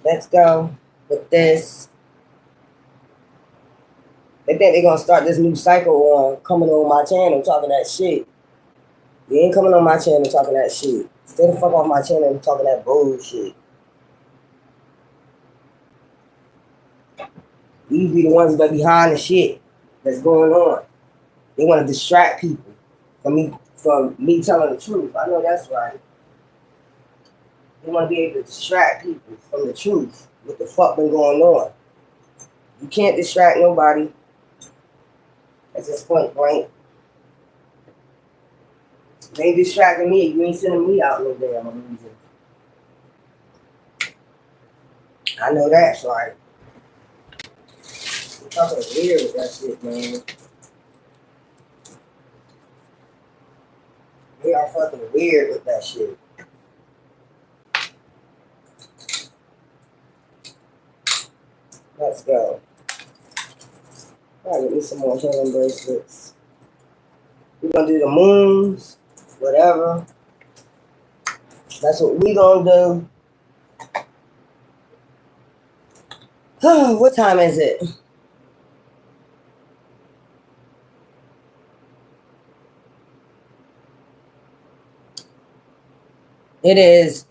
Let's go with this. They think they're gonna start this new cycle on coming on my channel talking that shit. You ain't coming on my channel talking that shit. Stay the fuck off my channel talking that bullshit. These be the ones that behind the shit that's going on. They want to distract people from me telling the truth. I know that's right. They want to be able to distract people from the truth. What the fuck been going on? You can't distract nobody. At this point blank. They ain't distracting me. You ain't sending me out no damn illusion. I know that's right. I'm fucking weird with that shit, man. They are fucking weird with that shit. Let's go. Gotta get me some more healing bracelets. We're gonna do the moons, whatever. That's what we gonna do. What time is it? It is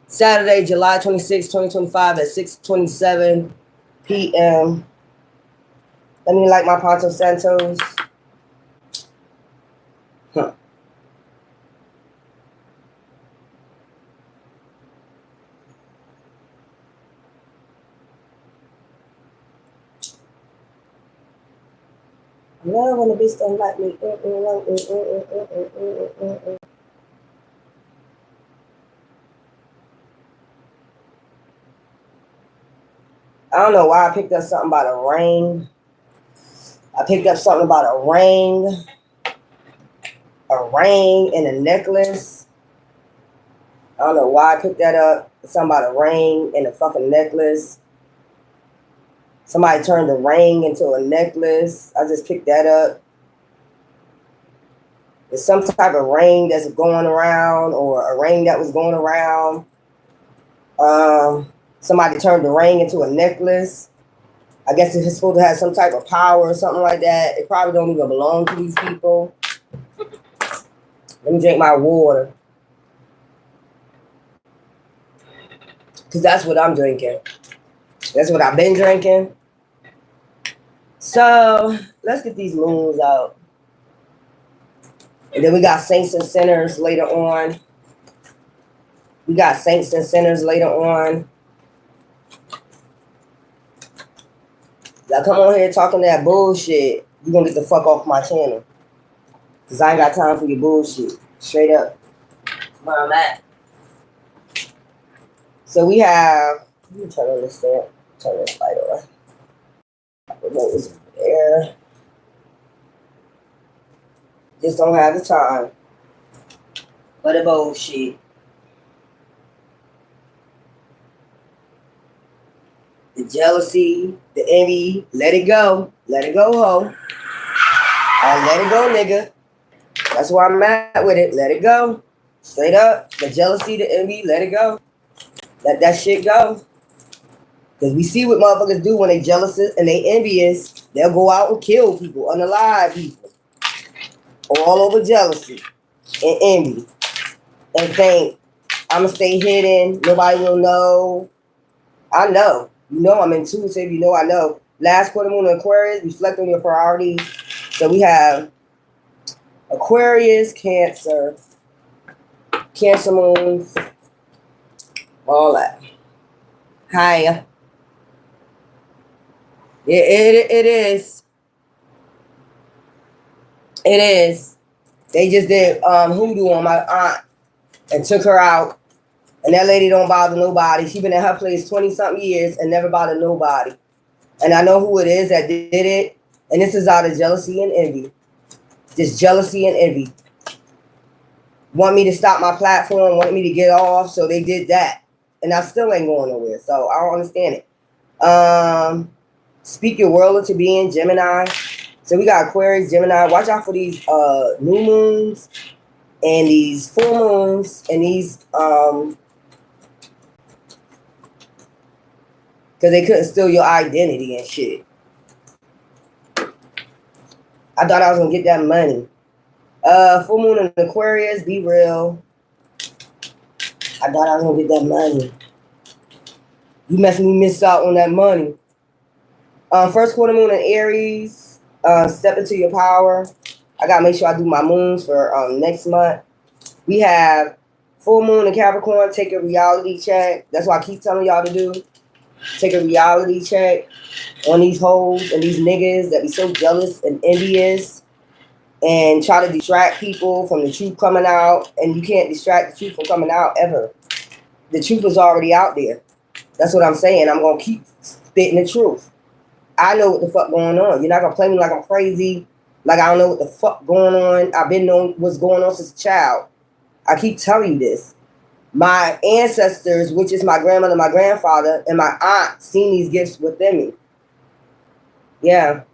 Saturday, July 26, 2025 at 6:27 p.m. Let me light my Ponto Santos. Huh. I love when the bitch don't like me. I don't know why I picked up something about a ring. I picked up something about a ring and a necklace. I don't know why I picked that up. Something about a ring and a fucking necklace. Somebody turned the ring into a necklace. I just picked that up. It's some type of ring that's going around or a ring that was going around. Somebody turned the ring into a necklace. I guess it's supposed to have some type of power or something like that. It probably don't even belong to these people. Let me drink my water. Because that's what I'm drinking. That's what I've been drinking. So, let's get these moons out. And then we got saints and sinners later on. Y'all come on here talking that bullshit. You're going to get the fuck off my channel. Because I ain't got time for your bullshit. Straight up. Where I'm at. So we have... Let me turn on this thing. Turn this light on. Remote is there. Just don't have the time. But the bullshit. The jealousy, the envy, let it go. Let it go, ho. I let it go, nigga. That's where I'm at with it. Let it go. Straight up. The jealousy, the envy, let it go. Let that shit go. Because we see what motherfuckers do when they jealous and they envious. They'll go out and kill people, unalive people. All over jealousy and envy. And think, I'm going to stay hidden. Nobody will know. I know. You know I'm intuitive. You know I know. Last quarter moon in Aquarius, reflect on your priorities. So we have Aquarius, Cancer moons, all that. Hi. It is. It is. They just did hoodoo on my aunt and took her out. And that lady don't bother nobody. She been in her place 20-something years and never bothered nobody. And I know who it is that did it. And this is out of jealousy and envy. Just jealousy and envy. Want me to stop my platform, wanted me to get off, so they did that. And I still ain't going nowhere. So I don't understand it. Speak your world into being, Gemini. So we got Aquarius, Gemini. Watch out for these new moons and these full moons and these Because they couldn't steal your identity and shit. I thought I was going to get that money. Full moon in Aquarius, be real. I thought I was going to get that money. You messing me miss out on that money. First quarter moon in Aries. Step into your power. I got to make sure I do my moons for next month. We have full moon in Capricorn. Take a reality check. That's what I keep telling y'all to do. Take a reality check on these hoes and these niggas that be so jealous and envious and try to distract people from the truth coming out. And you can't distract the truth from coming out ever. The truth is already out there. That's what I'm saying. I'm going to keep spitting the truth. I know what the fuck going on. You're not going to play me like I'm crazy, like I don't know what the fuck going on. I've been knowing what's going on since a child. I keep telling you this. My ancestors, which is my grandmother, my grandfather, and my aunt, seen these gifts within me. Yeah.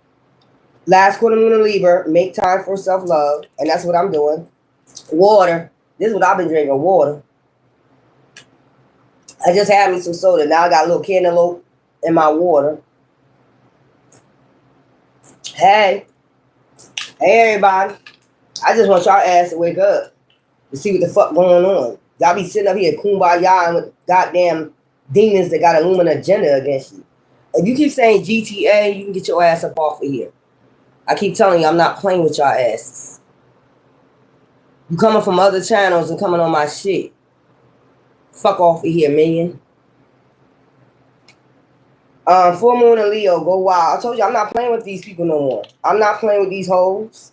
Last quarter moon in Libra, make time for self-love, and that's what I'm doing. Water. This is what I've been drinking, water. I just had me some soda. Now I got a little cantaloupe in my water. Hey. Hey, everybody. I just want y'all ass to wake up to see what the fuck going on. Y'all be sitting up here kumbaya with goddamn demons that got a luminous agenda against you. If you keep saying GTA, you can get your ass up off of here. I keep telling you, I'm not playing with y'all asses. You coming from other channels and coming on my shit. Fuck off of here, minion. Full moon and Leo, go wild. I told you I'm not playing with these people no more. I'm not playing with these hoes.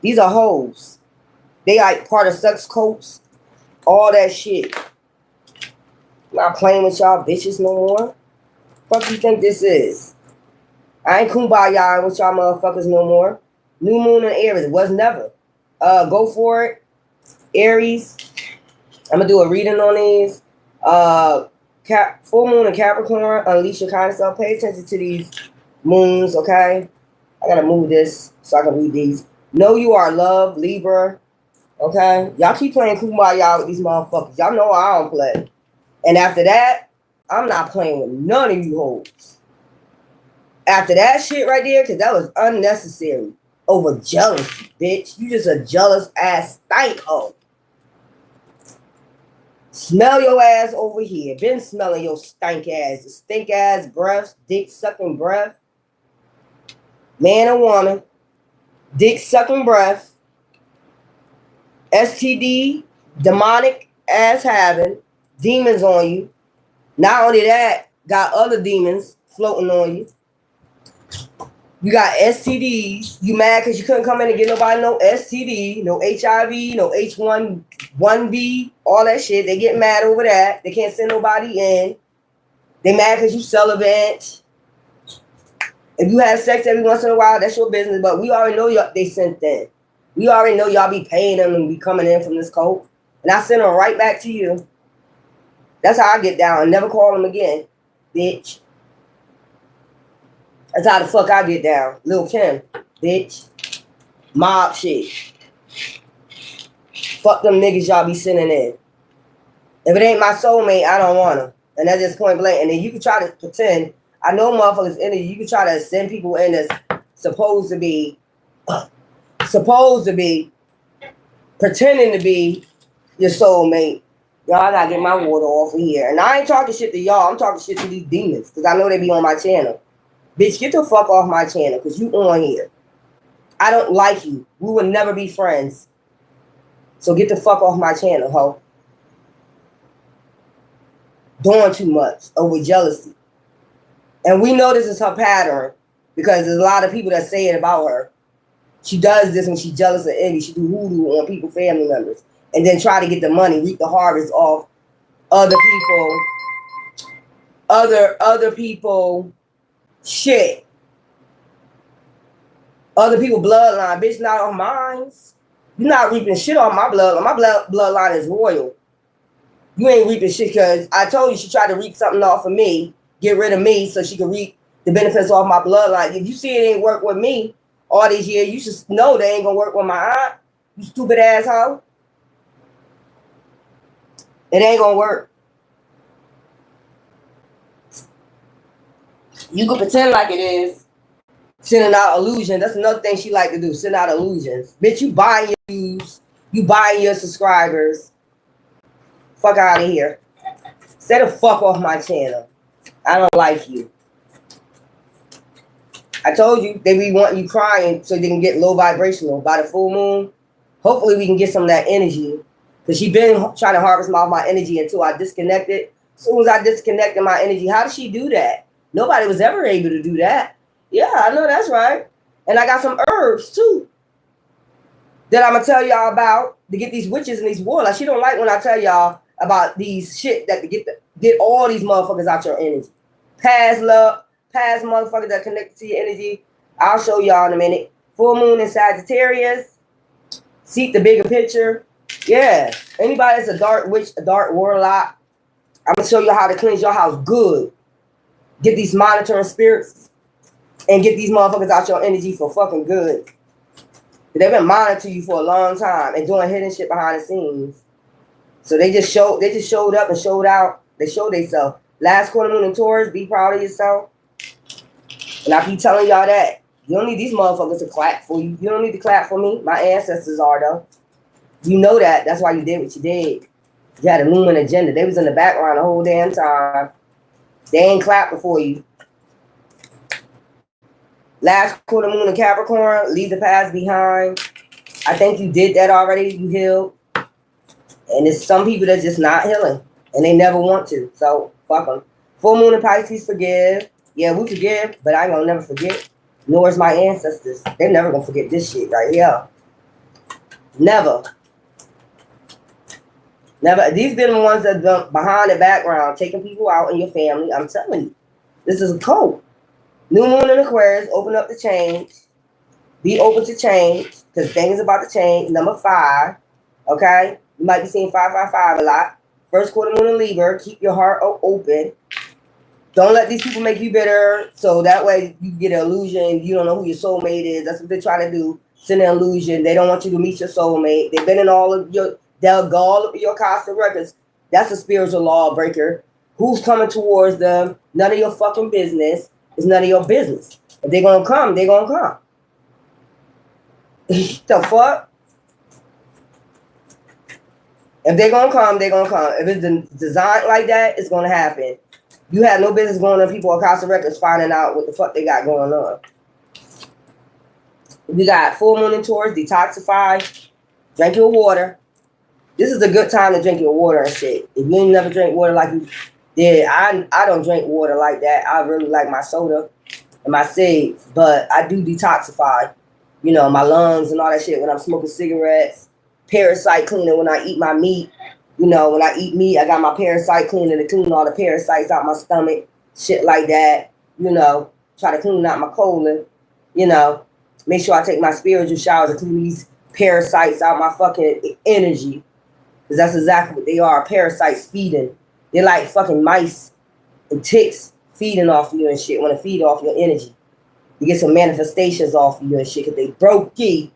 These are hoes. They like part of sex cults. All that shit. I'm not playing with y'all bitches no more. Fuck you think this is? I ain't kumbaya with y'all motherfuckers no more. New moon in Aries. It was never. Go for it. Aries. I'm gonna do a reading on these. Full moon in Capricorn. Unleash your kind of self. Pay attention to these moons, okay? I gotta move this so I can read these. Know you are loved, Libra. Okay? Y'all keep playing kumbaya with these motherfuckers. Y'all know I don't play. And after that, I'm not playing with none of you hoes. After that shit right there, because that was unnecessary. Over jealousy, bitch. You just a jealous ass stank hoe. Smell your ass over here. Been smelling your stank ass. The stink ass breath, dick sucking breath. Man or woman. Dick sucking breath. STD, demonic ass having. Demons on you. Not only that, got other demons floating on you. You got STDs. You mad because you couldn't come in and get nobody no STD, no HIV, no H1B, all that shit. They get mad over that. They can't send nobody in. They mad because you celibate. If you have sex every once in a while, that's your business. But we already know y'all, they sent in. We already know y'all be paying them and be coming in from this cult. And I send them right back to you. That's how I get down and never call them again, bitch. That's how the fuck I get down. Lil' Kim, bitch. Mob shit. Fuck them niggas y'all be sending in. If it ain't my soulmate, I don't want them. And that's just point blank. And then you can try to pretend. I know motherfuckers in it. You can try to send people in that's supposed to be pretending to be your soulmate. Y'all, I gotta get my water off of here. And I ain't talking shit to y'all. I'm talking shit to these demons. Because I know they be on my channel. Bitch, get the fuck off my channel because you on here. I don't like you. We will never be friends. So get the fuck off my channel, ho. Doing too much over jealousy. And we know this is her pattern because there's a lot of people that say it about her. She does this when she's jealous of envy. She do hoodoo on people, family members. And then try to get the money, reap the harvest off other people shit. Other people bloodline, bitch, not on mine. You're not reaping shit on my bloodline. My bloodline is royal. You ain't reaping shit because I told you she tried to reap something off of me, get rid of me so she could reap the benefits off my bloodline. If you see it ain't work with me all these years, you should know they ain't gonna work with my aunt. You stupid asshole. It ain't gonna work. You can pretend like it is. Sending out illusion. That's another thing she like to do. Send out illusions. Bitch, you buying your views. You buying your subscribers. Fuck out of here. Stay the fuck off my channel. I don't like you. I told you they be wanting you crying so they can get low vibrational by the full moon. Hopefully we can get some of that energy. Because she been trying to harvest my energy until I disconnected. As soon as I disconnected my energy, how did she do that? Nobody was ever able to do that. Yeah, I know that's right. And I got some herbs too that I'm gonna tell y'all about to get these witches and these warlocks. She don't like when I tell y'all about these shit that to get all these motherfuckers out your energy. Past love, past motherfuckers that connected to your energy. I'll show y'all in a minute. Full moon in Sagittarius. Seek the bigger picture. Yeah. Anybody that's a dark witch, a dark warlock, I'm gonna show you how to cleanse your house good. Get these monitoring spirits. And get these motherfuckers out your energy for fucking good. They've been monitoring you for a long time and doing hidden shit behind the scenes. So they just showed up and showed out. They showed themselves. Last quarter moon in Taurus, be proud of yourself. And I keep telling y'all that. You don't need these motherfuckers to clap for you. You don't need to clap for me. My ancestors are though. You know that. That's why you did what you did. You had a looming agenda. They was in the background the whole damn time. They ain't clapping for you. Last quarter moon in Capricorn, leave the past behind. I think you did that already. You healed. And it's some people that's just not healing. And they never want to. So, fuck them. Full moon in Pisces, forgive. Yeah, we forgive, but I ain't gonna never forget. Nor is my ancestors. They're never gonna forget this shit right here. Never. Never. These been the ones that been behind the background, taking people out in your family. I'm telling you. This is a code. New moon in Aquarius, open up to change. Be open to change, because things about to change. Number 5, okay? You might be seeing 555 a lot. First quarter moon in Libra, keep your heart open. Don't let these people make you bitter, so that way you get an illusion. You don't know who your soulmate is. That's what they're trying to do. Send an illusion. They don't want you to meet your soulmate. They've been in all of they'll go all of your cosmic records. That's a spiritual law breaker. Who's coming towards them? None of your fucking business. It's none of your business. If they're going to come, they're going to come. The fuck? If they're going to come, they're going to come. If it's designed like that, it's going to happen. You have no business going on people across the records finding out what the fuck they got going on. We got full moon in Taurus, detoxify, drink your water. This is a good time to drink your water and shit. If you ain't never drink water like you... Yeah, I don't drink water like that. I really like my soda and my cigs, but I do detoxify, you know, my lungs and all that shit when I'm smoking cigarettes. Parasite cleaner when I eat my meat. You know, when I eat meat, I got my parasite cleaner to clean all the parasites out my stomach, shit like that. You know, try to clean out my colon, you know. Make sure I take my spiritual showers and clean these parasites out my fucking energy. Because that's exactly what they are, parasites feeding. They're like fucking mice and ticks feeding off of you and shit. Want to feed off your energy. You get some manifestations off of you and shit because they broke key.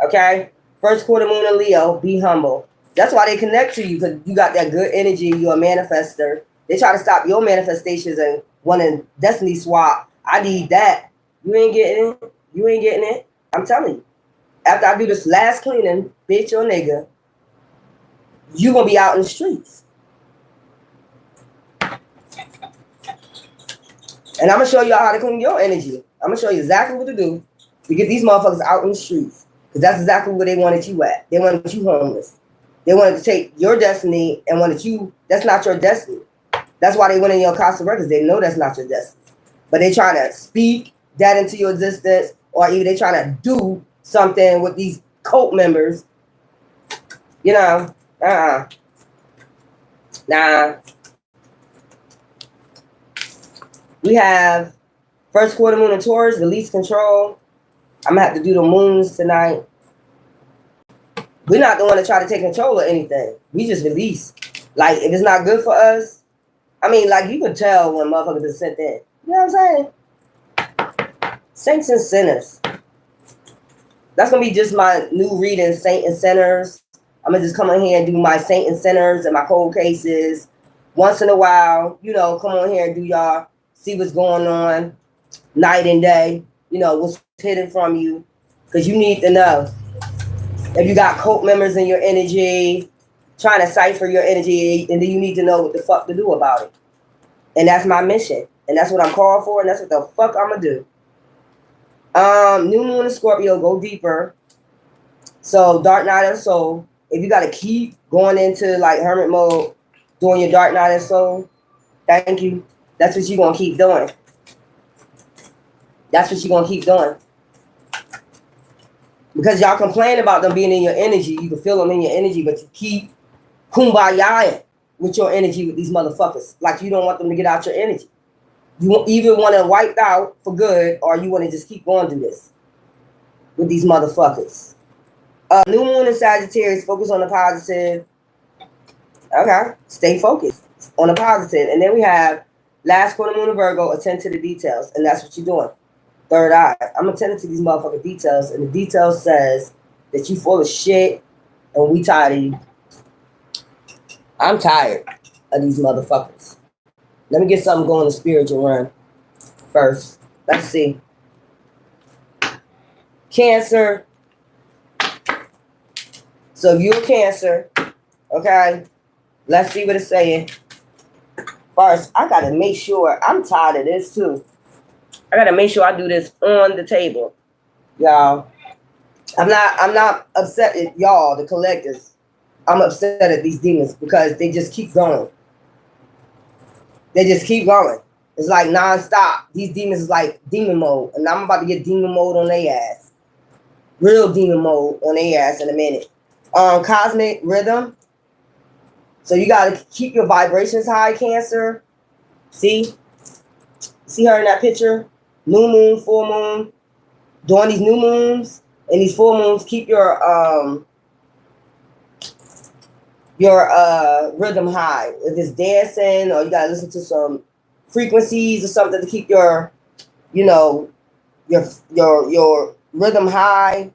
Okay? First quarter moon in Leo, be humble. That's why they connect to you, because you got that good energy. You're a manifester. They try to stop your manifestations and want to destiny swap. I need that. You ain't getting it. You ain't getting it. I'm telling you. After I do this last cleaning, bitch or nigga, you going to be out in the streets. And I'm going to show y'all how to clean your energy. I'm going to show you exactly what to do to get these motherfuckers out in the streets. Because that's exactly where they wanted you at. They wanted you homeless. They wanted to take your destiny and wanted you, that's not your destiny. That's why they went in your Casa Records. They know that's not your destiny. But they trying to speak that into your existence, or either they trying to do something with these cult members. You know, Nah. We have first quarter moon in Taurus, release control. I'm going to have to do the moons tonight. We're not the one to try to take control of anything. We just release. Like, if it's not good for us, I mean, like, you can tell when motherfuckers are sent in. You know what I'm saying? Saints and sinners. That's going to be just my new reading, Saint and Sinners. I'm going to just come on here and do my Saint and Sinners and my cold cases. Once in a while, you know, come on here and do y'all see what's going on night and day, you know, what's hidden from you, because you need to know. If you got cult members in your energy, trying to cipher your energy, and then you need to know what the fuck to do about it. And that's my mission. And that's what I'm called for, and that's what the fuck I'm gonna do. New moon in Scorpio, go deeper. So dark night of the soul. If you gotta keep going into like hermit mode, doing your dark night of the soul, thank you. That's what you're gonna keep doing. That's what you're gonna keep doing. Because y'all complain about them being in your energy. You can feel them in your energy, but you keep kumbaya with your energy with these motherfuckers. Like you don't want them to get out your energy. You either want to wipe out for good, or you want to just keep going through this with these motherfuckers. New moon in Sagittarius, focus on the positive. Okay, stay focused on the positive. And then we have last quarter moon in Virgo, attend to the details. And that's what you're doing. Third eye. I'm attending to these motherfucking details. And the details says that you full of shit and we tired of you. I'm tired of these motherfuckers. Let me get something going in the spiritual realm first. Let's see. Cancer. So if you're a Cancer, okay, let's see what it's saying. First, I gotta make sure, I'm tired of this too. I gotta make sure I do this on the table, y'all. I'm not upset at y'all, the collectors. I'm upset at these demons because they just keep going. They just keep going. It's like nonstop. These demons is like demon mode, and I'm about to get demon mode on their ass. Real demon mode on their ass in a minute. Cosmic rhythm. So you gotta keep your vibrations high, Cancer. See her in that picture? New moon, full moon. During these new moons and these full moons, keep your rhythm high. If it's dancing, or you gotta listen to some frequencies or something to keep your, you know, your rhythm high.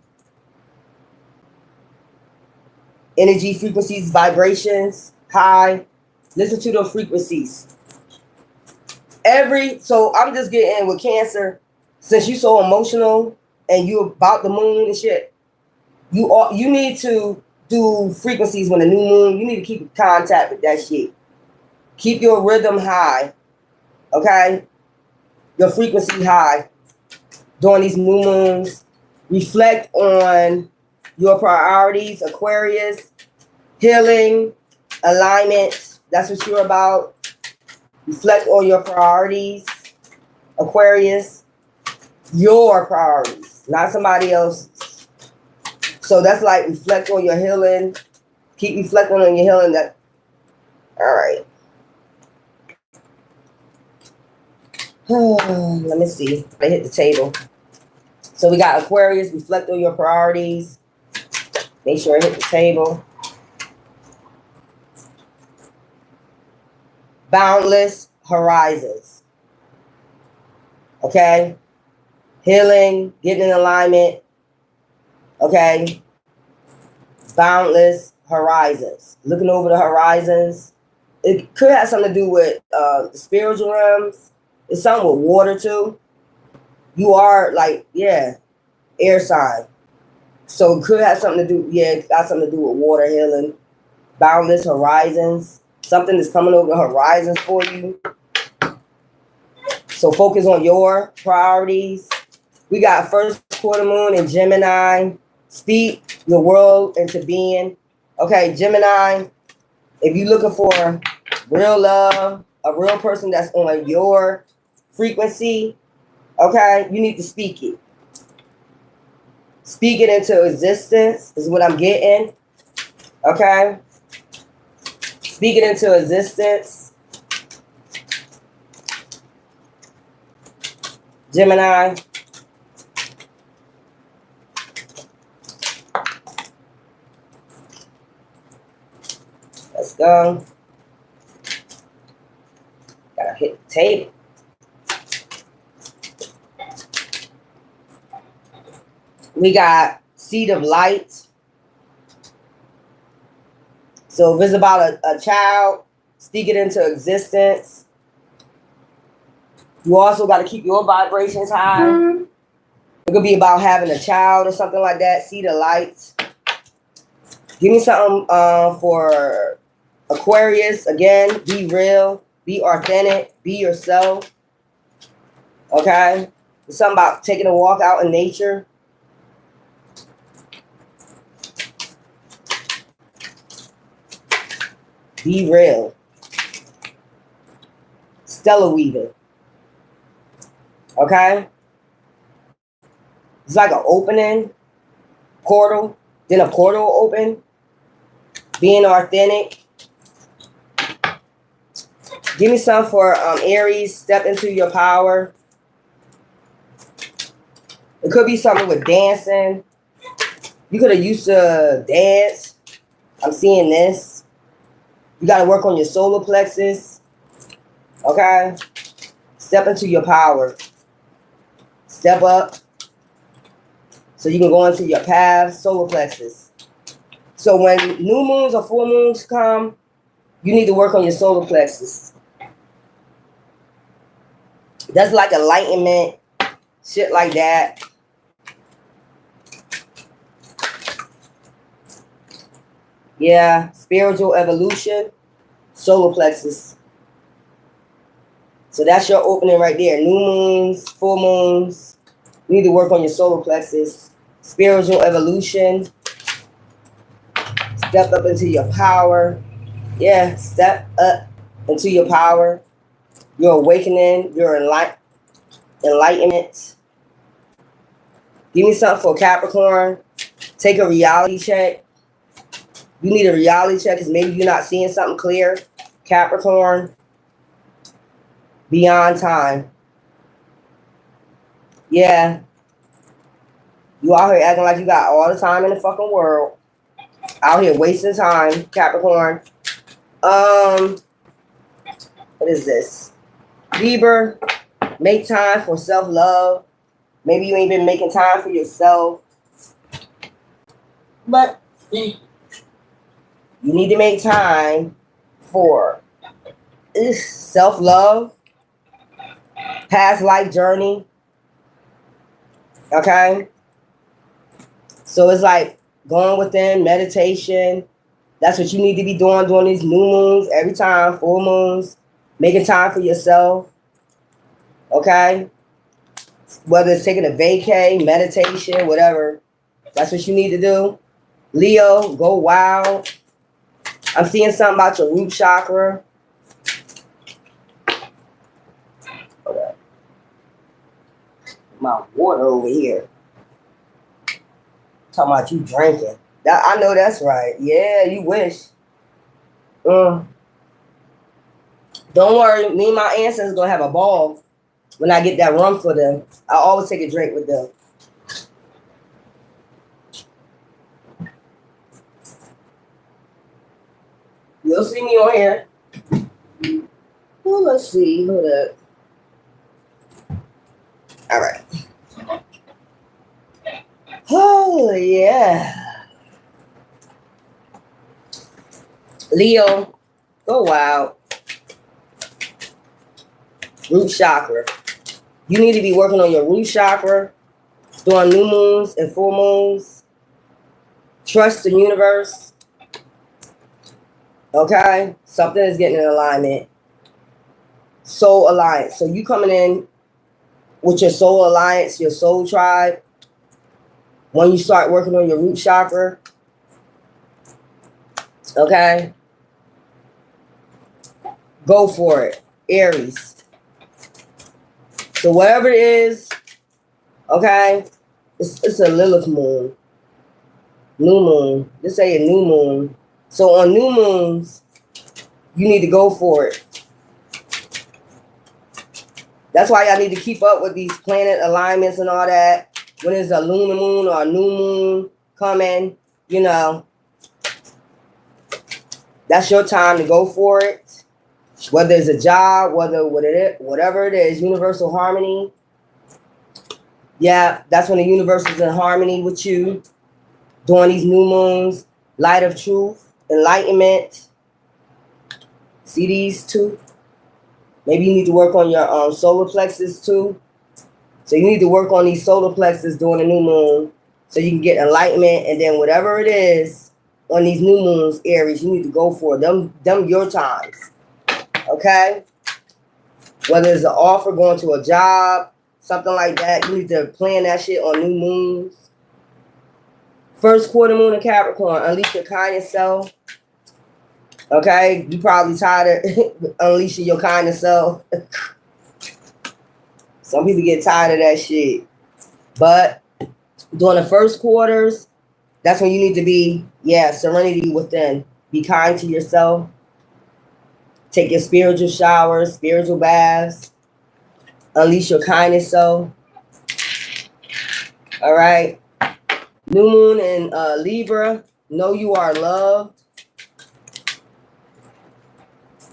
Energy, frequencies, vibrations high. Listen to those frequencies. So I'm just getting with Cancer, since you're so emotional and you about the moon and shit, you need to do frequencies when the new moon. You need to keep in contact with that shit. Keep your rhythm high, okay? Your frequency high during these new moons. Reflect on your priorities, Aquarius. Healing, alignment. That's what you're about. Reflect on your priorities, Aquarius. Your priorities, not somebody else's. So that's like reflect on your healing. Keep reflecting on your healing. That. All right. Let me see. I hit the table. So we got Aquarius. Reflect on your priorities. Make sure I hit the table. Boundless horizons. Okay? Healing, getting in alignment. Okay? Boundless horizons. Looking over the horizons. It could have something to do with the spiritual realms. It's something with water too. You are like, yeah, air sign. So it could have something to do, yeah, it got something to do with water, healing. Boundless horizons. Something is coming over the horizons for you. So focus on your priorities. We got first quarter moon in Gemini. Speak your world into being. Okay, Gemini, if you're looking for real love, a real person that's on your frequency, okay, you need to speak it. Speak it into existence is what I'm getting. Okay? Speak it into existence. Gemini. Let's go. Gotta hit the table. We got seed of light. So if it's about a child, speak it into existence. You also got to keep your vibrations high. It could be about having a child or something like that. See the lights. Give me something for Aquarius. Again, be real, be authentic, be yourself. Okay? It's something about taking a walk out in nature. Be real. Stellar weaving. Okay? It's like an opening, portal, then a portal open. Being authentic. Give me some for Aries. Step into your power. It could be something with dancing. You could have used to dance. I'm seeing this. You got to work on your solar plexus. Okay? Step into your power. Step up so you can go into your path, solar plexus. So when new moons or full moons come, you need to work on your solar plexus. That's like enlightenment, shit like that. Yeah, spiritual evolution, solar plexus. So that's your opening right there. New moons, full moons. You need to work on your solar plexus. Spiritual evolution. Step up into your power. Yeah, step up into your power. Your awakening, your enlightenment. Give me something for Capricorn. Take a reality check. You need a reality check because maybe you're not seeing something clear. Capricorn. Beyond time. Yeah. You out here acting like you got all the time in the fucking world. Out here wasting time, Capricorn. What is this? Libra, make time for self-love. Maybe you ain't been making time for yourself. But you need to make time for self-love, past life journey. Okay? So it's like going within, meditation. That's what you need to be doing during these new moons, every time, full moons. Making time for yourself. Okay? Whether it's taking a vacay, meditation, whatever. That's what you need to do. Leo, go wild. I'm seeing something about your root chakra. Okay. My water over here. Talking about you drinking. I know that's right. Yeah, you wish. Don't worry. Me and my ancestors going to have a ball when I get that rum for them. I always take a drink with them. You'll see me on here. Well, let's see. Hold up. All right. Oh, yeah. Leo, go wild. Root chakra. You need to be working on your root chakra during new moons and full moons. Trust the universe. Okay? Something is getting in alignment. Soul alliance. So you coming in with your soul alliance, your soul tribe. When you start working on your root chakra. Okay? Go for it. Aries. So whatever it is, okay, it's a Lilith moon. New moon. This ain't a new moon. So on new moons, you need to go for it. That's why y'all need to keep up with these planet alignments and all that. When there's a lunar moon or a new moon coming, you know, that's your time to go for it. Whether it's a job, whatever it is, universal harmony. Yeah, that's when the universe is in harmony with you. During these new moons, light of truth, enlightenment. See these two? Maybe you need to work on your solar plexus too. So you need to work on these solar plexus during the new moon so you can get enlightenment. And then whatever it is on these new moons, Aries, you need to go for them your times. Okay? Whether it's an offer, going to a job, something like that, you need to plan that shit on new moons. First quarter moon in Capricorn, unleash your kindness self. Okay? You probably tired of unleashing your kindness self. Some people get tired of that shit. But during the first quarters, that's when you need to be, serenity within. Be kind to yourself. Take your spiritual showers, spiritual baths. Unleash your kindness self. All right. New moon in Libra. Know you are loved.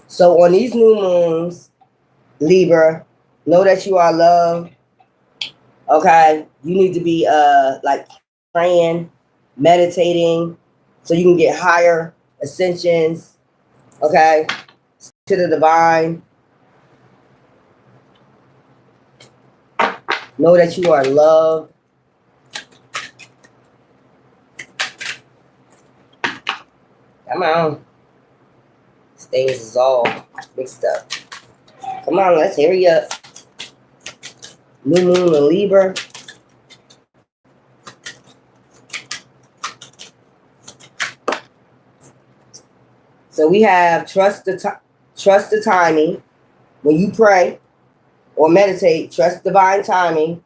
So on these new moons, Libra, know that you are loved. Okay. You need to be like praying, meditating, so you can get higher ascensions. Okay. To the divine. Know that you are loved. Come on. This thing is all mixed up. Come on, let's hurry up. New moon in Libra. So we have trust the timing. When you pray or meditate, trust divine timing.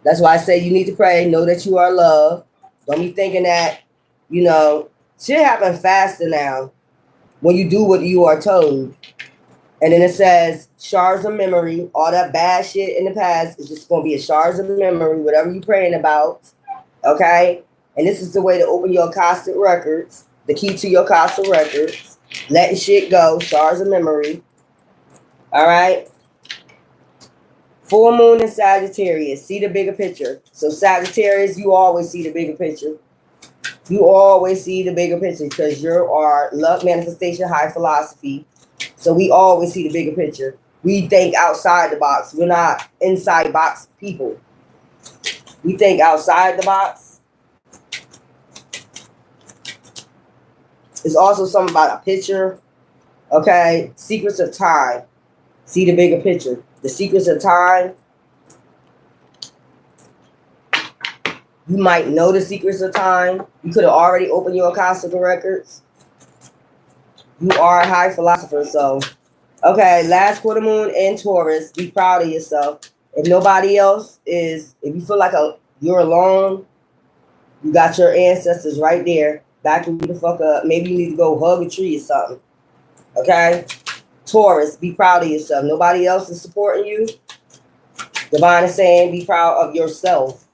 That's why I say you need to pray. Know that you are loved. Don't be thinking that, shit happen faster now when you do what you are told. And then it says shards of memory. All that bad shit in the past is just going to be a shards of memory, whatever you're praying about. Okay? And this is the way to open your Akashic records. The key to your Akashic records. Letting shit go. Shards of memory. All right? Full moon in Sagittarius. See the bigger picture. So Sagittarius, you always see the bigger picture. You always see the bigger picture because you are love, manifestation, high philosophy. So we always see the bigger picture. We think outside the box. We're not inside box people. We think outside the box. It's also something about a picture. Okay. Secrets of time. See the bigger picture. The secrets of time. You might know the secrets of time. You could have already opened your Akashic records. You are a high philosopher, so. Okay, last quarter moon in Taurus. Be proud of yourself. If nobody else is, if you feel like you're alone, you got your ancestors right there. Backing you the fuck up. Maybe you need to go hug a tree or something. Okay? Taurus, be proud of yourself. Nobody else is supporting you. Divine is saying be proud of yourself.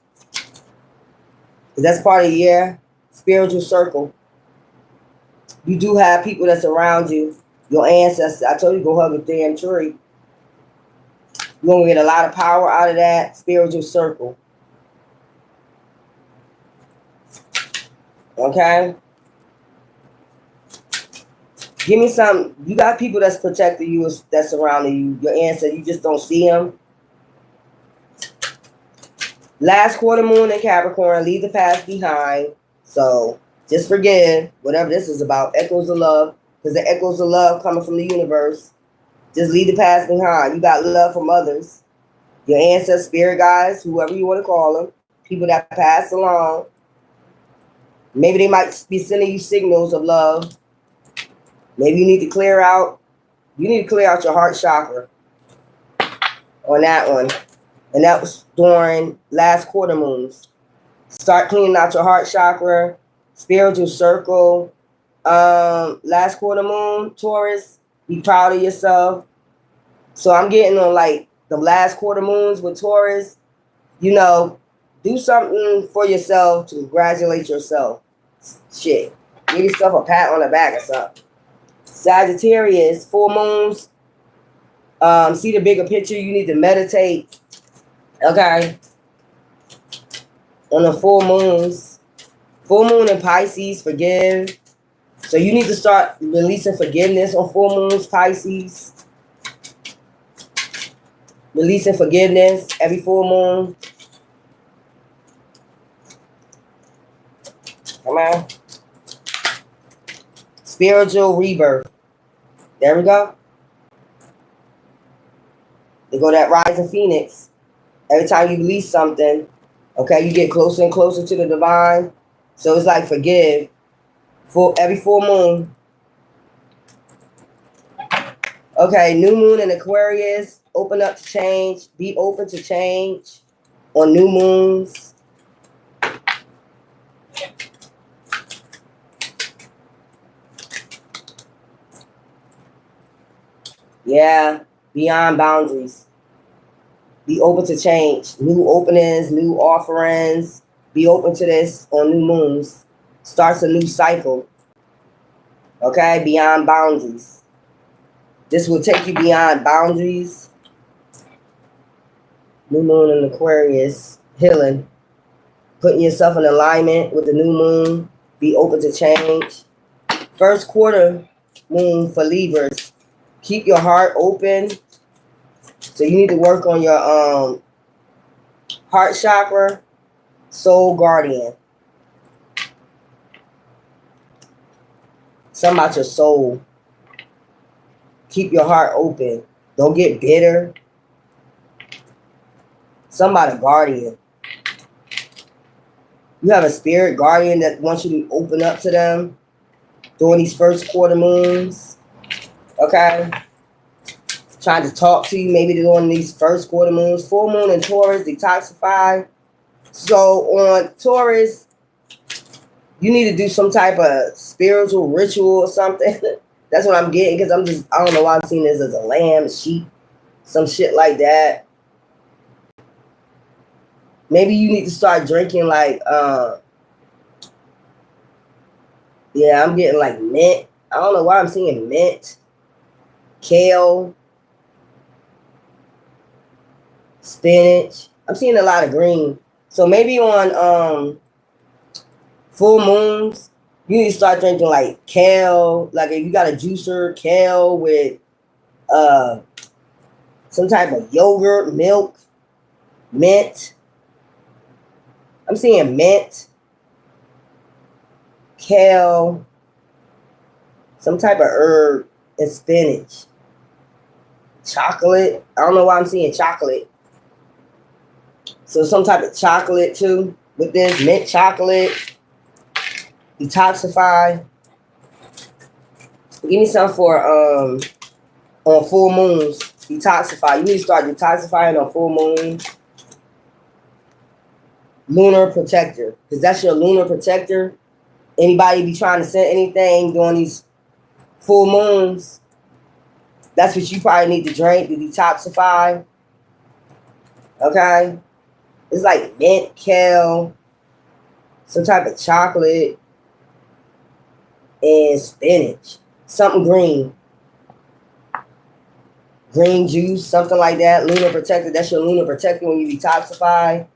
Because that's part of your spiritual circle. You do have people that's around you. Your ancestors. I told you go hug a damn tree. You're going to get a lot of power out of that spiritual circle. Okay? Give me some. You got people that's protecting you, that's surrounding you. Your ancestors, you just don't see them. Last quarter moon in Capricorn, leave the past behind. So just forgive whatever this is about. Echoes of love. Because the echoes of love coming from the universe. Just leave the past behind. You got love from others. Your ancestors, spirit guides, whoever you want to call them. People that pass along. Maybe they might be sending you signals of love. Maybe you need to clear out. You need to clear out your heart chakra. On that one. And that was during last quarter moons. Start cleaning out your heart chakra. Spiritual circle. Last quarter moon, Taurus, be proud of yourself. So I'm getting on like the last quarter moons with Taurus. Do something for yourself to congratulate yourself. Shit. Give yourself a pat on the back or something. Sagittarius, full moons. See the bigger picture. You need to meditate. Okay. On the full moons. Full moon in Pisces, forgive. So you need to start releasing forgiveness on full moons, Pisces. Releasing forgiveness every full moon. Come on. Spiritual rebirth. There we go. They go that rising phoenix. Every time you release something, okay, you get closer and closer to the divine. So it's like forgive. For every full moon. Okay, new moon in Aquarius. Open up to change. Be open to change on new moons. Yeah, beyond boundaries. Be open to change. New openings, new offerings. Be open to this on new moons. Starts a new cycle. Okay, beyond boundaries. This will take you beyond boundaries. New moon in Aquarius. Healing. Putting yourself in alignment with the new moon. Be open to change. First quarter moon for Libras. Keep your heart open. So you need to work on your heart chakra, soul guardian. Something about your soul. Keep your heart open. Don't get bitter. Something about a guardian. You have a spirit guardian that wants you to open up to them during these first quarter moons. Okay? Trying to talk to you maybe during these first quarter moons. Full moon in Taurus, detoxify. So on Taurus, you need to do some type of spiritual ritual or something. That's what I'm getting, because I don't know why I'm seeing this as a lamb, a sheep, some shit like that. Maybe you need to start drinking like, yeah, I'm getting like mint. I don't know why I'm seeing mint, kale, spinach. I'm seeing a lot of green. So maybe on full moons, you need to start drinking like kale. Like if you got a juicer, kale with some type of yogurt, milk, mint. I'm seeing mint, kale, some type of herb, and spinach. Chocolate. I don't know why I'm seeing chocolate. So some type of chocolate too with this. Mint chocolate. Detoxify. Give me some for on full moons. Detoxify. You need to start detoxifying on full moons. Lunar protector. Because that's your lunar protector. Anybody be trying to send anything during these full moons, that's what you probably need to drink to detoxify. Okay? It's like mint, kale, some type of chocolate, and spinach. Something green. Green juice, something like that. Lunar protector. That's your lunar protector when you detoxify.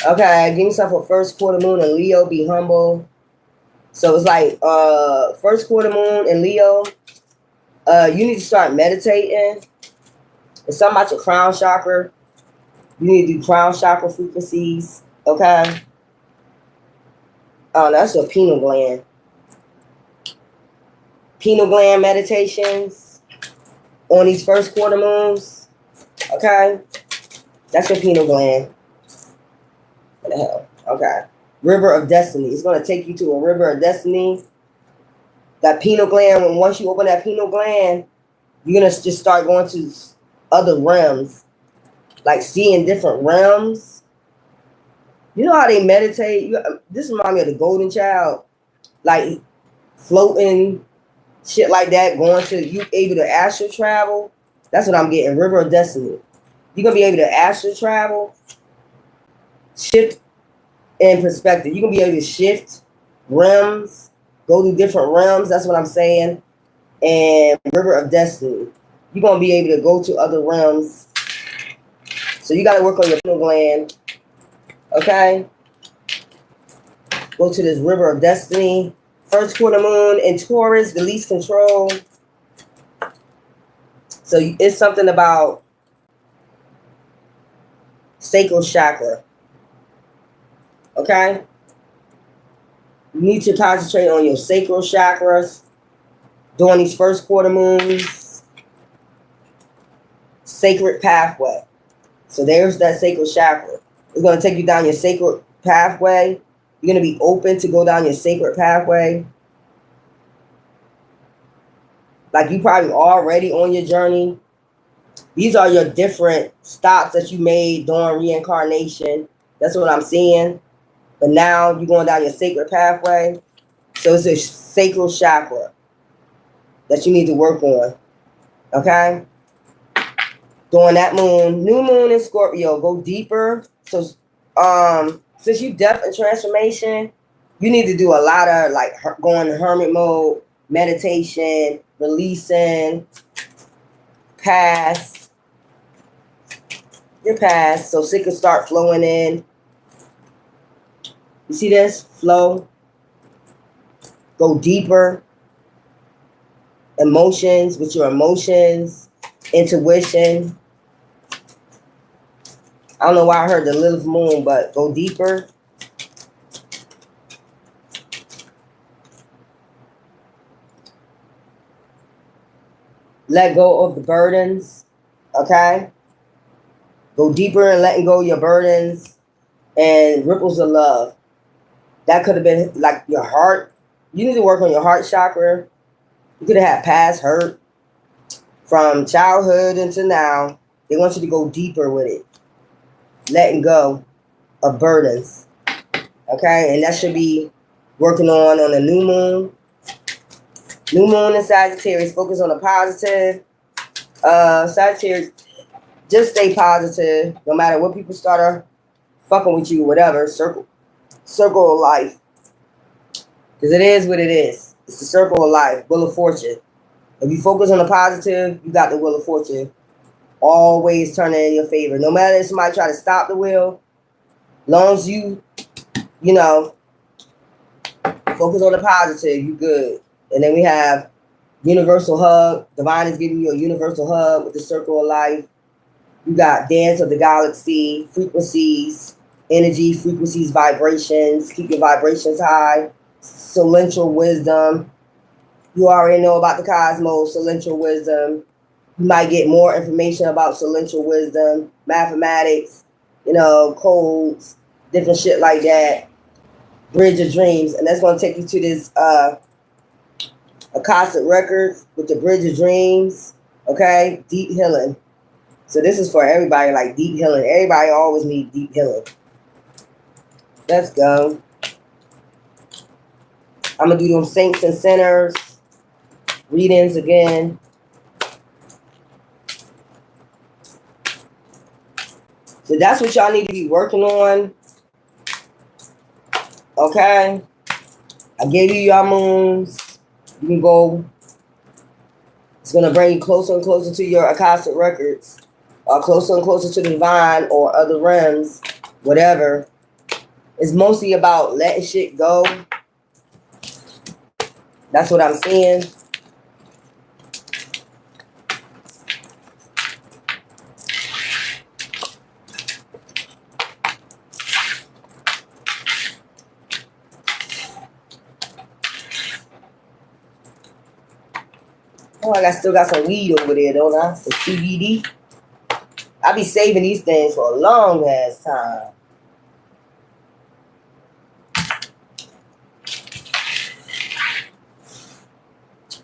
Okay, give me some for first quarter moon in Leo. Be humble. So it's like first quarter moon in Leo. You need to start meditating. It's something about your crown chakra. You need to do crown chakra frequencies. Okay. Oh, that's your pineal gland. Pineal gland meditations on these first quarter moons. Okay. That's your pineal gland. What the hell? Okay. River of Destiny. It's going to take you to a river of destiny. That pineal gland, when once you open that pineal gland, you're going to just start going to other realms. Like seeing different realms. You know how they meditate? This reminds me of the Golden Child. Like floating, shit like that, going to, you able to astral travel. That's what I'm getting. River of Destiny. You're going to be able to astral travel. Shift in perspective. You're going to be able to shift realms. Go to different realms. That's what I'm saying. And River of Destiny. You're going to be able to go to other realms. So you got to work on your pineal gland. Okay? Go to this River of Destiny. First quarter moon in Taurus. Release control. So it's something about sacral chakra. Okay? You need to concentrate on your sacral chakras during these first quarter moons. Sacred pathway. So there's that sacral chakra. It's going to take you down your sacred pathway. You're going to be open to go down your sacred pathway. Like you probably already on your journey. These are your different stops that you made during reincarnation. That's what I'm seeing. But now you're going down your sacred pathway. So it's a sacral chakra that you need to work on. Okay? During that moon, new moon in Scorpio, go deeper. So since you death and transformation, you need to do a lot of like going hermit mode, meditation, releasing, past, your past, so shit can start flowing in. You see this? Flow. Go deeper. Emotions, with your emotions, intuition. I don't know why I heard the Lilith moon, but go deeper. Let go of the burdens. Okay? Go deeper in letting go of your burdens and ripples of love. That could have been like your heart. You need to work on your heart chakra. You could have had past hurt from childhood until now. They want you to go deeper with it. Letting go of burdens. Okay? And that should be working on the new moon. New moon in Sagittarius. Focus on the positive. Sagittarius, just stay positive. No matter what people start fucking with you, whatever. Circle of life. Because it is what it is. It's the circle of life. Wheel of fortune. If you focus on the positive, you got the wheel of fortune. Always turning in your favor. No matter if somebody try to stop the wheel, long as you focus on the positive, you good. And then we have universal hug. Divine is giving you a universal hug with the circle of life. You got dance of the galaxy, frequencies, energy, frequencies, vibrations. Keep your vibrations high. Celestial wisdom. You already know about the cosmos, celestial wisdom. You might get more information about celestial wisdom, mathematics, codes, different shit like that. Bridge of Dreams. And that's going to take you to this Akashic Records with the Bridge of Dreams. Okay? Deep healing. So this is for everybody, like deep healing. Everybody always needs deep healing. Let's go. I'm going to do them saints and sinners. Readings again. So that's what y'all need to be working on. Okay? I gave you your moons. You can go. It's going to bring you closer and closer to your Akashic Records. Or closer and closer to the divine or other realms. Whatever. It's mostly about letting shit go. That's what I'm seeing. Oh, I still got some weed over there, don't I? Some CBD. I be saving these things for a long ass time.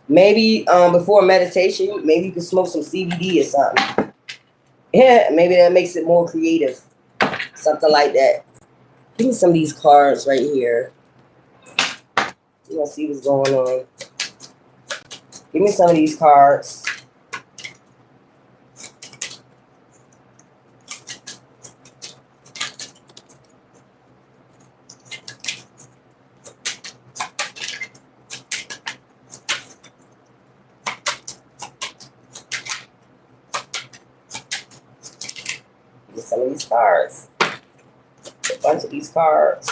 Maybe before meditation, maybe you can smoke some CBD or something. Yeah, maybe that makes it more creative. Something like that. Give me some of these cards right here. You want to see what's going on. Give me some of these cards. Give me some of these cards. A bunch of these cards.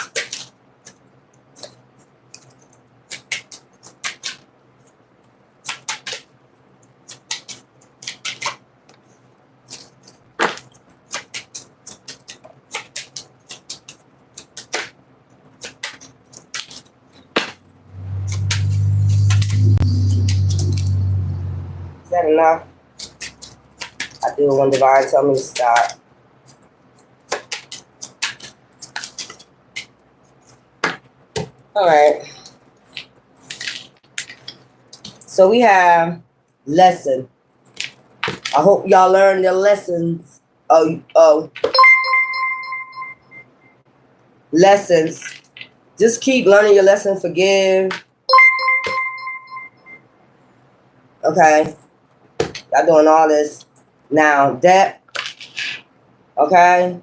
that enough? I do it when Divine tell me to stop. All right. So we have lesson. I hope y'all learned their lessons. Lessons. Just keep learning your lesson. Forgive. Okay. Y'all doing all this. Now, debt. Okay.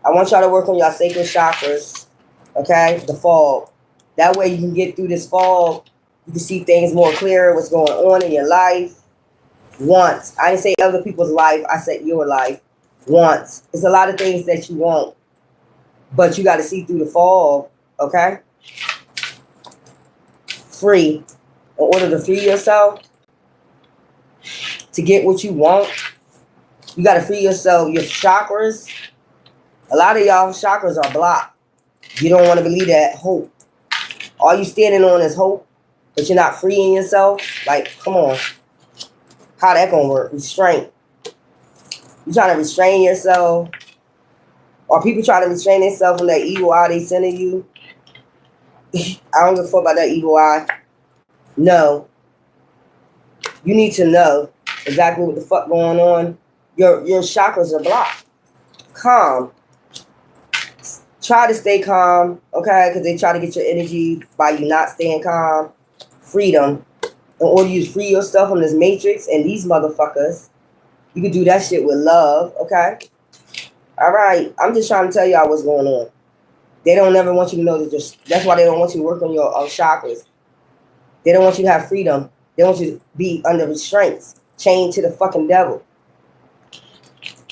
I want y'all to work on your sacred chakras. Okay. The fog. That way you can get through this fog. You can see things more clearer, what's going on in your life. Once. I didn't say other people's life. I said your life. Once. It's a lot of things that you want. But you got to see through the fog. Okay? Free. In order to free yourself. To get what you want. You got to free yourself. Your chakras. A lot of y'all chakras are blocked. You don't want to believe that. Hope. All you standing on is hope. But you're not freeing yourself. Like, come on. How that gonna work? Restraint. You trying to restrain yourself. Or people trying to restrain themselves from that evil eye they sending you. I don't give a fuck about that evil eye. No. You need to know exactly what the fuck going on. Your chakras are blocked. Calm. Try to stay calm, okay? Because they try to get your energy by you not staying calm. Freedom. In order you to free yourself from this matrix and these motherfuckers, you can do that shit with love, okay? All right. I'm just trying to tell y'all what's going on. They don't never want you to know that that's why they don't want you to work on your chakras. They don't want you to have freedom. They want you to be under restraints, chained to the fucking devil.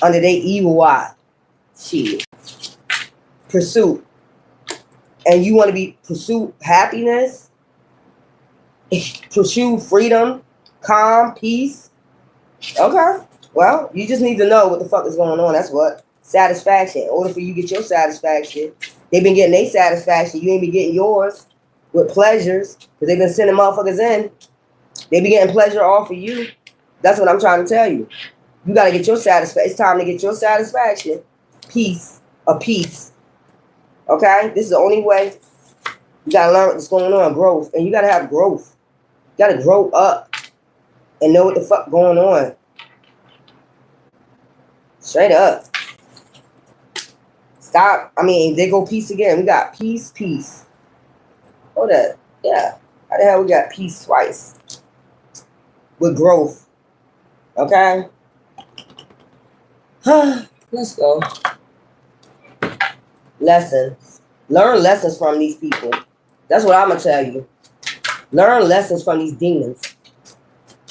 Under their evil eye. Shit. Pursuit. And you want to pursue happiness? Pursue freedom, calm, peace. Okay. Well, you just need to know what the fuck is going on. That's what. Satisfaction. In order for you to get your satisfaction, they've been getting their satisfaction. You ain't been getting yours with pleasures because they've been sending motherfuckers in. They be getting pleasure off of you. That's what I'm trying to tell you. You got to get your satisfaction. It's time to get your satisfaction. Peace. A peace. Okay? This is the only way. You got to learn what's going on. Growth. And you got to have growth. You got to grow up and know what the fuck going on. Straight up. Stop. I mean, they go peace again. We got peace, peace. Hold up. Yeah. How the hell we got peace twice? With growth. Okay? Let's go. Lessons. Learn lessons from these people. That's what I'm going to tell you. Learn lessons from these demons.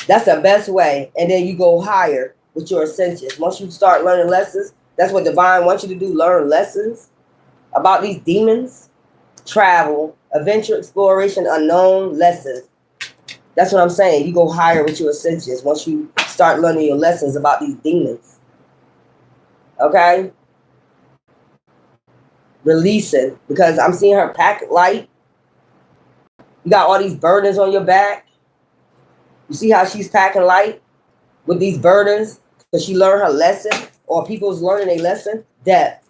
That's the best way. And then you go higher with your ascensions. Once you start learning lessons, that's what Divine wants you to do. Learn lessons about these demons. Travel, adventure, exploration, unknown, lessons. That's what I'm saying. You go higher with your ascensions once you start learning your lessons about these demons. Okay? Releasing. Because I'm seeing her pack light. You got all these burdens on your back. You see how she's packing light with these burdens? Because she learned her lesson. Or people's learning a lesson. Debt.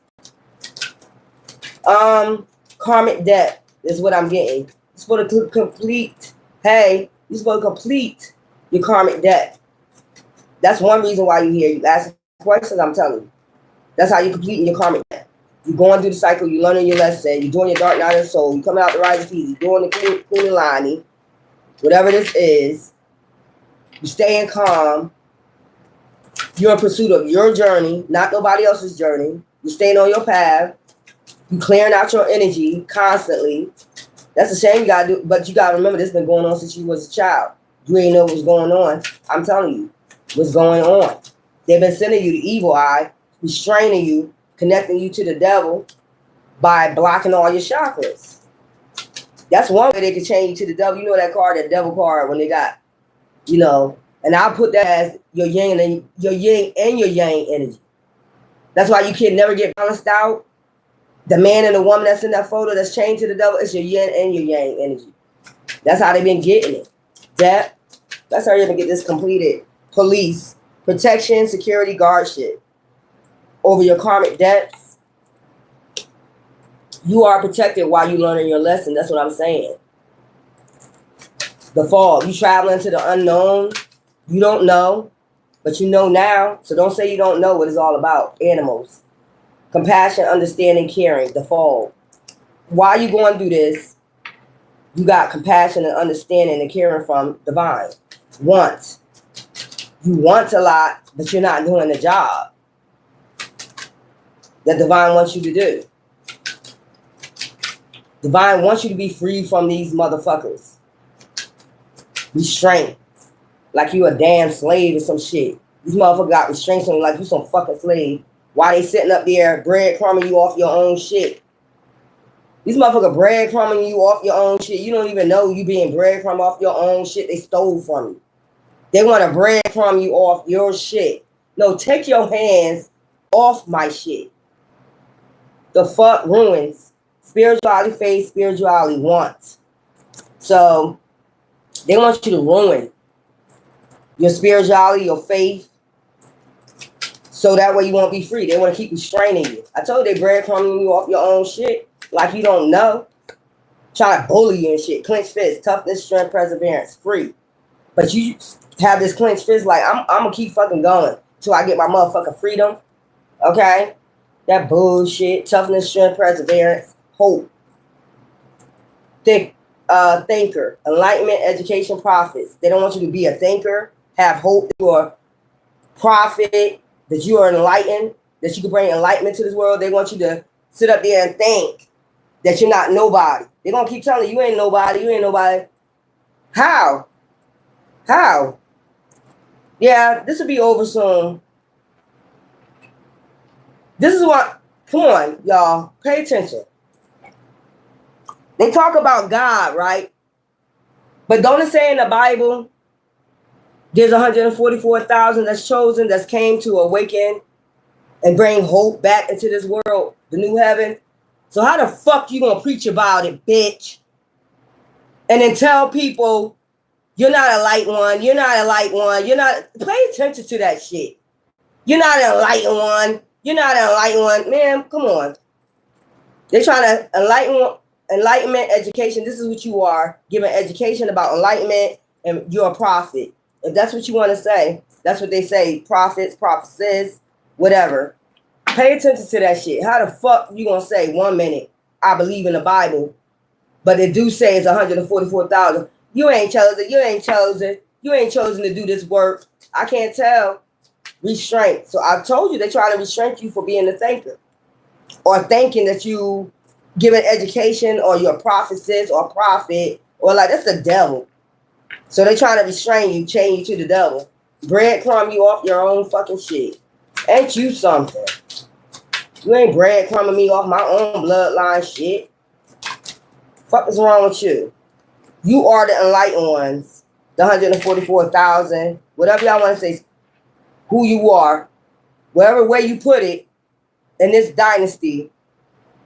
Karmic debt is what I'm getting. You're supposed to complete. Hey, you're supposed to complete your karmic debt. That's one reason why you're here. You ask questions, I'm telling you. That's how you're completing your karmic debt. You're going through the cycle. You're learning your lesson. You're doing your dark night of the soul. You're coming out the rising keys. You're doing the kundalini. Whatever this is. You're staying calm. You're in pursuit of your journey, not nobody else's journey. You're staying on your path. You're clearing out your energy constantly. That's a shame you gotta do, but you gotta remember this has been going on since you was a child. You ain't know what's going on. I'm telling you what's going on. They've been sending you the evil eye, restraining you, connecting you to the devil by blocking all your chakras. That's one way they can change you to the devil. You know that card, that devil card, when they got, you know, and I'll put that as your yin and your yang energy. That's why you can never get balanced out. The man and the woman that's in that photo that's chained to the devil, it's your yin and your yang energy. That's how they've been getting it. Let's hurry up and get this completed. police, protection, security, guardship over your karmic debts. You are protected while you learning your lesson. That's what I'm saying. The fall. You traveling to the unknown. You don't know, but you know now. So don't say you don't know what it's all about. Animals. Compassion, understanding, caring. The fall. While you going through this, you got compassion and understanding and caring from divine. Want. You want a lot, but you're not doing the job that divine wants you to do. Divine wants you to be free from these motherfuckers. Restraint. Like you a damn slave or some shit. These motherfuckers got restraints on you like you some fucking slave. Why they sitting up there breadcrumbing you off your own shit? These motherfuckers breadcrumbing you off your own shit. You don't even know you being breadcrumbed off your own shit they stole from you. They want to breadcrumb you off your shit. No, take your hands off my shit. The fuck ruins. Spirituality, faith, spirituality, wants. So they want you to ruin your spirituality, your faith, so that way you won't be free. They want to keep restraining you. I told you they breadcrumbing you off your own shit like you don't know. Trying to bully you and shit. Clenched fist, toughness, strength, perseverance, free. But you have this clenched fist like, I'm going to keep fucking going till I get my motherfucking freedom. Okay? That bullshit. Toughness, strength, perseverance, hope. Thinker. Enlightenment, education, profits. They don't want you to be a thinker, have hope, you are prophet, that you are enlightened, that you can bring enlightenment to this world. They want you to sit up there and think that you're not nobody. They're going to keep telling you ain't nobody, you ain't nobody. How? How? Yeah, this will be over soon. This is what, come on, y'all, pay attention. They talk about God, right? But don't it say in the Bible, there's 144,000 that's chosen, that's came to awaken and bring hope back into this world, the new heaven. So how the fuck you gonna preach about it, bitch? And then tell people, you're not a light one, you're not a light one, you're not, pay attention to that shit. You're not an enlightened one, you're not an enlightened one. Man, come on. They're trying to enlightenment, education. This is what you are, giving education about enlightenment, and you're a prophet. If that's what you want to say, that's what they say. Prophets, prophecies, whatever. Pay attention to that shit. How the fuck you gonna say 1 minute, I believe in the Bible, but they do say it's 144,000. You ain't chosen, you ain't chosen, you ain't chosen to do this work. I can't tell. Restraint. So I told you they try to restrain you for being a thinker. Or thinking that you give an education or you're a prophetess or prophet, or like that's the devil. So they trying to restrain you, chain you to the devil. Breadcrumb you off your own fucking shit. Ain't you something? You ain't breadcrumbing me off my own bloodline shit. Fuck is wrong with you? You are the enlightened ones. The 144,000. Whatever y'all want to say. Who you are. Whatever way you put it. In this dynasty.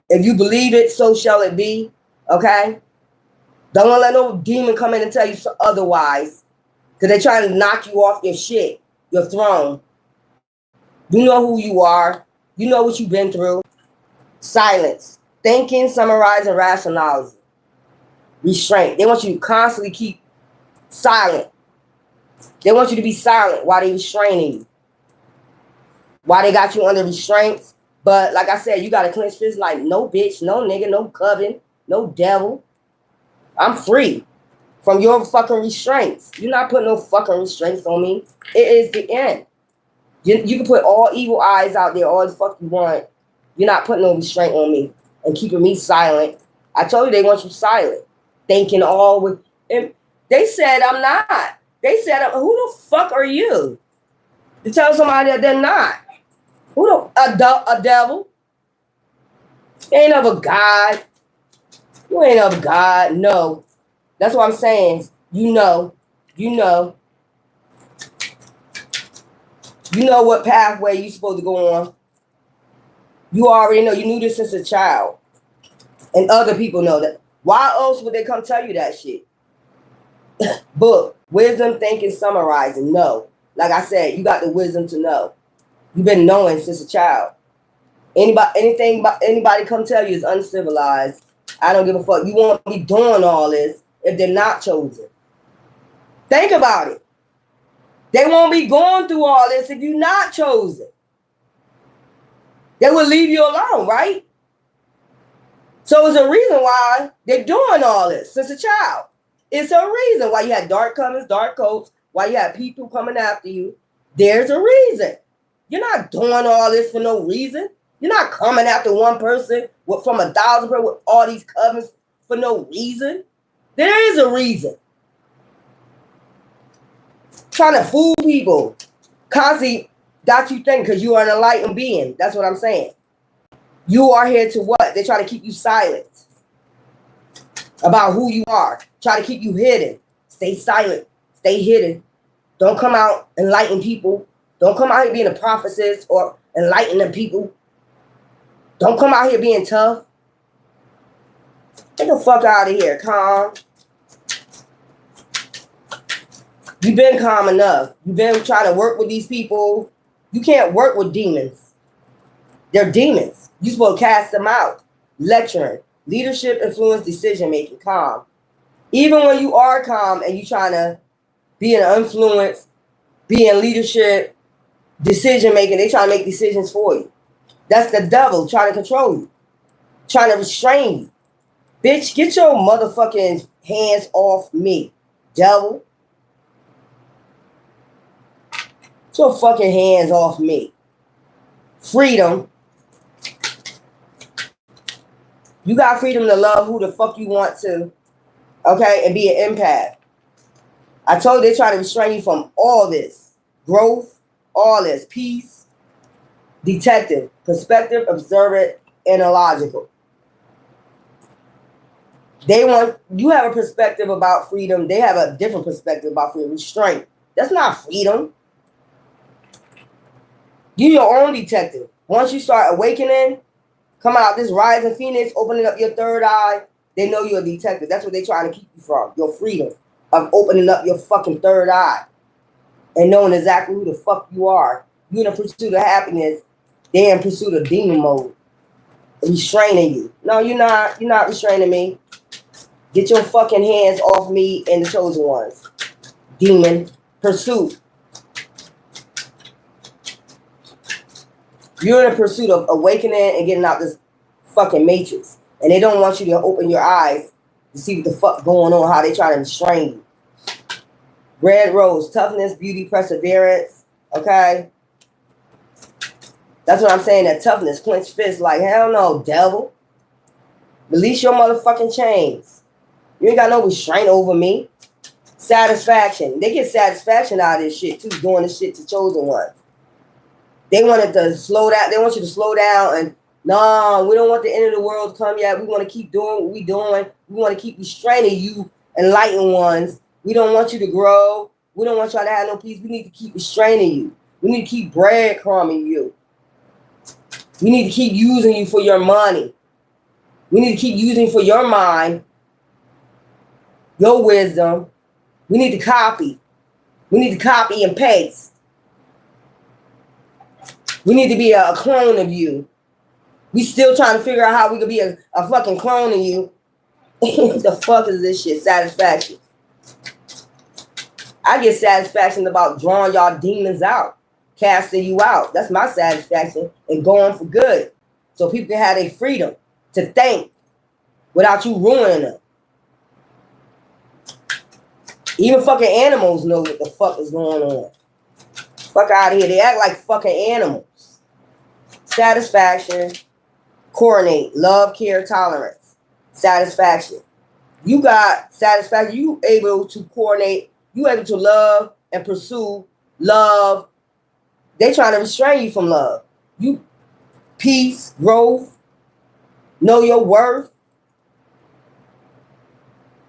If you believe it, so shall it be. Okay? Don't let no demon come in and tell you otherwise. Because they're trying to knock you off your shit. Your throne. You know who you are. You know what you've been through. Silence. Thinking, summarizing, rationalizing. Restraint. They want you to constantly keep silent. They want you to be silent while they restraining you. While they got you under restraints. But like I said, you got to clench fist like no bitch, no nigga, no coven, no devil. I'm free from your fucking restraints. You're not putting no fucking restraints on me. It is the end. You can put all evil eyes out there, all the fuck you want. You're not putting no restraint on me and keeping me silent. I told you they want you silent. Thinking all with... And they said I'm not. They said, who the fuck are you? To tell somebody that they're not. Who a devil? You ain't of a God. You ain't of God. No. That's what I'm saying. You know. You know. You know what pathway you're supposed to go on. You already know. You knew this since a child. And other people know that. Why else would they come tell you that shit? Book. Wisdom, thinking, summarizing. No. Like I said, you got the wisdom to know. You've been knowing since a child. Anybody come tell you is uncivilized. I don't give a fuck. You won't be doing all this if they're not chosen. Think about it. They won't be going through all this if you're not chosen. They will leave you alone, right? So it's a reason why they're doing all this since a child. It's a reason why you had dark colors, dark coats, why you had people coming after you. There's a reason. You're not doing all this for no reason. You're not coming after one person from 1,000 people with all these covens for no reason. There is a reason. Trying to fool people. Constantly got you thinking because you are an enlightened being. That's what I'm saying. You are here to what? They try to keep you silent about who you are. Try to keep you hidden. Stay silent. Stay hidden. Don't come out enlightening people. Don't come out here being a prophetess or enlightening people. Don't come out here being tough. Get the fuck out of here, calm. You've been calm enough. You've been trying to work with these people. You can't work with demons. They're demons. You're supposed to cast them out. Lecturing. Leadership, influence, decision-making. Calm. Even when you are calm and you're trying to be an influence, be in leadership, decision-making, they try to make decisions for you. That's the devil trying to control you. Trying to restrain you. Bitch, get your motherfucking hands off me, devil. Get your fucking hands off me. Freedom. You got freedom to love who the fuck you want to, okay, and be an empath. I told you they try to restrain you from all this. Growth, all this. Peace, detective, perspective, observant, analogical. They want, you have a perspective about freedom. They have a different perspective about freedom. Restraint. That's not freedom. You're your own detective. Once you start awakening, come out this rising phoenix, opening up your third eye, they know you're a detective. That's what they're trying to keep you from. Your freedom of opening up your fucking third eye and knowing exactly who the fuck you are. You're in pursuit of happiness. They're in pursuit of demon mode. Restraining you. No, you're not. You're not restraining me. Get your fucking hands off me and the chosen ones. Demon pursuit. You're in a pursuit of awakening and getting out this fucking matrix. And they don't want you to open your eyes to see what the fuck going on, how they try to restrain you. Red rose, toughness, beauty, perseverance. Okay? That's what I'm saying, that toughness. Clenched fist like, hell no, devil. Release your motherfucking chains. You ain't got no restraint over me. Satisfaction. They get satisfaction out of this shit, too, doing this shit to chosen ones. They wanted to slow down. They want you to slow down and, no, we don't want the end of the world to come yet. We want to keep doing what we're doing. We want to keep restraining you, enlightened ones. We don't want you to grow. We don't want y'all to have no peace. We need to keep restraining you. We need to keep breadcrumbing you. We need to keep using you for your money. We need to keep using you for your mind, your wisdom. We need to copy. We need to copy and paste. We need to be a clone of you. We still trying to figure out how we could be a fucking clone of you. What the fuck is this shit? Satisfaction. I get satisfaction about drawing y'all demons out, casting you out. That's my satisfaction, and going for good. So people can have their freedom to think without you ruining them. Even fucking animals know what the fuck is going on. Fuck out of here. They act like fucking animals. Satisfaction. Coordinate. Love, care, tolerance. Satisfaction. You got satisfaction. You able to coordinate. You able to love and pursue love. They trying to restrain you from love. You peace, growth, know your worth.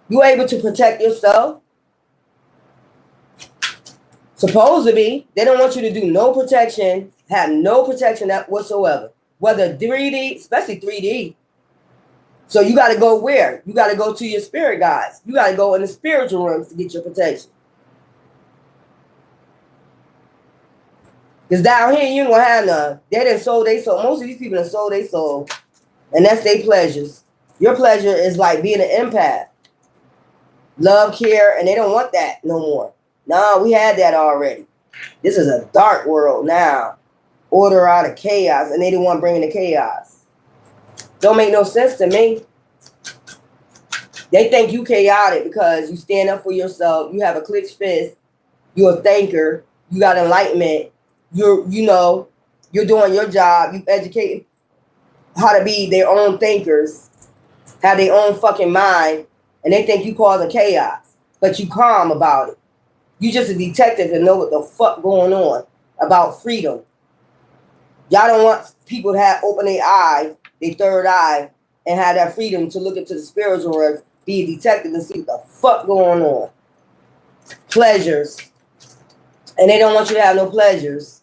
You able to protect yourself. Supposed to be. They don't want you to do no protection, have no protection whatsoever. Whether 3D, especially 3D. So you got to go where? You got to go to your spirit guides. You got to go in the spiritual rooms to get your protection. Because down here, you ain't gonna have none. They done sold their soul. Most of these people done sold their soul. And that's their pleasures. Your pleasure is like being an empath. Love, care, and they don't want that no more. No, we had that already. This is a dark world now. Order out of chaos, and they the one bringing the chaos. Don't make no sense to me. They think you chaotic because you stand up for yourself. You have a clenched fist. You're a thinker. You got enlightenment. You're doing your job. You educate how to be their own thinkers, have their own fucking mind, and they think you causing chaos, but you calm about it. You just a detective and know what the fuck going on about freedom. Y'all don't want people to have open their eye, their third eye, and have that freedom to look into the spiritual world, be a detective and see what the fuck going on. Pleasures. And they don't want you to have no pleasures.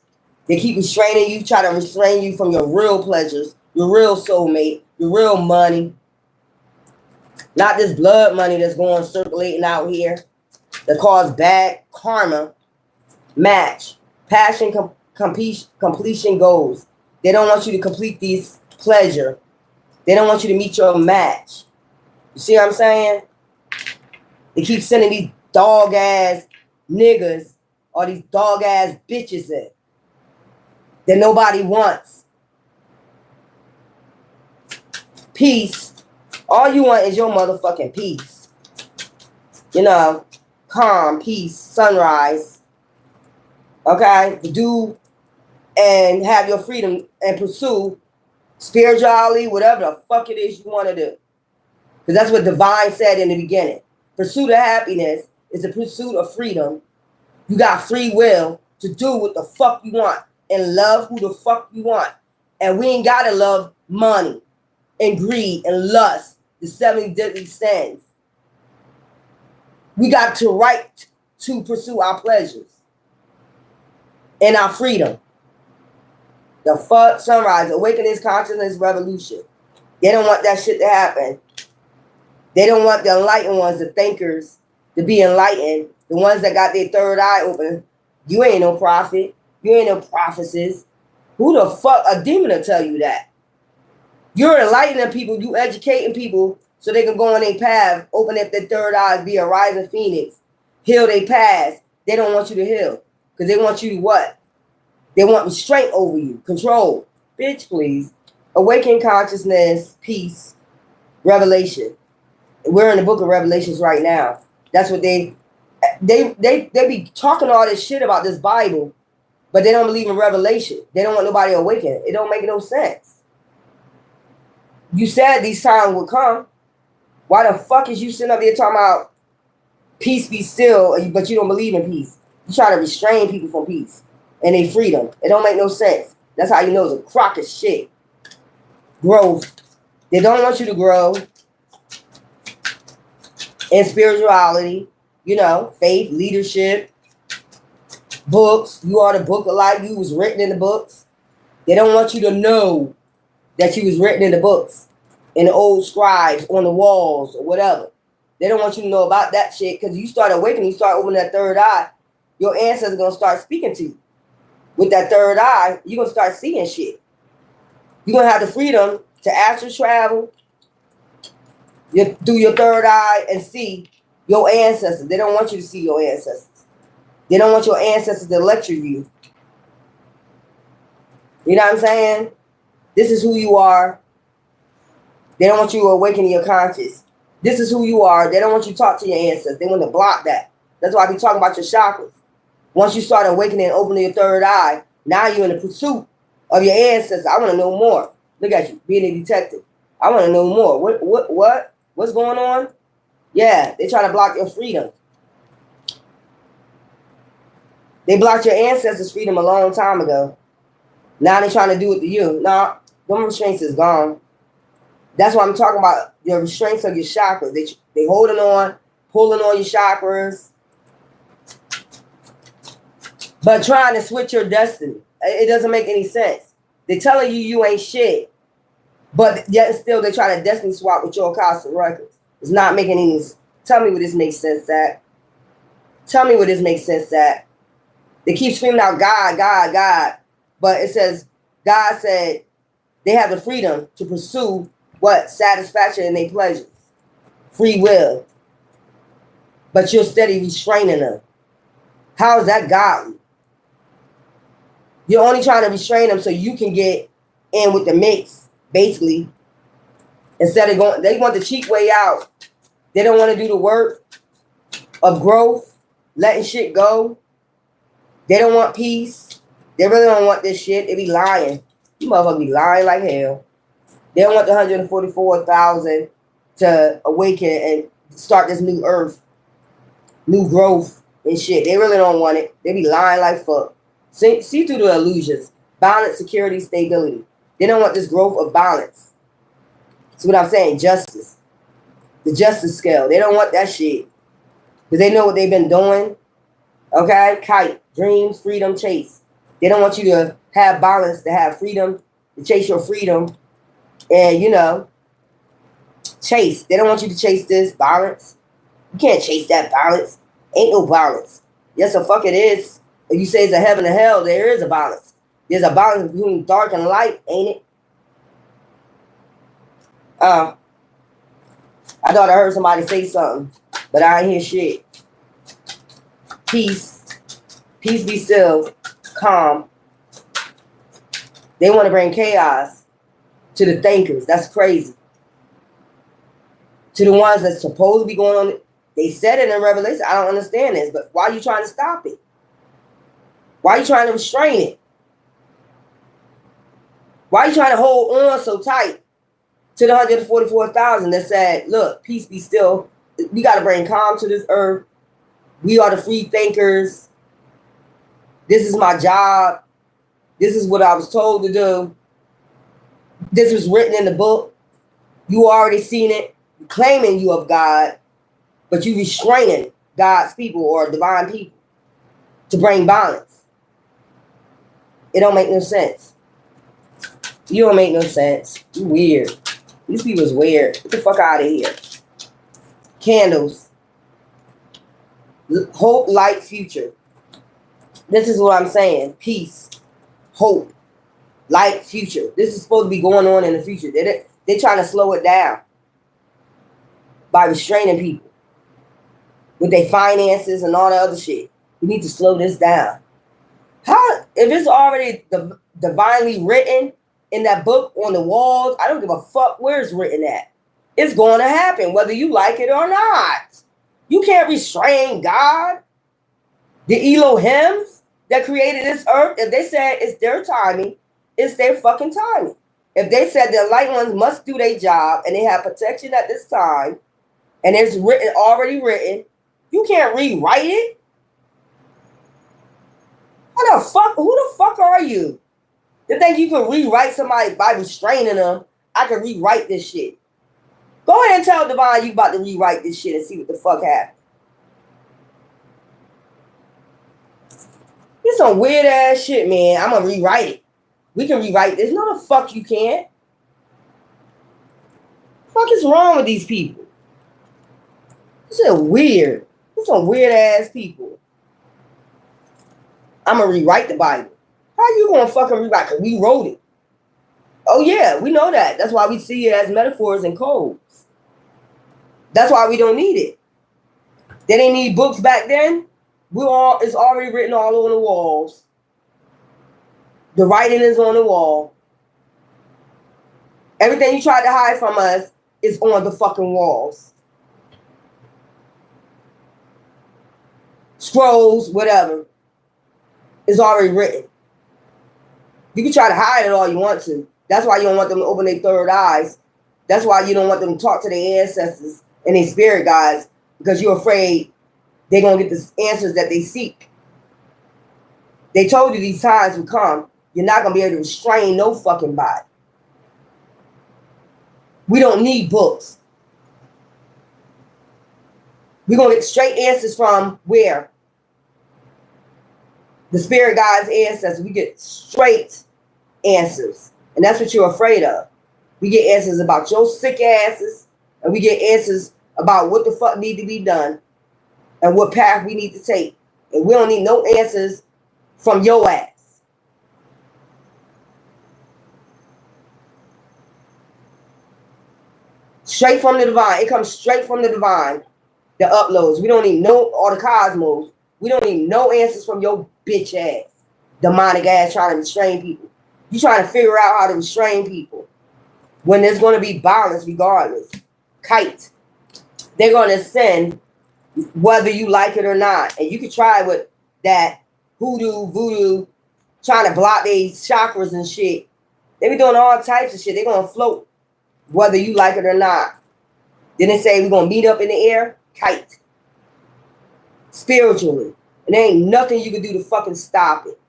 They keep restraining you, try to restrain you from your real pleasures, your real soulmate, your real money. Not this blood money that's going circulating out here that cause bad karma. Match. Passion, completion goals. They don't want you to complete these pleasure. They don't want you to meet your match. You see what I'm saying? They keep sending these dog ass niggas or these dog ass bitches in that nobody wants. Peace. All you want is your motherfucking peace. You know, calm, peace, sunrise. Okay? To do and have your freedom and pursue spirituality, whatever the fuck it is you want to do. Because that's what Divine said in the beginning. Pursuit of happiness is the pursuit of freedom. You got free will to do what the fuck you want and love who the fuck you want. And we ain't got to love money and greed and lust, the 70 deadly sins. We got to right to pursue our pleasures and our freedom. The fuck sunrise, awakenings, consciousness, revolution. They don't want that shit to happen. They don't want the enlightened ones, the thinkers, to be enlightened. The ones that got their third eye open. You ain't no prophet. You ain't no prophetess. Who the fuck, a demon will tell you that? You're enlightening people. You educating people so they can go on their path, open up their third eyes, be a rising phoenix, heal their past. They don't want you to heal because they want you to what? They want restraint over you, control. Bitch, please. Awaken consciousness, peace, revelation. We're in the book of Revelations right now. That's what they be talking all this shit about this Bible, but they don't believe in revelation. They don't want nobody to awaken. It don't make no sense. You said these times would come. Why the fuck is you sitting up here talking about peace be still, but you don't believe in peace? You try to restrain people from peace and their freedom. It don't make no sense. That's how you know it's a crock of shit. Growth. They don't want you to grow in spirituality, you know, faith, leadership, books. You are the book of life. You was written in the books. They don't want you to know that you was written in the books, in the old scribes, on the walls, or whatever. They don't want you to know about that shit because you start awakening, you start opening that third eye, your ancestors are going to start speaking to you. With that third eye, you're going to start seeing shit. You're going to have the freedom to astral travel through your third eye and see your ancestors. They don't want you to see your ancestors. They don't want your ancestors to lecture you. You know what I'm saying? This is who you are. They don't want you to awaken your conscious. This is who you are. They don't want you to talk to your ancestors. They want to block that. That's why I be talking about your chakras. Once you start awakening and opening your third eye, now you're in the pursuit of your ancestors. I want to know more. Look at you, being a detective. I want to know more. What? What's going on? Yeah, they try to block your freedom. They blocked your ancestors' freedom a long time ago. Now they're trying to do it to you. No, them restraints is gone. That's why I'm talking about your restraints of your chakras. They holding on, pulling on your chakras, but trying to switch your destiny. It doesn't make any sense. They're telling you ain't shit, but yet still they try to destiny swap with your Akashic records. It's not making any sense. Tell me where this makes sense at. Tell me where this makes sense at. They keep screaming out God, God, God. But it says, God said they have the freedom to pursue what? Satisfaction in their pleasure. Free will. But you're steady restraining them. How is that godly? You're only trying to restrain them so you can get in with the mix, basically. Instead of going, they want the cheap way out. They don't want to do the work of growth, letting shit go. They don't want peace. They really don't want this shit. They be lying. You motherfuckers be lying like hell. They don't want the 144,000 to awaken and start this new earth, new growth and shit. They really don't want it. They be lying like fuck. See through the illusions. Balance, security, stability. They don't want this growth of balance. See what I'm saying? Justice. The justice scale. They don't want that shit. Because they know what they've been doing. Okay? Kite. Dreams, freedom, chase. They don't want you to have balance, to have freedom, to chase your freedom. And, you know, chase. They don't want you to chase this balance. You can't chase that balance. Ain't no balance. Yes, the fuck it is. If you say it's a heaven and hell, there is a balance. There's a balance between dark and light, ain't it? I thought I heard somebody say something, but I ain't hear shit. Peace. Peace be still. Calm. They want to bring chaos to the thinkers. That's crazy. To the ones that's supposed to be going on. They said it in Revelation. I don't understand this, but why are you trying to stop it? Why are you trying to restrain it? Why are you trying to hold on so tight to the 144,000 that said, look, peace be still. We got to bring calm to this earth. We are the free thinkers. This is my job. This is what I was told to do. This was written in the book. You already seen it. You're claiming you of God, but you restraining God's people or divine people to bring balance. It don't make no sense. You don't make no sense. You weird. These people's weird. Get the fuck out of here. Candles. Hope, light, future. This is what I'm saying. Peace. Hope. Light, future. This is supposed to be going on in the future. They're trying to slow it down by restraining people with their finances and all the other shit. We need to slow this down. How, if it's already divinely written in that book on the walls, I don't give a fuck where it's written at. It's going to happen, whether you like it or not. You can't restrain God. The Elohims that created this earth, if they said it's their timing, it's their fucking timing. If they said the light ones must do their job and they have protection at this time, and it's written, already written, you can't rewrite it. Who the fuck are you? To think you can rewrite somebody by restraining them? I can rewrite this shit. Go ahead and tell Divine you about to rewrite this shit and see what the fuck happened. It's some weird ass shit, man. I'm gonna rewrite it. We can rewrite this. No, the fuck you can't. The fuck is wrong with these people? This is weird. This some weird ass people. I'm gonna rewrite the Bible. How you gonna fucking rewrite? Because we wrote it. Oh yeah, we know that. That's why we see it as metaphors and codes. That's why we don't need it. They didn't need books back then. It's already written all over the walls. The writing is on the wall. Everything you tried to hide from us is on the fucking walls. Scrolls, whatever. It's already written. You can try to hide it all you want to. That's why you don't want them to open their third eyes. That's why you don't want them to talk to their ancestors and their spirit guides, because you're afraid they're going to get the answers that they seek. They told you these times would come. You're not going to be able to restrain no fucking body. We don't need books. We're going to get straight answers from where? The spirit guides' ancestors. We get straight answers. And that's what you're afraid of. We get answers about your sick asses. And we get answers about what the fuck need to be done. And what path we need to take. And we don't need no answers from your ass. Straight from the divine. It comes straight from the divine. The uploads. We don't need no, or the cosmos. We don't need no answers from your bitch ass. Demonic ass trying to restrain people. You trying to figure out how to restrain people. When there's going to be balance regardless. Kite. They're going to send whether you like it or not. And you can try with that hoodoo, voodoo, trying to block these chakras and shit. They be doing all types of shit. They're going to float whether you like it or not. Then they say we're going to meet up in the air. Kite. Spiritually. And there ain't nothing you can do to fucking stop it.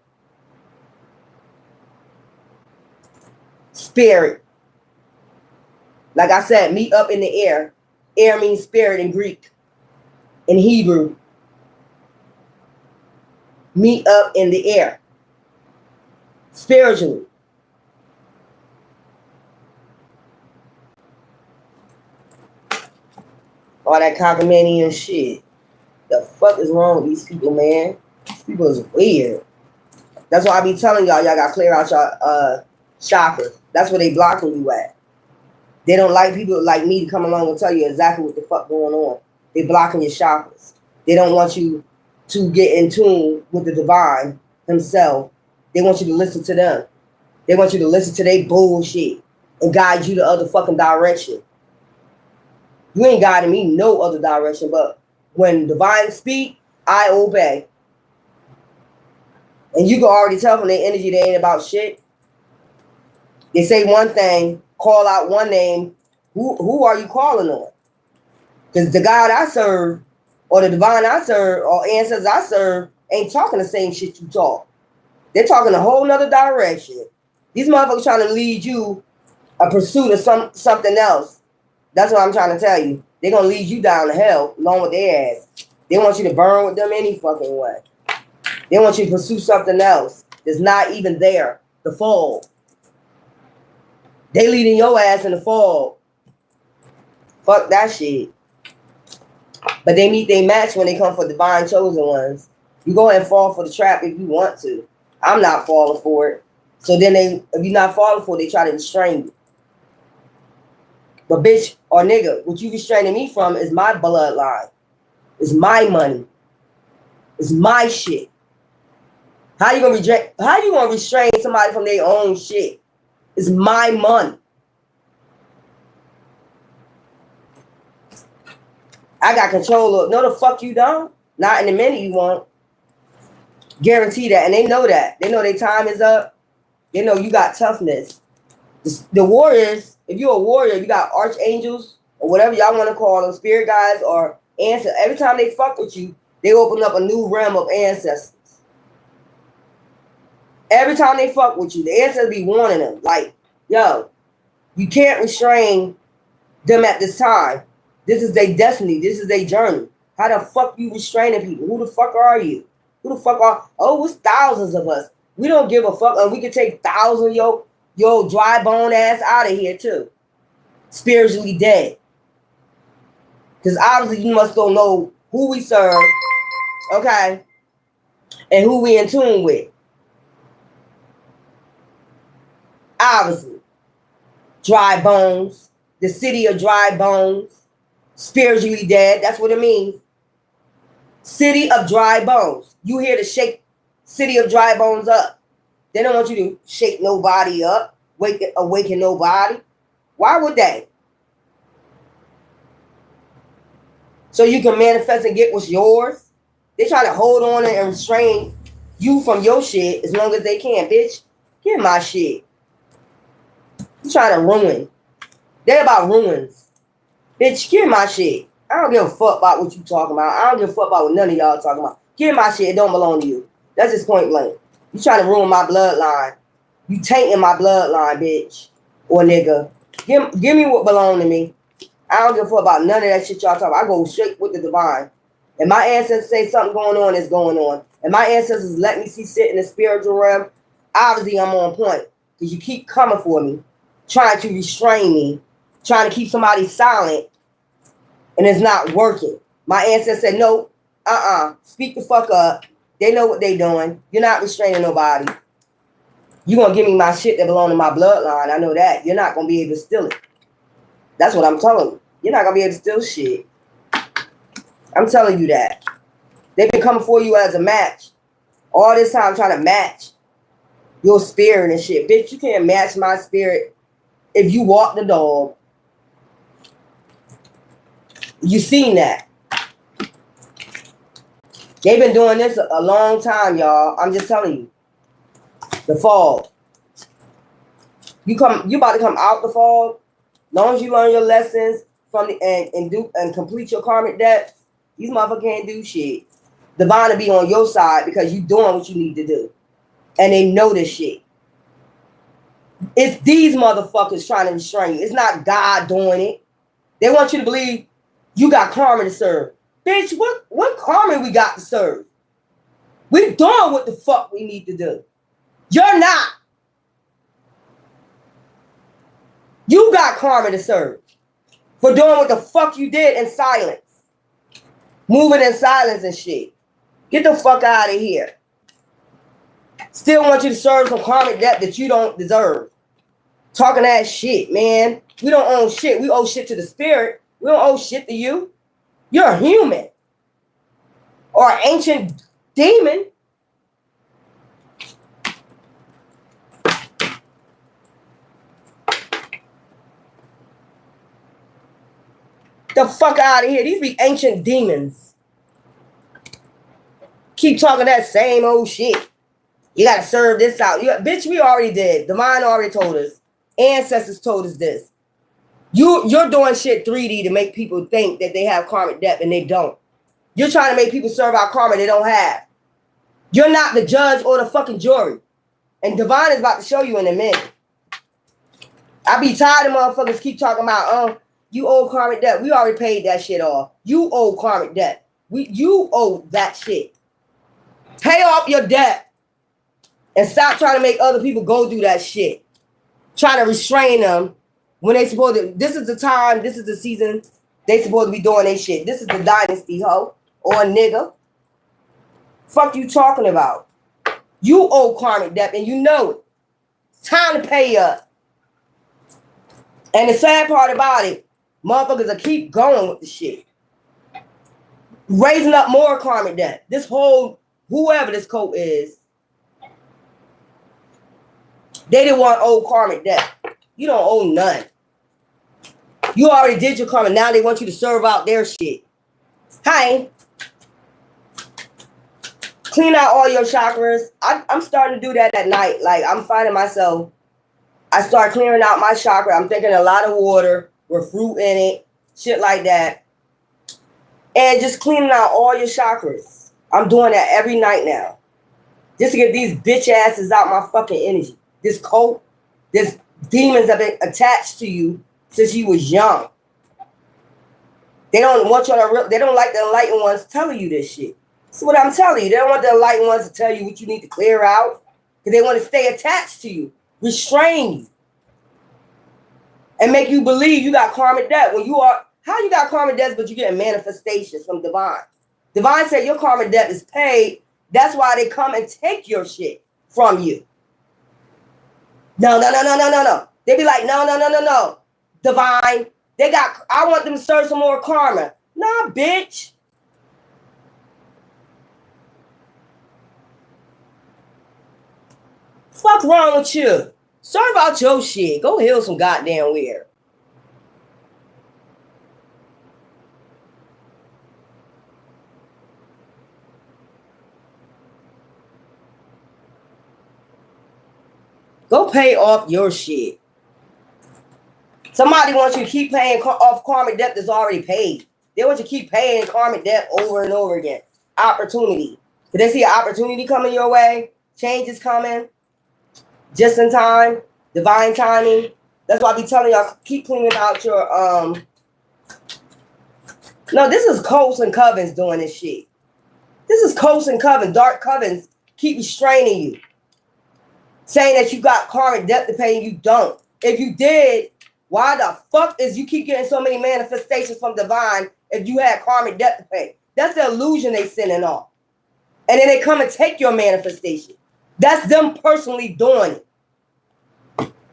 Spirit. Like I said, meet up in the air. Air means spirit in Greek. In Hebrew. Meet up in the air. Spiritually. All that cockamamie shit. The fuck is wrong with these people, man? These people is weird. That's why I be telling y'all gotta clear out your chakras. That's where they blocking you at. They don't like people like me to come along and tell you exactly what the fuck going on. They blocking your chakras. They don't want you to get in tune with the divine himself. They want you to listen to them. They want you to listen to their bullshit and guide you the other fucking direction. You ain't guiding me no other direction, but when divine speak, I obey. And you can already tell from their energy they ain't about shit. They say one thing, call out one name. Who are you calling on? Because the God I serve, or the divine I serve, or ancestors I serve, ain't talking the same shit you talk. They're talking a whole nother direction. These motherfuckers trying to lead you a pursuit of something else. That's what I'm trying to tell you. They're going to lead you down to hell along with their ass. They want you to burn with them any fucking way. They want you to pursue something else that's not even there. The fall. They leading your ass in the fall. Fuck that shit. But they meet their match when they come for divine chosen ones. You go ahead and fall for the trap if you want to. I'm not falling for it. So then if you're not falling for it, they try to restrain you. But bitch or nigga, what you restraining me from is my bloodline. It's my money. It's my shit. How you gonna restrain somebody from their own shit? It's my money. I got control of. No, the fuck you don't. Not in a minute you won't. Guarantee that. And they know that. They know their time is up. They know you got toughness. The warriors, if you're a warrior, you got archangels or whatever y'all want to call them, spirit guides or ancestors. Every time they fuck with you, they open up a new realm of ancestors. Every time they fuck with you, the ancestors be warning them, like, yo, you can't restrain them at this time. This is their destiny. This is their journey. How the fuck you restraining people? Who the fuck are you? Who the fuck are? Oh, it's thousands of us. We don't give a fuck. And we can take thousands of your dry bone ass out of here too. Spiritually dead. Because obviously you must don't know who we serve. Okay. And who we in tune with. Obviously. Dry bones. The city of dry bones. Spiritually dead. That's what it means. City of dry bones. You here to shake city of dry bones up. They don't want you to shake nobody up, awaken nobody. Why would they? So you can manifest and get what's yours. They try to hold on and restrain you from your shit as long as they can, bitch. Get my shit. You trying to ruin. They're about ruins. Bitch, get my shit. I don't give a fuck about what you talking about. I don't give a fuck about what none of y'all talking about. Get my shit. It don't belong to you. That's just point blank. You trying to ruin my bloodline. You tainting my bloodline, bitch. Or nigga. Give me what belong to me. I don't give a fuck about none of that shit y'all talking about. I go straight with the divine. And my ancestors say something going on is going on. And my ancestors let me sit in the spiritual realm. Obviously, I'm on point. Because you keep coming for me. Trying to restrain me. Trying to keep somebody silent. And it's not working. My ancestors said, no, speak the fuck up. They know what they doing. You're not restraining nobody. You're going to give me my shit that belong to my bloodline. I know that. You're not going to be able to steal it. That's what I'm telling you. You're not gonna be able to steal shit. I'm telling you that. They've been coming for you as a match. All this time trying to match your spirit and shit. Bitch, you can't match my spirit if you walk the dog. You seen that. They've been doing this a long time, y'all. I'm just telling you. The fog. You about to come out the fog. Long as you learn your lessons from the and complete your karmic debt, these motherfuckers can't do shit. Divine will be on your side because you doing what you need to do. And they know this shit. It's these motherfuckers trying to restrain you. It's not God doing it. They want you to believe you got karma to serve. Bitch, what karma we got to serve? We doing what the fuck we need to do. You're not. You got karma to serve for doing what the fuck you did in silence. Moving in silence and shit. Get the fuck out of here. Still want you to serve some karmic debt that you don't deserve. Talking that shit, man. We don't own shit. We owe shit to the spirit. We don't owe shit to you. You're a human. Or an ancient demon. The fuck out of here. These be ancient demons. Keep talking that same old shit. You gotta serve this out. Bitch, we already did. Divine already told us. Ancestors told us this. You're doing shit 3D to make people think that they have karmic debt and they don't. You're trying to make people serve out karma they don't have. You're not the judge or the fucking jury. And Divine is about to show you in a minute. I be tired of motherfuckers keep talking about, you owe karmic debt. We already paid that shit off. You owe karmic debt. You owe that shit. Pay off your debt. And stop trying to make other people go do that shit. Trying to restrain them when they supposed to. This is the time, this is the season they supposed to be doing their shit. This is the dynasty, hoe. Or nigga. Fuck you talking about? You owe karmic debt and you know it. It's time to pay up. And the sad part about it, motherfuckers will keep going with the shit. Raising up more karmic debt. This whole, whoever this coat is, they didn't want old karmic debt. You don't owe none. You already did your karma. Now they want you to serve out their shit. Hi. Clean out all your chakras. I'm starting to do that at night. Like, I'm finding myself, I start clearing out my chakra. I'm drinking a lot of water with fruit in it, shit like that. And just cleaning out all your chakras. I'm doing that every night now. Just to get these bitch asses out my fucking energy. This cult, this demons have been attached to you since you was young. They don't want you to, they don't like the enlightened ones telling you this shit. That's what I'm telling you. They don't want the enlightened ones to tell you what you need to clear out. Because they want to stay attached to you. Restrain you. And make you believe you got karmic debt. When you are, how you got karmic debts but you get manifestations from Divine? Divine said your karmic debt is paid. That's why they come and take your shit from you. No. They be like, no. Divine, they got, I want them to serve some more karma. Nah, bitch. Fuck wrong with you? Serve out your shit. Go heal some goddamn weird. Go pay off your shit. Somebody wants you to keep paying off karmic debt that's already paid. They want you to keep paying karmic debt over and over again. Opportunity. Did they see an opportunity coming your way? Change is coming. Just in time. Divine timing. That's why I be telling y'all, keep cleaning out your, No, this is cults and covens doing this shit. This is cults and covens. Dark covens keep restraining you. Saying that you got karmic debt to pay and you don't. If you did, why the fuck is you keep getting so many manifestations from Divine if you had karmic debt to pay? That's the illusion they sending off. And then they come and take your manifestation. That's them personally doing it.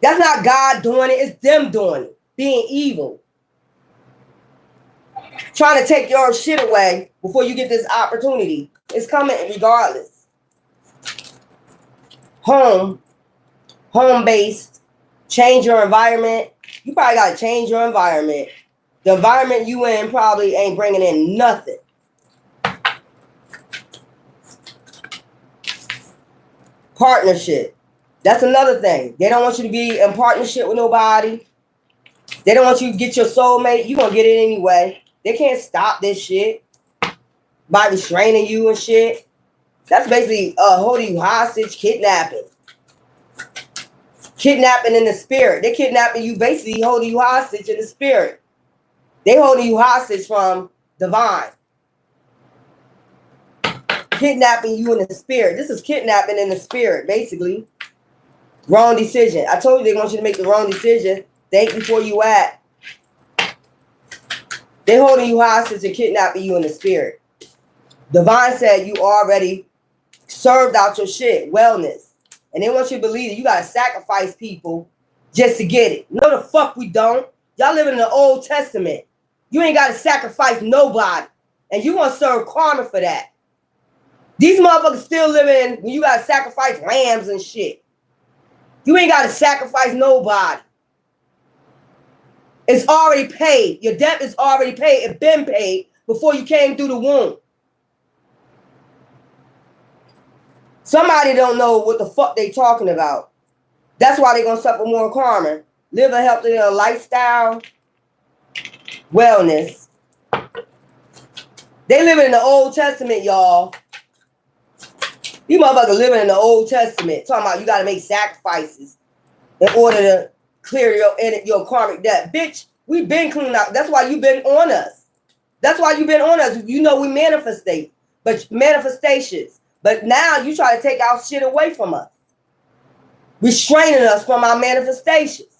That's not God doing it. It's them doing it. Being evil. trying to take your shit away before you get this opportunity. It's coming regardless. Home-based, change your environment. You probably got to change your environment. The environment you in probably ain't bringing in nothing. Partnership. That's another thing. They don't want you to be in partnership with nobody. They don't want you to get your soulmate. You're going to get it anyway. They can't stop this shit by restraining you and shit. That's basically holding you hostage, kidnapping. Kidnapping in the spirit. They're kidnapping you, basically holding you hostage in the spirit. They holding you hostage from divine. Kidnapping you in the spirit. This is kidnapping in the spirit, basically. Wrong decision. I told you they want you to make the wrong decision. Think before you act. They holding you hostage and kidnapping you in the spirit. Divine said you already served out your shit, wellness. And they want you to believe that you got to sacrifice people just to get it. No, the fuck we don't. Y'all living in the Old Testament. You ain't got to sacrifice nobody. And you want to serve karma for that. These motherfuckers still living when you got to sacrifice lambs and shit. You ain't got to sacrifice nobody. It's already paid. Your debt is already paid. It's been paid before you came through the womb. Somebody don't know what the fuck they talking about. That's why they're going to suffer more karma. Live a healthy lifestyle. Wellness. They living in the Old Testament, y'all. You motherfuckers living in the Old Testament. Talking about you got to make sacrifices in order to clear your karmic debt. Bitch, we've been cleaned out. That's why you've been on us. That's why you've been on us. You know we manifestations. But now you try to take our shit away from us. Restraining us from our manifestations.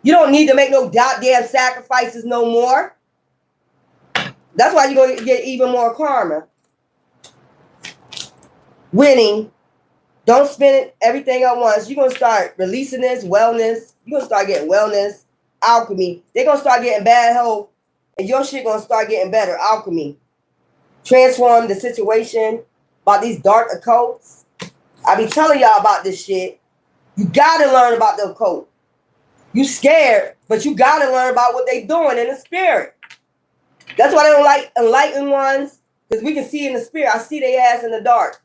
You don't need to make no goddamn sacrifices no more. That's why you're going to get even more karma. Winning. Don't spend everything at once. You're going to start releasing this, wellness. You're going to start getting wellness, alchemy. They're going to start getting bad health. And your shit going to start getting better, alchemy. Transform the situation about these dark occults. I be telling y'all about this shit. You got to learn about the occult. You scared, but you got to learn about what they doing in the spirit. That's why they don't like enlightened ones, because we can see in the spirit. I see their ass in the dark.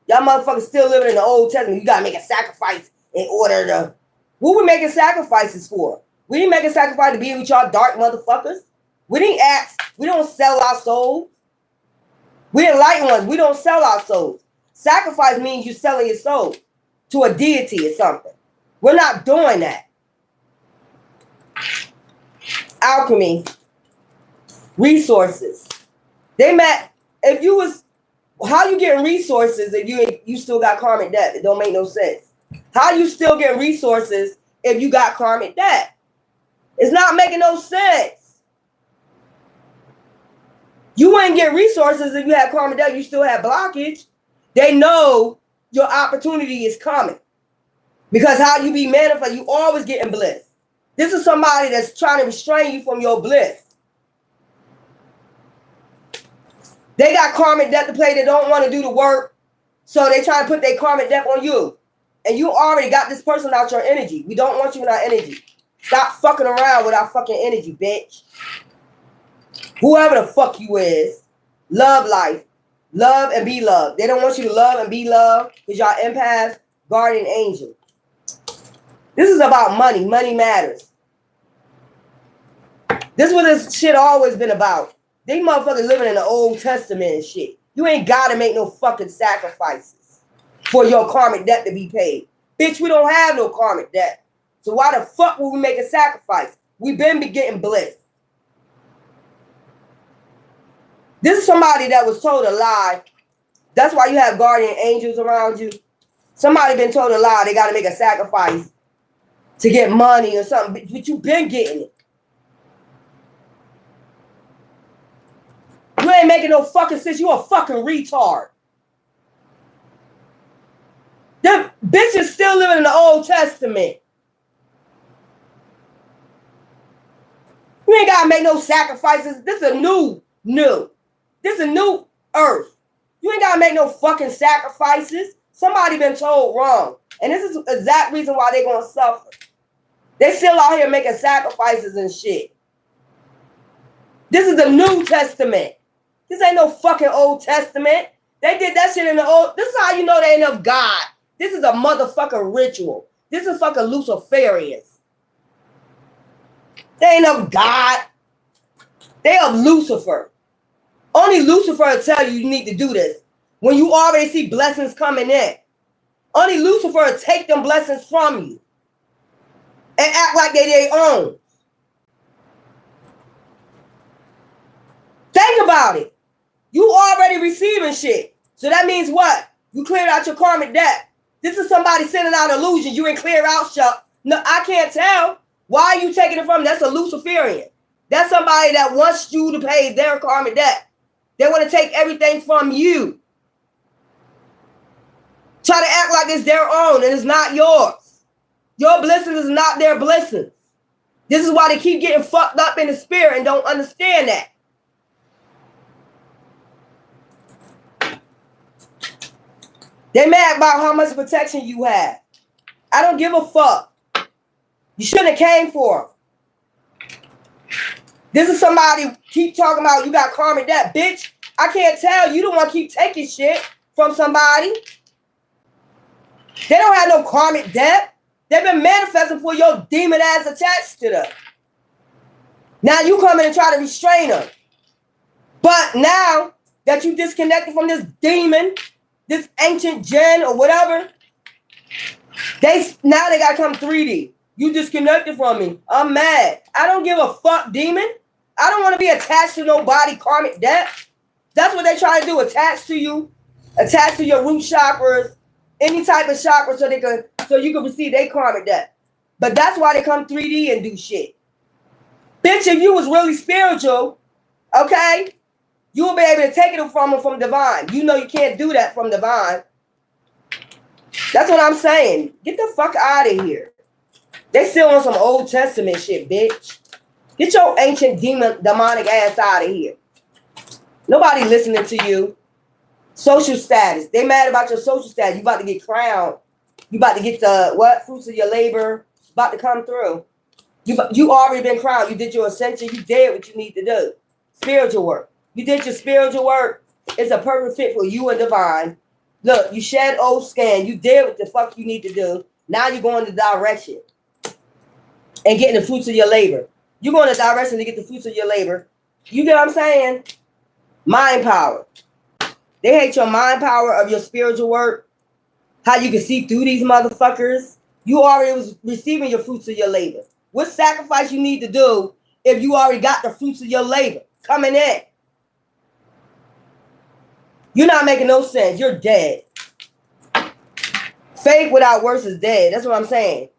Y'all motherfuckers still living in the Old Testament. You got to make a sacrifice in order to... What we making sacrifices for? We didn't make a sacrifice to be with y'all dark motherfuckers. We didn't ask. We don't sell our souls. We enlightened ones. We don't sell our souls. Sacrifice means you selling your soul to a deity or something. We're not doing that. Alchemy. Resources. They met. If you was... How you getting resources if you still got karmic debt? It don't make no sense. How you still get resources if you got karmic debt? It's not making no sense. You wouldn't get resources if you had karmic debt. You still have blockage. They know your opportunity is coming. Because how you be manifest, you always getting bliss. This is somebody that's trying to restrain you from your bliss. They got karmic debt to play. They don't want to do the work. So they try to put their karmic debt on you. And you already got this person out your energy. We don't want you in our energy. Stop fucking around with our fucking energy, bitch. Whoever the fuck you is. Love life. Love and be loved. They don't want you to love and be loved because y'all empath, guardian angel. This is about money. Money matters. This is what this shit always been about. They motherfuckers living in the Old Testament and shit. You ain't got to make no fucking sacrifices for your karmic debt to be paid. Bitch, we don't have no karmic debt. So why the fuck would we make a sacrifice? We've been getting bliss. This is somebody that was told a lie. That's why you have guardian angels around you. Somebody been told a lie. They got to make a sacrifice to get money or something. But you've been getting it. You ain't making no fucking sense. You a fucking retard. Them bitches still living in the Old Testament. You ain't gotta make no sacrifices. This is a new. This is a new earth. You ain't gotta make no fucking sacrifices. Somebody been told wrong. And this is the exact reason why they gonna suffer. They still out here making sacrifices and shit. This is the New Testament. This ain't no fucking Old Testament. They did that shit in the old. This is how you know they ain't of God. This is a motherfucking ritual. This is fucking Luciferians. They ain't of God. They of Lucifer. Only Lucifer will tell you need to do this. When you already see blessings coming in. Only Lucifer will take them blessings from you. And act like they their own. Think about it. You already receiving shit. So that means what? You cleared out your karmic debt. This is somebody sending out illusions. You ain't clear out shit. No, I can't tell. Why are you taking it from? That's a Luciferian. That's somebody that wants you to pay their karmic debt. They want to take everything from you. Try to act like it's their own and it's not yours. Your blessings is not their blessings. This is why they keep getting fucked up in the spirit and don't understand that. They mad about how much protection you have. I don't give a fuck. You shouldn't have came for them. This is somebody keep talking about you got karmic debt. Bitch, I can't tell. You don't want to keep taking shit from somebody. They don't have no karmic debt. They've been manifesting for your demon ass attached to them. Now you come in and try to restrain them. But now that you disconnected from this demon, this ancient jinn or whatever, now they gotta come 3D. You disconnected from me. I'm mad. I don't give a fuck, demon. I don't want to be attached to nobody karmic debt. That's what they try to do. Attach to you, attach to your root chakras, any type of chakra, so you can receive their karmic debt. But that's why they come 3D and do shit. Bitch, if you was really spiritual, okay, you will be able to take it from them from divine. You know you can't do that from divine. That's what I'm saying. Get the fuck out of here. They still on some Old Testament shit, bitch. Get your ancient demonic ass out of here. Nobody listening to you. Social status. They mad about your social status. You about to get crowned. You about to get the what? Fruits of your labor. About to come through. You already been crowned. You did your ascension. You did what you need to do. Spiritual work. You did your spiritual work. It's a perfect fit for you and divine. Look, you shed old skin. You did what the fuck you need to do. Now you're going the direction and getting the fruits of your labor. You're going the direction to get the fruits of your labor. You get what I'm saying? Mind power. They hate your mind power of your spiritual work. How you can see through these motherfuckers. You already was receiving your fruits of your labor. What sacrifice you need to do if you already got the fruits of your labor coming in? You're not making no sense. You're dead. Faith without works is dead. That's what I'm saying.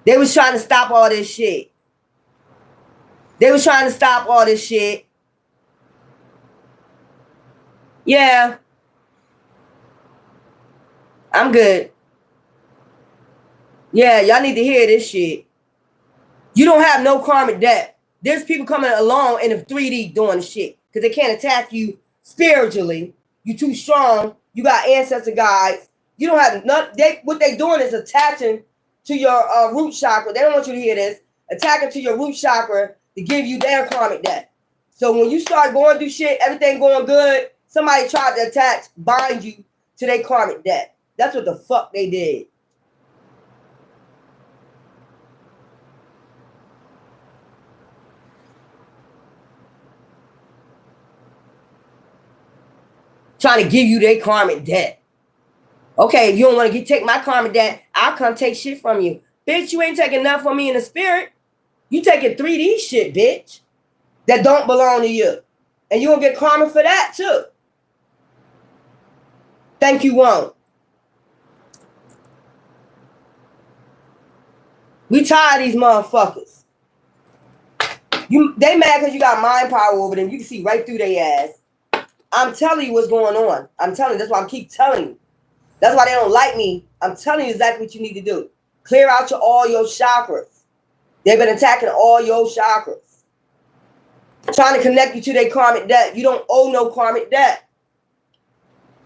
They was trying to stop all this shit. They was trying to stop all this shit. Yeah. I'm good. Yeah, y'all need to hear this shit. You don't have no karmic debt. There's people coming along in the 3D doing the shit because they can't attack you spiritually. You too strong. You got ancestor guides. You don't have nothing. What they doing is attaching to your root chakra. They don't want you to hear this. Attacking to your root chakra to give you their karmic debt. So when you start going through shit, everything going good, somebody tried to bind you to their karmic debt. That's what the fuck they did. Trying to give you their karmic debt. Okay, if you don't want to take my karmic debt, I'll come take shit from you. Bitch, you ain't taking nothing from me in the spirit. You taking 3D shit, bitch, that don't belong to you. And you gonna get karma for that too. Think you won't. We tired of these motherfuckers. They mad because you got mind power over them. You can see right through their ass. I'm telling you what's going on. I'm telling you. That's why I keep telling you. That's why they don't like me. I'm telling you exactly what you need to do. Clear out all your chakras. They've been attacking all your chakras. Trying to connect you to their karmic debt. You don't owe no karmic debt.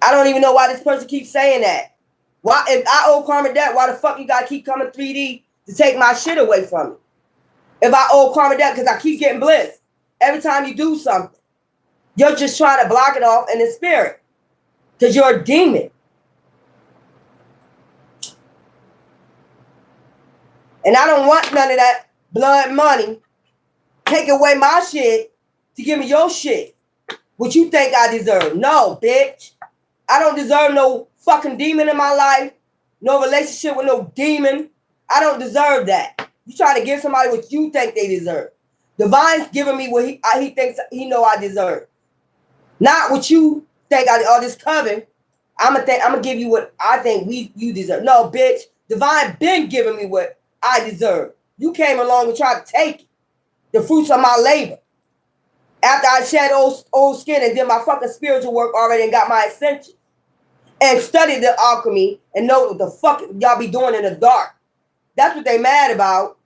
I don't even know why this person keeps saying that. Why, if I owe karmic debt, why the fuck you gotta keep coming 3D to take my shit away from me? If I owe karmic debt, because I keep getting bliss every time you do something. You're just trying to block it off in the spirit. Because you're a demon. And I don't want none of that blood money. Take away my shit to give me your shit. What you think I deserve. No, bitch. I don't deserve no fucking demon in my life. No relationship with no demon. I don't deserve that. You trying to give somebody what you think they deserve. Divine's giving me what he thinks he know I deserve. Not what you think this coven. I'm gonna give you what I think you deserve. No, bitch. Divine been giving me what I deserve. You came along and tried to take it. The fruits of my labor. After I shed old skin and did my fucking spiritual work already and got my ascension. And studied the alchemy and know what the fuck y'all be doing in the dark. That's what they mad about.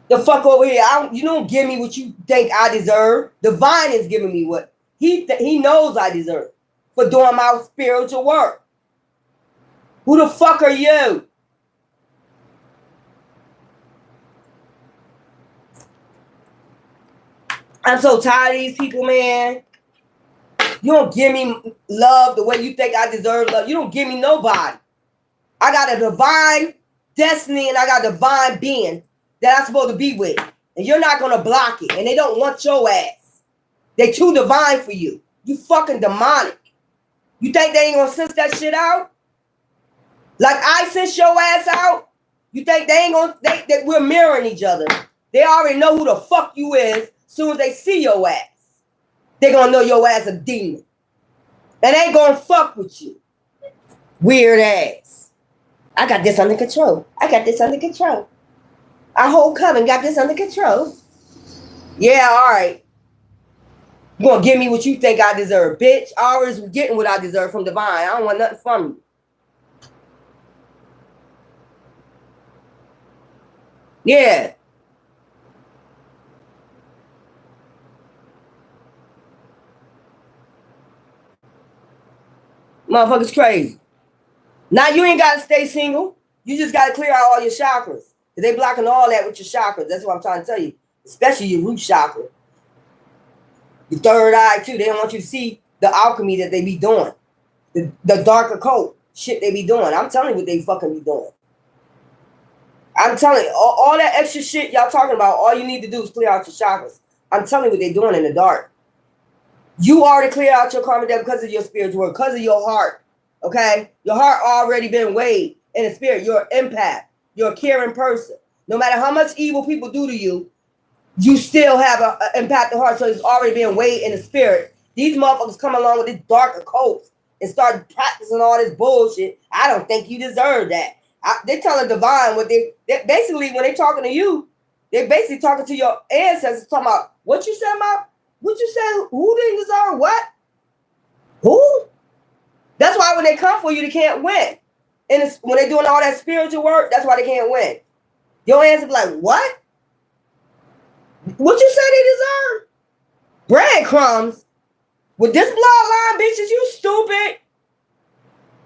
The fuck over here. You don't give me what you think I deserve. Divine is giving me what he knows I deserve for doing my spiritual work. Who the fuck are you? I'm so tired of these people, man. You don't give me love the way you think I deserve love. You don't give me nobody. I got a divine destiny and I got a divine being that I'm supposed to be with. And you're not going to block it. And they don't want your ass. They too divine for you. You fucking demonic. You think they ain't going to sense that shit out? Like I sense your ass out? You think they ain't going to... We're mirroring each other. They already know who the fuck you is. Soon as they see your ass, they're gonna know your ass a demon. And they ain't gonna fuck with you. Weird ass. I got this under control. I got this under control. Our whole coven got this under control. Yeah, all right. You gonna give me what you think I deserve, bitch. I always getting what I deserve from divine. I don't want nothing from you. Yeah. Motherfuckers crazy. Now you ain't gotta stay single. You just gotta clear out all your chakras. They blocking all that with your chakras. That's what I'm trying to tell you. Especially your root chakra. Your third eye too. They don't want you to see the alchemy that they be doing. The darker coat shit they be doing. I'm telling you what they fucking be doing. I'm telling you, all that extra shit y'all talking about, all you need to do is clear out your chakras. I'm telling you what they doing in the dark. You already cleared out your karma debt because of your spiritual work, because of your heart. Okay? Your heart already been weighed in the spirit. You're an empath. You're a caring person. No matter how much evil people do to you, you still have an empathic heart. So it's already been weighed in the spirit. These motherfuckers come along with this darker coats and start practicing all this bullshit. I don't think you deserve that. They're telling divine what they basically, when they're talking to you, they're basically talking to your ancestors, talking about what you said about, what you said, who didn't deserve what? Who? That's why when they come for you, they can't win. And when they're doing all that spiritual work, that's why they can't win. Your ancestors be like, what? What you say they deserve? Breadcrumbs? With this bloodline, bitches, you stupid.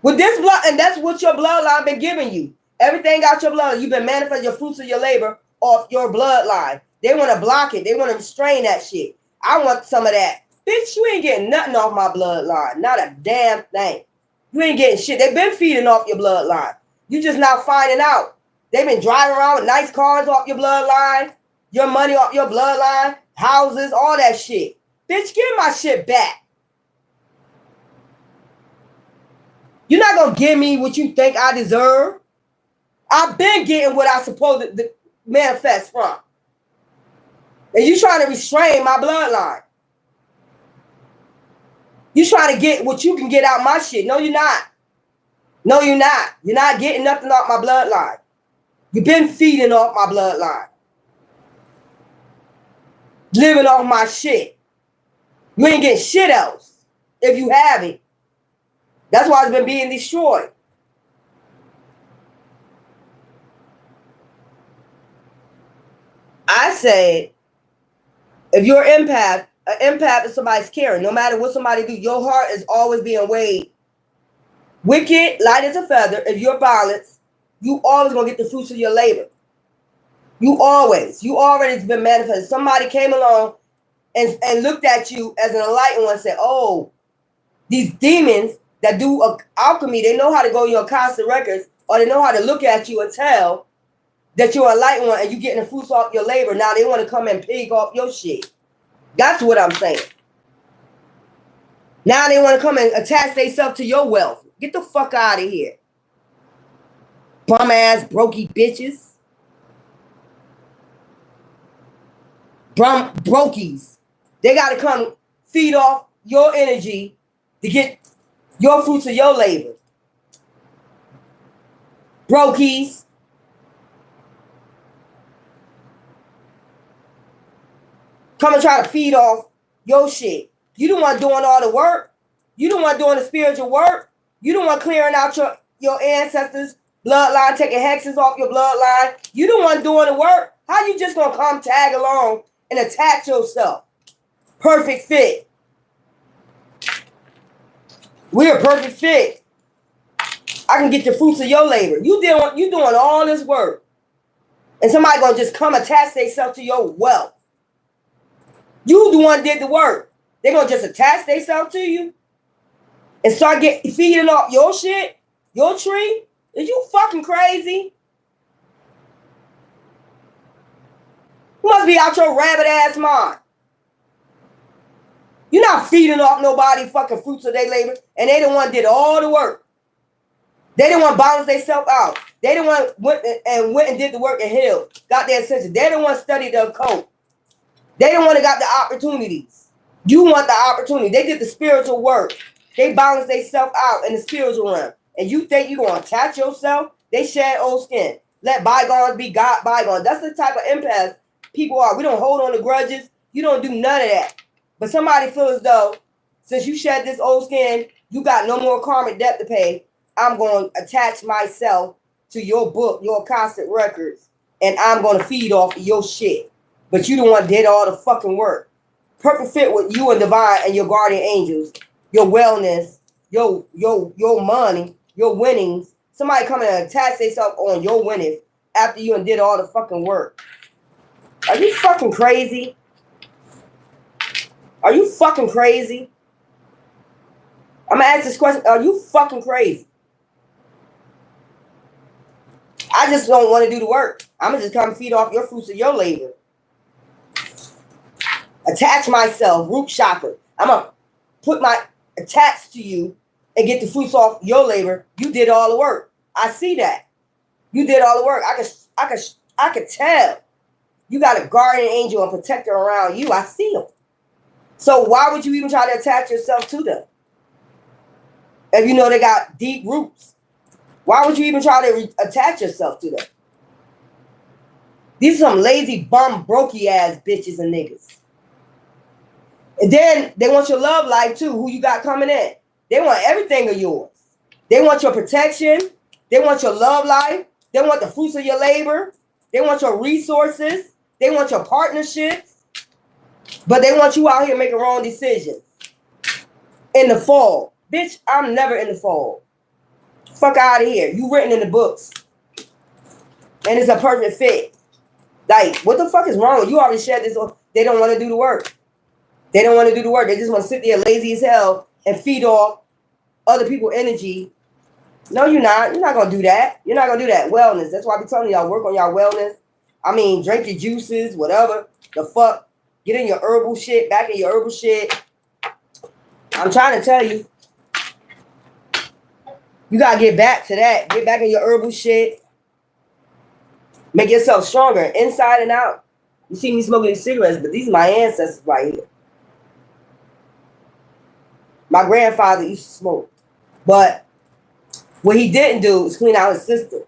With this blood, and that's what your bloodline been giving you. Everything out your blood, you've been manifesting your fruits of your labor off your bloodline. They want to block it. They want to restrain that shit. I want some of that. Bitch, you ain't getting nothing off my bloodline. Not a damn thing. You ain't getting shit. They've been feeding off your bloodline. You just now finding out. They've been driving around with nice cars off your bloodline, your money off your bloodline, houses, all that shit. Bitch, give my shit back. You're not going to give me what you think I deserve. I've been getting what I supposed to manifest from. And you trying to restrain my bloodline. You trying to get what you can get out my shit. No, you're not. No, you're not. You're not getting nothing off my bloodline. You've been feeding off my bloodline. Living off my shit. You ain't getting shit else if you have it. That's why it's been being destroyed. said, if you're an empath is somebody's caring. No matter what somebody do, your heart is always being weighed. Wicked, light as a feather. If you're balanced, you always gonna get the fruits of your labor. You already been manifested. Somebody came along and looked at you as an enlightened one and said, oh, these demons that do alchemy, they know how to go in your constant records, or they know how to look at you and tell that you're a enlightened one and you're getting the fruits off your labor. Now they want to come and pig off your shit. That's what I'm saying. Now they want to come and attach themselves to your wealth. Get the fuck out of here. Bum ass brokey bitches. Brokies. They got to come feed off your energy to get your fruits of your labor. Brokies. Come and try to feed off your shit. You the one doing all the work. You the one doing the spiritual work. You the one clearing out your ancestors' bloodline, taking hexes off your bloodline. You the one doing the work. How you just gonna come tag along and attach yourself? Perfect fit. We're a perfect fit. I can get the fruits of your labor. You doing all this work. And somebody gonna just come attach themselves to your wealth. You the one did the work. They're gonna just attach themselves to you and start feeding off your shit, your tree. Is you fucking crazy? You must be out your rabbit ass mind. You're not feeding off nobody fucking fruits of their labor, and they the one did all the work. They the one balance themselves out. They the one went and did the work and healed, got their ascension. They the one studied the occult. They the one that got the opportunities. You want the opportunity. They did the spiritual work. They balance themselves out in the spiritual realm. And you think you're going to attach yourself? They shed old skin. Let bygones be bygones. That's the type of empath people are. We don't hold on to grudges. You don't do none of that. But somebody feels as though, since you shed this old skin, you got no more karmic debt to pay. I'm going to attach myself to your book, your constant records, and I'm going to feed off of your shit. But you the one did all the fucking work. Perfect fit with you and divine and your guardian angels, your wellness, your money, your winnings. Somebody come and attach themselves on your winnings after you and did all the fucking work. Are you fucking crazy? Are you fucking crazy? I'm gonna ask this question. Are you fucking crazy? I just don't want to do the work. I'm gonna just come feed off your fruits of your labor. Attach myself, root chakra. I'm gonna attach to you and get the fruits off your labor. You did all the work. I see that. You did all the work. I could tell. You got a guardian angel and protector around you. I see them. So why would you even try to attach yourself to them? If you know they got deep roots, why would you even try to attach yourself to them? These are some lazy bum brokey ass bitches and niggas. And then they want your love life too, who you got coming in. They want everything of yours. They want your protection. They want your love life. They want the fruits of your labor. They want your resources. They want your partnerships. But they want you out here making wrong decisions. In the fall. Bitch, I'm never in the fall. Fuck out of here. You written in the books. And it's a perfect fit. Like, what the fuck is wrong? You already shared this. They don't want to do the work. They don't want to do the work. They just want to sit there lazy as hell and feed off other people's energy. No, you're not. You're not going to do that. You're not going to do that. Wellness. That's why I be telling y'all, work on y'all wellness. I mean, drink your juices, whatever. The fuck. Get in your herbal shit. Back in your herbal shit. I'm trying to tell you. You got to get back to that. Get back in your herbal shit. Make yourself stronger inside and out. You see me smoking these cigarettes, but these are my ancestors right here. My grandfather used to smoke. But what he didn't do is clean out his system.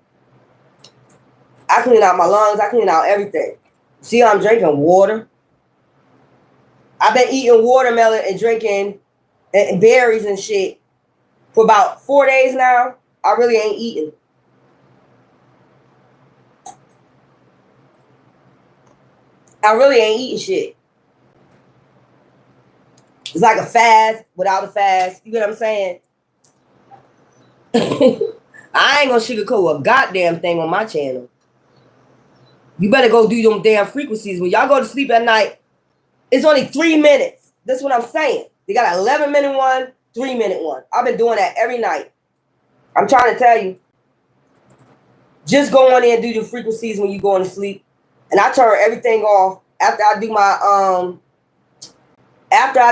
I clean out my lungs. I clean out everything. See, I'm drinking water. I've been eating watermelon and drinking and berries and shit for about 4 days now. I really ain't eating. I really ain't eating shit. It's like a fast without a fast. You get what I'm saying? I ain't gonna sugarcoat a goddamn thing on my channel. You better go do them damn frequencies. When y'all go to sleep at night, it's only 3 minutes. That's what I'm saying. They got an 11-minute one, 3-minute one. I've been doing that every night. I'm trying to tell you. Just go on there and do the frequencies when you going to sleep. And I turn everything off after I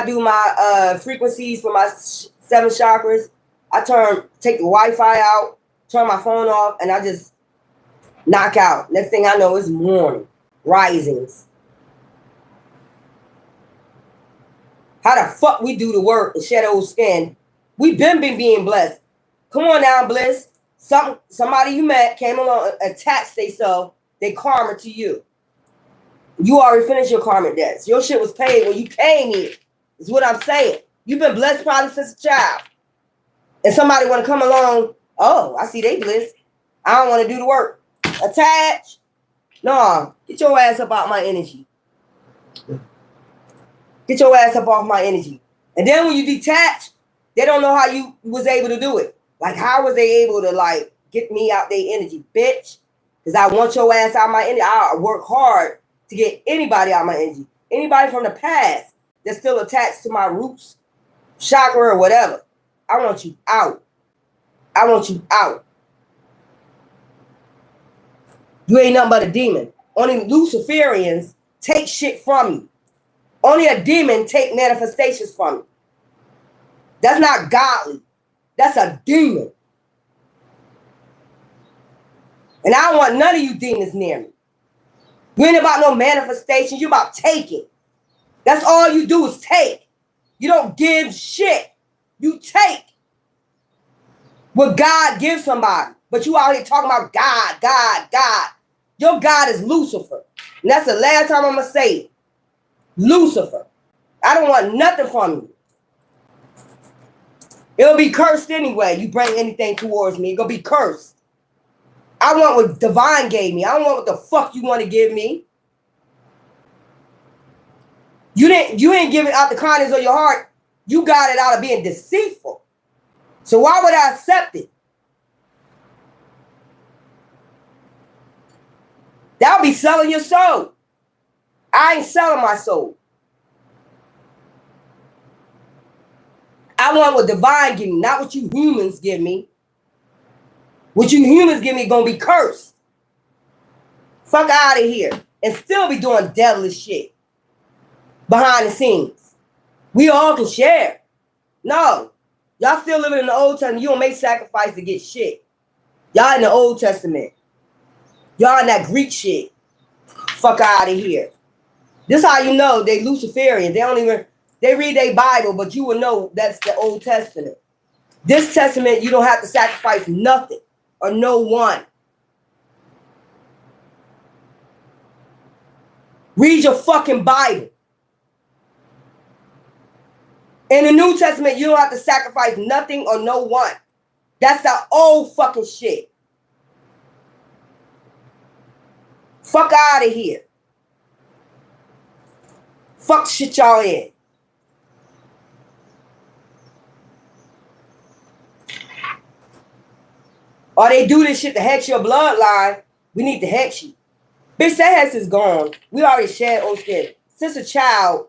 do my frequencies for my 7 chakras. I take the Wi-Fi out, turn my phone off, and I just knock out. Next thing I know, it's morning, risings. How the fuck we do the work and shed old skin? We been being blessed. Come on now, Bliss. Somebody you met came along, attached themselves, they karma to you. You already finished your karmic debts. Your shit was paid when you came here. Is what I'm saying. You've been blessed probably since a child. And somebody want to come along, oh, I see they bliss. I don't want to do the work. Attach. No, get your ass up out my energy. Get your ass up off my energy. And then when you detach, they don't know how you was able to do it. Like, how was they able to, like, get me out their energy, bitch? Because I want your ass out my energy. I work hard to get anybody out my energy. Anybody from the past that's still attached to my roots, chakra, or whatever. I want you out. I want you out. You ain't nothing but a demon. Only Luciferians take shit from you. Only a demon take manifestations from you. That's not godly. That's a demon. And I don't want none of you demons near me. You ain't about no manifestation. You about taking. That's all you do is take. You don't give shit. You take what God gives somebody. But you out here talking about God, God, God. Your God is Lucifer. And that's the last time I'm going to say it. Lucifer. I don't want nothing from you. It'll be cursed anyway. You bring anything towards me, it's going to be cursed. I want what divine gave me. I don't want what the fuck you want to give me. You ain't give it out the kindness of your heart. You got it out of being deceitful. So why would I accept it? That would be selling your soul. I ain't selling my soul. I want what divine give me, not what you humans give me. What you humans give me gonna be cursed. Fuck out of here. And still be doing devilish shit behind the scenes. We all can share. No. Y'all still living in the Old Testament. You don't make sacrifice to get shit. Y'all in the Old Testament. Y'all in that Greek shit. Fuck out of here. This how you know they Luciferian. They read their Bible, but you will know that's the Old Testament. This Testament, you don't have to sacrifice nothing or no one. Read your fucking Bible. In the New Testament, you don't have to sacrifice nothing or no one. That's the old fucking shit. Fuck out of here. Fuck shit y'all in. Or they do this shit to hex your bloodline. We need to hex you. Bitch, that hex is gone. We already shed old skin. Since a child,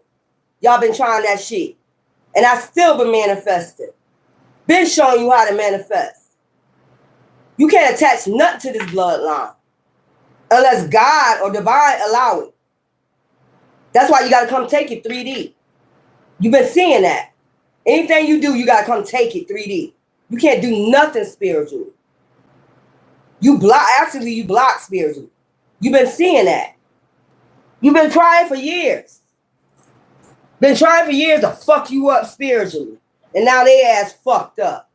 y'all been trying that shit. And I still been manifesting. Been showing you how to manifest. You can't attach nothing to this bloodline. Unless God or divine allow it. That's why you got to come take it 3D. You've been seeing that. Anything you do, you got to come take it 3D. You can't do nothing spiritually. You block spiritually. You've been seeing that. You've been trying for years. Been trying for years to fuck you up spiritually. And now they ass fucked up.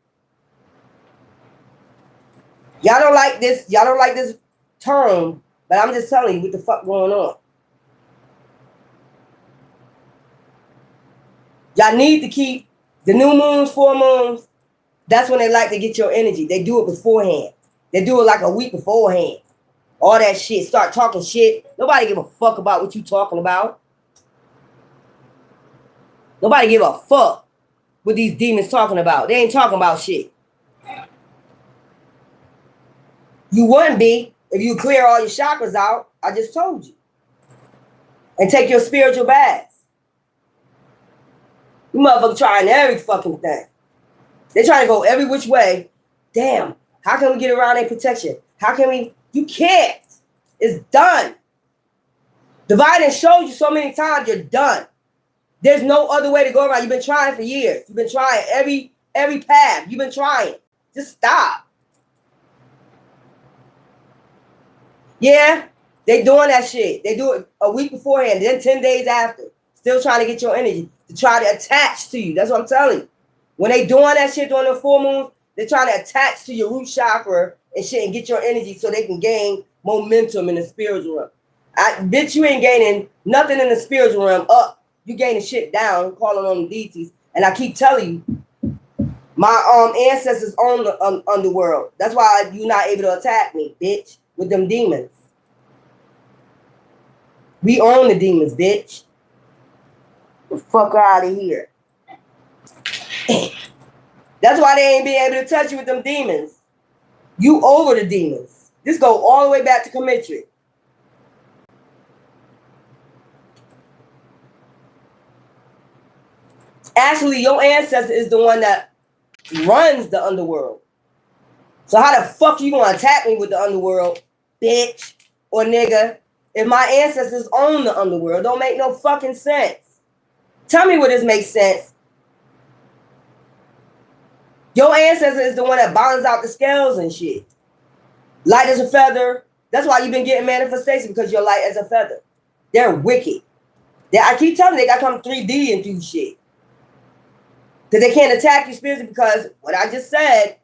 Y'all don't like this. Y'all don't like this term. But I'm just telling you what the fuck going on. Y'all need to keep the new moons, full moons. That's when they like to get your energy. They do it beforehand. They do it like a week beforehand. All that shit. Start talking shit. Nobody give a fuck about what you talking about. Nobody give a fuck what these demons talking about. They ain't talking about shit. You wouldn't be if you clear all your chakras out. I just told you. And take your spiritual baths. You motherfuckers trying every fucking thing. They trying to go every which way. Damn. How can we get around their protection? How can we? You can't. It's done. Divine has showed you so many times you're done. There's no other way to go around. You've been trying for years. You've been trying every path. You've been trying. Just stop. Yeah, they doing that shit. They do it a week beforehand, then 10 days after. Still trying to get your energy to try to attach to you. That's what I'm telling you. When they doing that shit during the full moon, they're trying to attach to your root chakra and shit and get your energy so they can gain momentum in the spiritual realm. Bitch, you ain't gaining nothing in the spiritual realm up. You gaining shit down, calling on the deities. And I keep telling you, my ancestors own the underworld. That's why you're not able to attack me, bitch, with them demons. We own the demons, bitch. Get the fuck out of here. That's why they ain't being able to touch you with them demons. You over the demons. This go all the way back to Kemetri. Actually, your ancestor is the one that runs the underworld. So how the fuck you gonna attack me with the underworld, bitch or nigga, if my ancestors own the underworld? Don't make no fucking sense. Tell me where this makes sense. Your ancestor is the one that balances out the scales and shit. Light as a feather. That's why you've been getting manifestation, because you're light as a feather. They're wicked. I keep telling you, they got to come 3D and do shit. Because they can't attack you spiritually, because what I just said,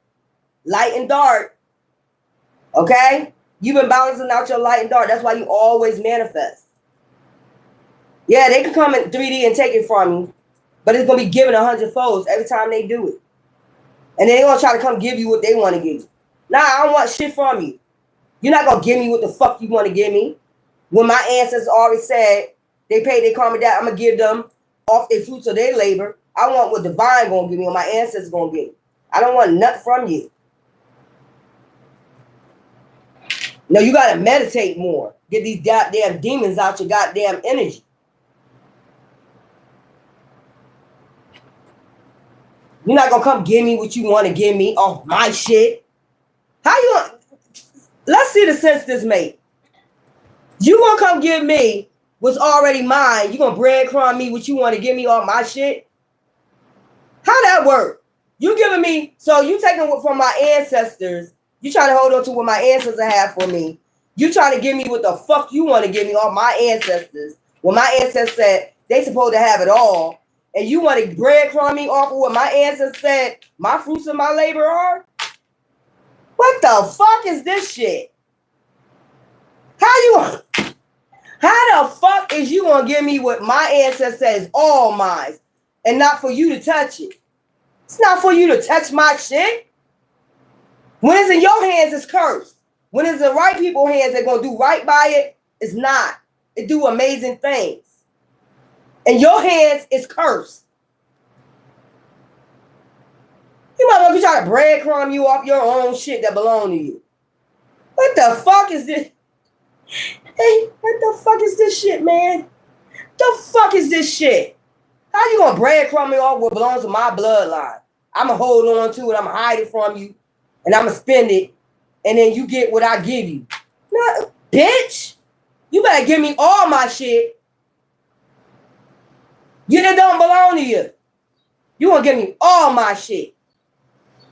light and dark, okay? You've been balancing out your light and dark. That's why you always manifest. Yeah, they can come in 3D and take it from you, but it's going to be given 100 folds every time they do it. And then they're going to try to come give you what they want to give you. Nah, I don't want shit from you. You're not going to give me what the fuck you want to give me. When my ancestors already said they paid their karma down, I'm going to give them off their fruits of their labor. I want what divine going to give me, or my ancestors going to give me. I don't want nothing from you. No, you got to meditate more. Get these goddamn demons out your goddamn energy. You're not going to come give me what you want to give me off my shit. How you want? Let's see the sense this make. You going to come give me what's already mine. You going to breadcrumb me what you want to give me off my shit? How that work? You giving me, so you taking what from my ancestors. You trying to hold on to what my ancestors have for me. You trying to give me what the fuck you want to give me off my ancestors. When my ancestors said they supposed to have it all. And you want to breadcrumb me off of what my ancestors said my fruits of my labor are? What the fuck is this shit? How the fuck is you gonna give me what my ancestor says all mine and not for you to touch it? It's not for you to touch my shit. When it's in your hands, it's cursed. When it's in right people's hands, they're gonna do right by it. It's not. It do amazing things. In your hands, it's cursed. You might be trying to breadcrumb you off your own shit that belong to you. What the fuck is this? Hey, what the fuck is this shit, man? The fuck is this shit? How you gonna breadcrumb me off what belongs to my bloodline? I'm gonna hold on to it. I'm gonna hide it from you, and I'm gonna spend it, and then you get what I give you. No, bitch, you better give me all my shit. It don't belong to you. You gonna give me all my shit.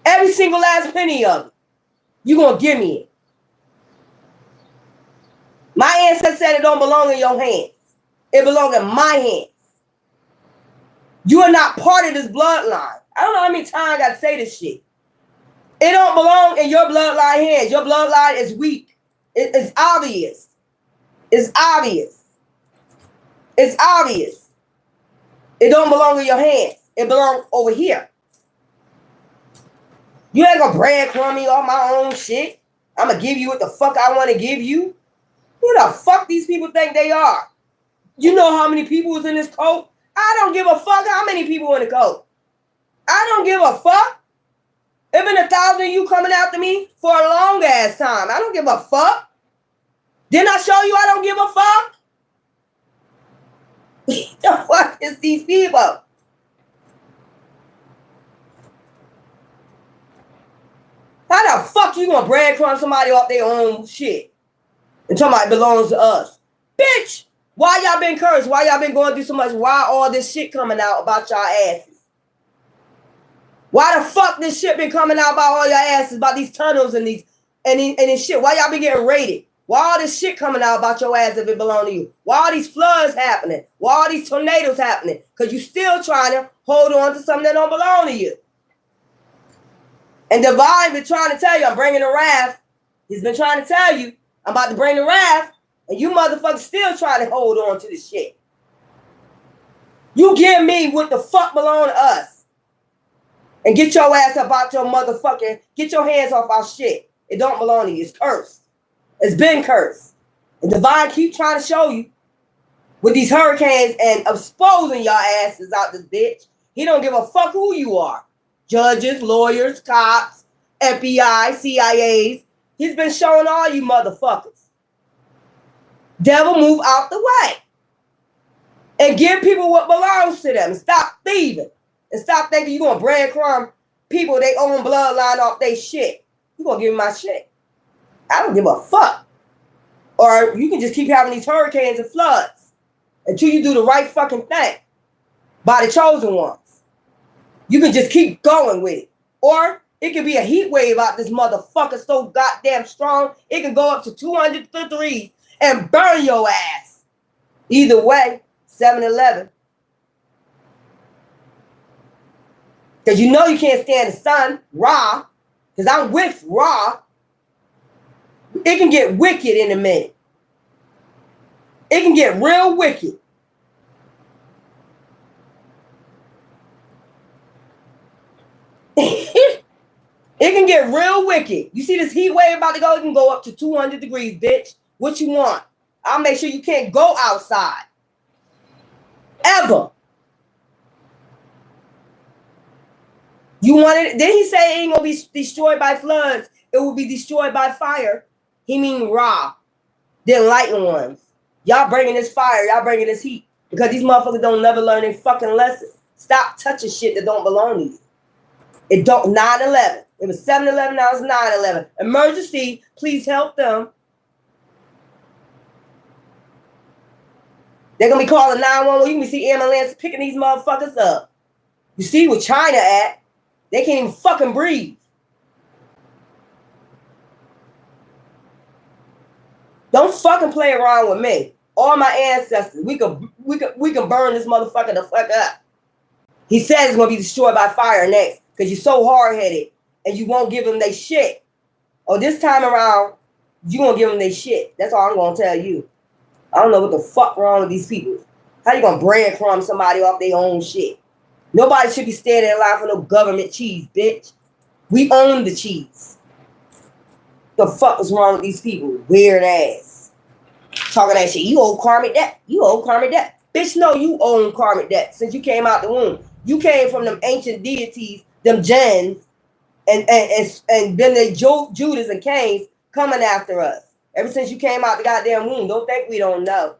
Every single last penny of it. You gonna give me it. My ancestor said it don't belong in your hands. It belongs in my hands. You are not part of this bloodline. I don't know how many times I gotta say this shit. It don't belong in your bloodline hands. Your bloodline is weak. It's obvious. It's obvious. It's obvious. It don't belong in your hands. It belongs over here. You ain't gonna breadcrumb me off my own shit. I'm gonna give you what the fuck I want to give you. Who the fuck these people think they are? You know how many people was in this cult? I don't give a fuck how many people in the cult. I don't give a fuck. There been 1,000 of you coming after me for a long ass time. I don't give a fuck. Didn't I show you I don't give a fuck? The fuck is these people? How the fuck you gonna breadcrumb somebody off their own shit and talking about it belongs to us? Bitch, why y'all been cursed? Why y'all been going through so much? Why all this shit coming out about y'all asses? Why the fuck this shit been coming out about all your asses, about these tunnels and this shit? Why y'all been getting raided? Why all this shit coming out about your ass if it belong to you? Why all these floods happening? Why all these tornadoes happening? Because you still trying to hold on to something that don't belong to you. And Divine been trying to tell you, I'm bringing the wrath. He's been trying to tell you, I'm about to bring the wrath. And you motherfuckers still trying to hold on to this shit. You give me what the fuck belong to us. And get your ass up out your motherfucking, get your hands off our shit. It don't belong to you. It's cursed. It's been cursed. And Divine keep trying to show you with these hurricanes and exposing y'all asses out this bitch. He don't give a fuck who you are. Judges, lawyers, cops, FBI, CIAs. He's been showing all you motherfuckers. Devil, move out the way. And give people what belongs to them. Stop thieving. And stop thinking you're going to breadcrumb people they own bloodline off their shit. You're going to give me my shit. I don't give a fuck. Or you can just keep having these hurricanes and floods until you do the right fucking thing by the chosen ones. You can just keep going with it. Or it could be a heat wave out this motherfucker so goddamn strong, it can go up to 200 degrees and burn your ass. Either way, 7-Eleven. Because you know you can't stand the sun, Ra. Because I'm with Ra. It can get wicked in a minute. It can get real wicked. It can get real wicked. You see this heat wave about to go? It can go up to 200 degrees, bitch. What you want? I'll make sure you can't go outside. Ever. You want it? Then he say it ain't gonna be destroyed by floods. It will be destroyed by fire. He mean Ra. The enlightened ones. Y'all bringing this fire. Y'all bringing this heat. Because these motherfuckers don't never learn their fucking lesson. Stop touching shit that don't belong to you. It don't 9/11. It was 7/11, now it's 9/11. Emergency, please help them. They're gonna be calling 911. You can see ambulance picking these motherfuckers up. You see where China at? They can't even fucking breathe. Don't fucking play around with me. All my ancestors, we can burn this motherfucker the fuck up. He says it's gonna be destroyed by fire next because you're so hard-headed and you won't give them their shit. Or this time around, you gonna give them their shit. That's all I'm gonna tell you. I don't know what the fuck wrong with these people. How you gonna breadcrumb somebody off their own shit? Nobody should be standing in line for no government cheese, bitch. We own the cheese. The fuck is wrong with these people? Weird ass. Talking that shit. You owe karmic debt. You owe karmic debt. Bitch, no, you own karmic debt since you came out the womb. You came from them ancient deities, them gens, and then the Judas and Cains coming after us. Ever since you came out the goddamn womb. Don't think we don't know.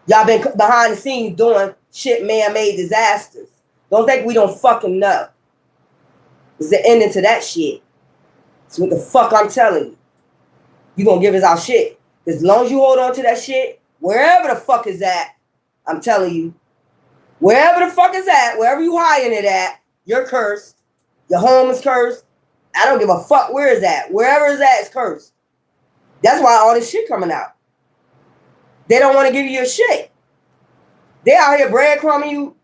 Y'all been behind the scenes doing shit, man-made disasters. Don't think we don't fucking know. It's the ending to that shit. It's what the fuck I'm telling you. You gonna give us our shit. As long as you hold on to that shit, wherever the fuck is at, I'm telling you, wherever the fuck is at, wherever you hiding it at, you're cursed. Your home is cursed. I don't give a fuck where it's at. Wherever it's at, it's cursed. That's why all this shit coming out. They don't want to give you your shit. They out here breadcrumbing you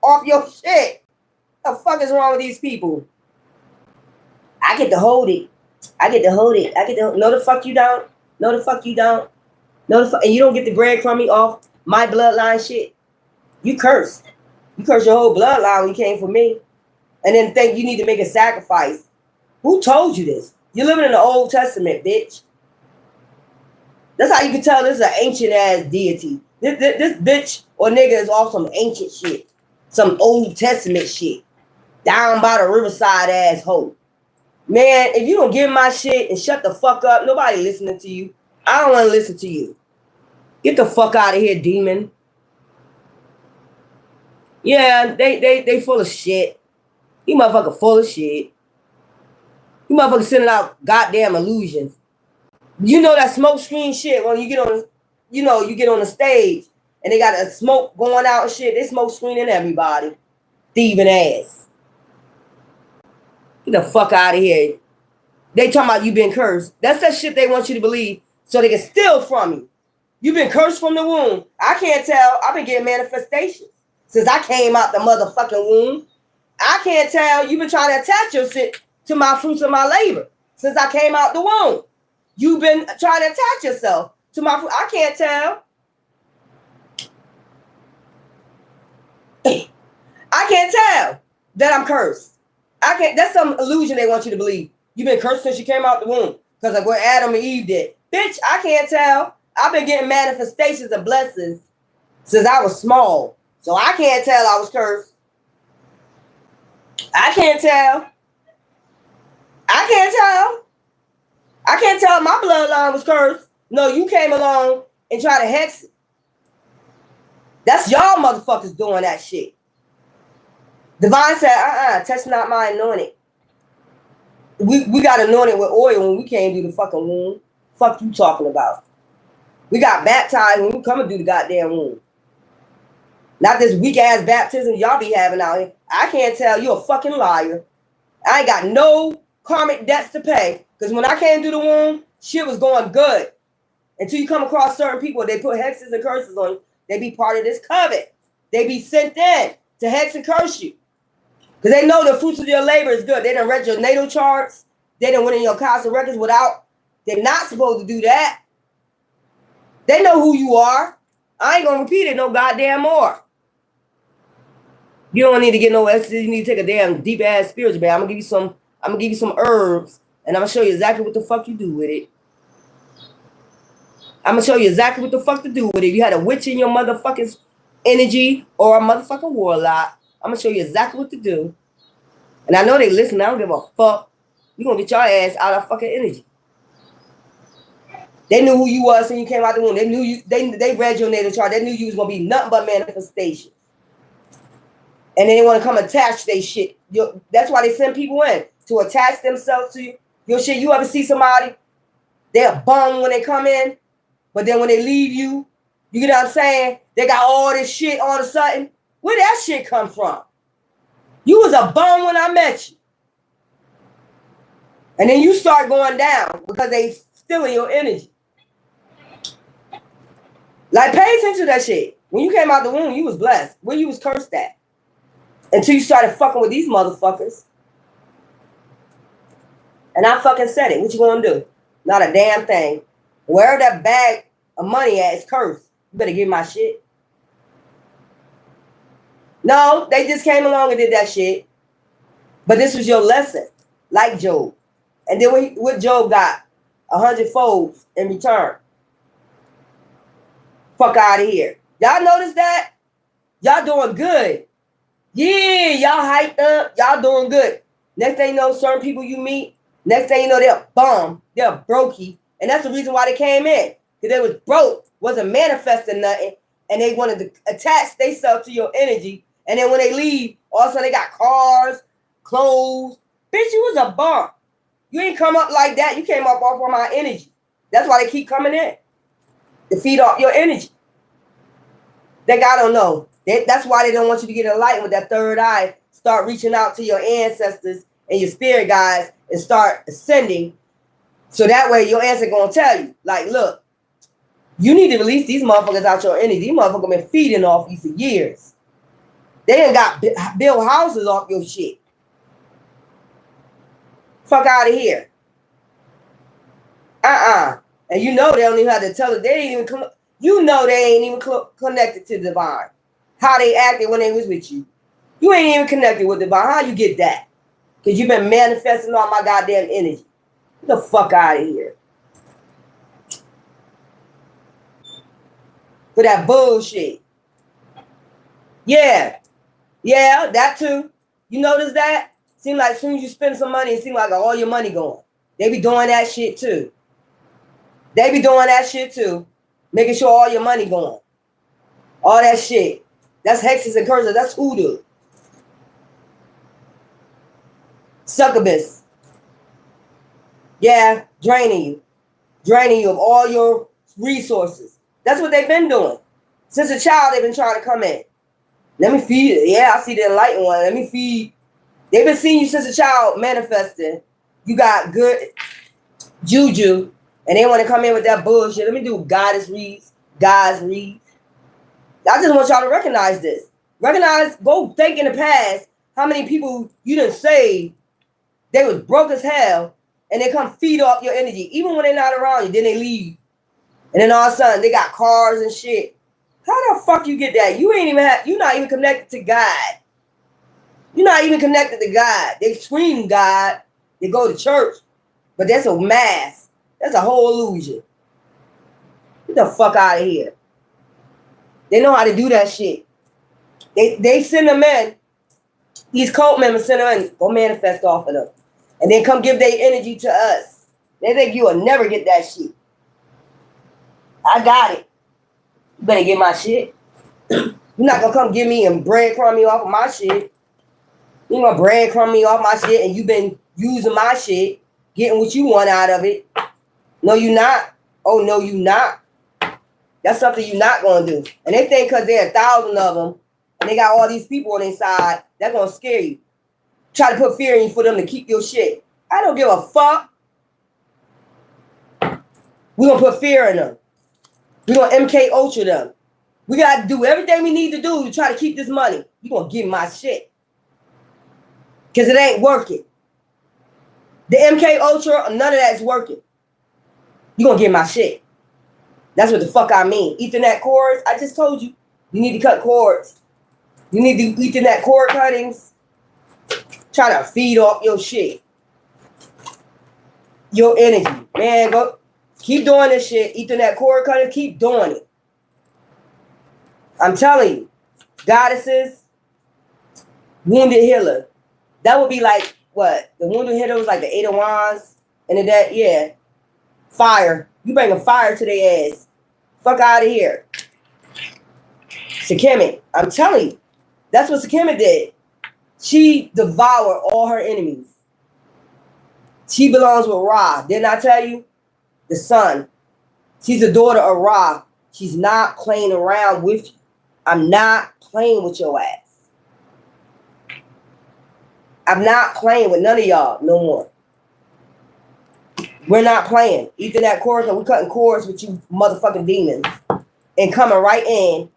off your shit. The fuck is wrong with these people? I get to hold it. I get to hold it. No, the fuck you don't. No, the fuck you don't. No, the fuck, and you don't get the breadcrumbing off my bloodline shit. You cursed. You cursed your whole bloodline when you came for me. And then think you need to make a sacrifice. Who told you this? You're living in the Old Testament, bitch. That's how you can tell this is an ancient ass deity. This bitch or nigga is off some ancient shit. Some Old Testament shit. Down by the riverside asshole. Man, if you don't give my shit and shut the fuck up, nobody listening to you. I don't want to listen to you. Get the fuck out of here, demon. Yeah, they full of shit. You motherfucker full of shit. You motherfucker sending out goddamn illusions. You know that smoke screen shit when you get on, you get on the stage and they got a smoke going out and shit. They smoke screening everybody. Thieving ass. Get the fuck out of here. They talking about you been cursed. That's that shit they want you to believe so they can steal from you. You been cursed from the womb. I can't tell. I've been getting manifestations since I came out the motherfucking womb. I can't tell. You've been trying to attach your shit to my fruits of my labor since I came out the womb. You've been trying to attach yourself to my fruit. I can't tell. I can't tell that I'm cursed. I can't. That's some illusion they want you to believe. You've been cursed since you came out the womb because of what Adam and Eve did. Bitch, I can't tell. I've been getting manifestations and blessings since I was small. So I can't tell I was cursed. I can't tell. I can't tell. I can't tell my bloodline was cursed. No, you came along and tried to hex it. That's y'all motherfuckers doing that shit. Divine said, touch not my anointing. We got anointed with oil when we came through the fucking womb. Fuck you talking about. We got baptized when we come and do the goddamn womb. Not this weak ass baptism y'all be having out here. I can't tell. You a fucking liar. I ain't got no karmic debts to pay. Because when I came through the womb, shit was going good. Until you come across certain people, they put hexes and curses on you. They be part of this covet. They be sent in to hex and curse you. Because they know the fruits of your labor is good. They done read your natal charts. They done went in your Casa records without. They're not supposed to do that. They know who you are. I ain't gonna repeat it no goddamn more. You don't need to get no extra. You need to take a damn deep ass spiritual bath. I'm gonna give you some herbs, and I'm gonna show you exactly what the fuck you do with it. I'm gonna show you exactly what the fuck to do with it. If you had a witch in your motherfucking energy or a motherfucking warlock, I'm gonna show you exactly what to do. And I know they listen. I don't give a fuck. You gonna get your ass out of fucking energy. They knew who you was when you came out the womb. They knew you. They read your natal chart. They knew you was gonna be nothing but manifestation. And they want to come attach their shit. That's why they send people in to attach themselves to your shit. You ever see somebody? They're bum when they come in, but then when they leave you, you get what I'm saying? They got all this shit all of a sudden. Where that shit come from? You was a bum when I met you. And then you start going down because they stealing your energy. Like, pay attention to that shit. When you came out the womb, you was blessed. Where you was cursed at. Until you started fucking with these motherfuckers. And I fucking said it. What you gonna do? Not a damn thing. Wherever that bag of money at is cursed. You better give my shit. No, they just came along and did that shit. But this was your lesson. Like Job. And then what Job got? 100 folds in return. Fuck out of here. Y'all notice that? Y'all doing good. Yeah, y'all hyped up. Y'all doing good. Next thing you know, certain people you meet, next thing you know, they're bum. They're brokey. And that's the reason why they came in. Because they was broke, wasn't manifesting nothing, and they wanted to attach themselves to your energy. And then when they leave, all of a sudden they got cars, clothes. Bitch, you was a bum. You ain't come up like that. You came up off of my energy. That's why they keep coming in. To feed off your energy. I don't know. That's why they don't want you to get enlightened with that third eye. Start reaching out to your ancestors and your spirit guides and start ascending. So that way your ancestors going to tell you, like, look, you need to release these motherfuckers out your energy. These motherfuckers been feeding off you for years. They done got built houses off your shit. Fuck out of here. And you know they don't even have to tell it. They ain't even they ain't even connected to the divine. How they acted when they was with you. You ain't even connected with the divine. How you get that? Because you've been manifesting all my goddamn energy. Get the fuck out of here. for that bullshit. Yeah, that too. You notice that? Seems like as soon as you spend some money, it seems like all your money going. They be doing that shit too. Making sure all your money going. All that shit. That's hexes and curses. That's hoodoo. Succubus. Yeah, draining you of all your resources. That's what they've been doing. Since a child, they've been trying to come in. Let me feed it. Yeah, I see the enlightened one. Let me feed. They've been seeing you since a child manifesting. You got good juju, and they want to come in with that bullshit. Let me do goddess reads, guys reads. I just want y'all to recognize this. Go think in the past how many people you done saved. They was broke as hell, and they come feed off your energy. Even when they're not around you, then they leave. And then all of a sudden, they got cars and shit. How the fuck you get that? You're not even connected to God. You're not even connected to God. They scream God. They go to church. But that's a mask. That's a whole illusion. Get the fuck out of here. They know how to do that shit. They send them in. These cult members send them in. Go manifest off of them. And then come give their energy to us. They think you will never get that shit. I got it. You better get my shit. You're not going to come give me and breadcrumb me off of my shit. You're going to breadcrumb me off my shit and you've been using my shit, getting what you want out of it. No, you not. Oh, no, you not. That's something you're not going to do. And they think because there are 1,000 of them and they got all these people on their side, that's going to scare you. Try to put fear in you for them to keep your shit. I don't give a fuck. We're going to put fear in them. We're going to MK Ultra them. We got to do everything we need to do to try to keep this money. You're going to give my shit. Because it ain't working. The MK Ultra, none of that is working. You're going to get my shit. That's what the fuck I mean. Ethernet cords, I just told you. You need to cut cords. You need to do Ethernet cord cuttings. Try to feed off your shit. Your energy. Man, go keep doing this shit. Ethernet cord cutting, keep doing it. I'm telling you. Goddesses, wounded healer. That would be like, what? The wounded healer was like the 8 of Wands. And then that, yeah. Fire. You bringing fire to their ass. Fuck out of here. Sakemi. I'm telling you. That's what Sakemi did. She devoured all her enemies. She belongs with Ra. Didn't I tell you? The sun. She's the daughter of Ra. She's not playing around with you. I'm not playing with your ass. I'm not playing with none of y'all no more. We're not playing. Ethernet cords, and we're cutting cords with you motherfucking demons. And coming right in,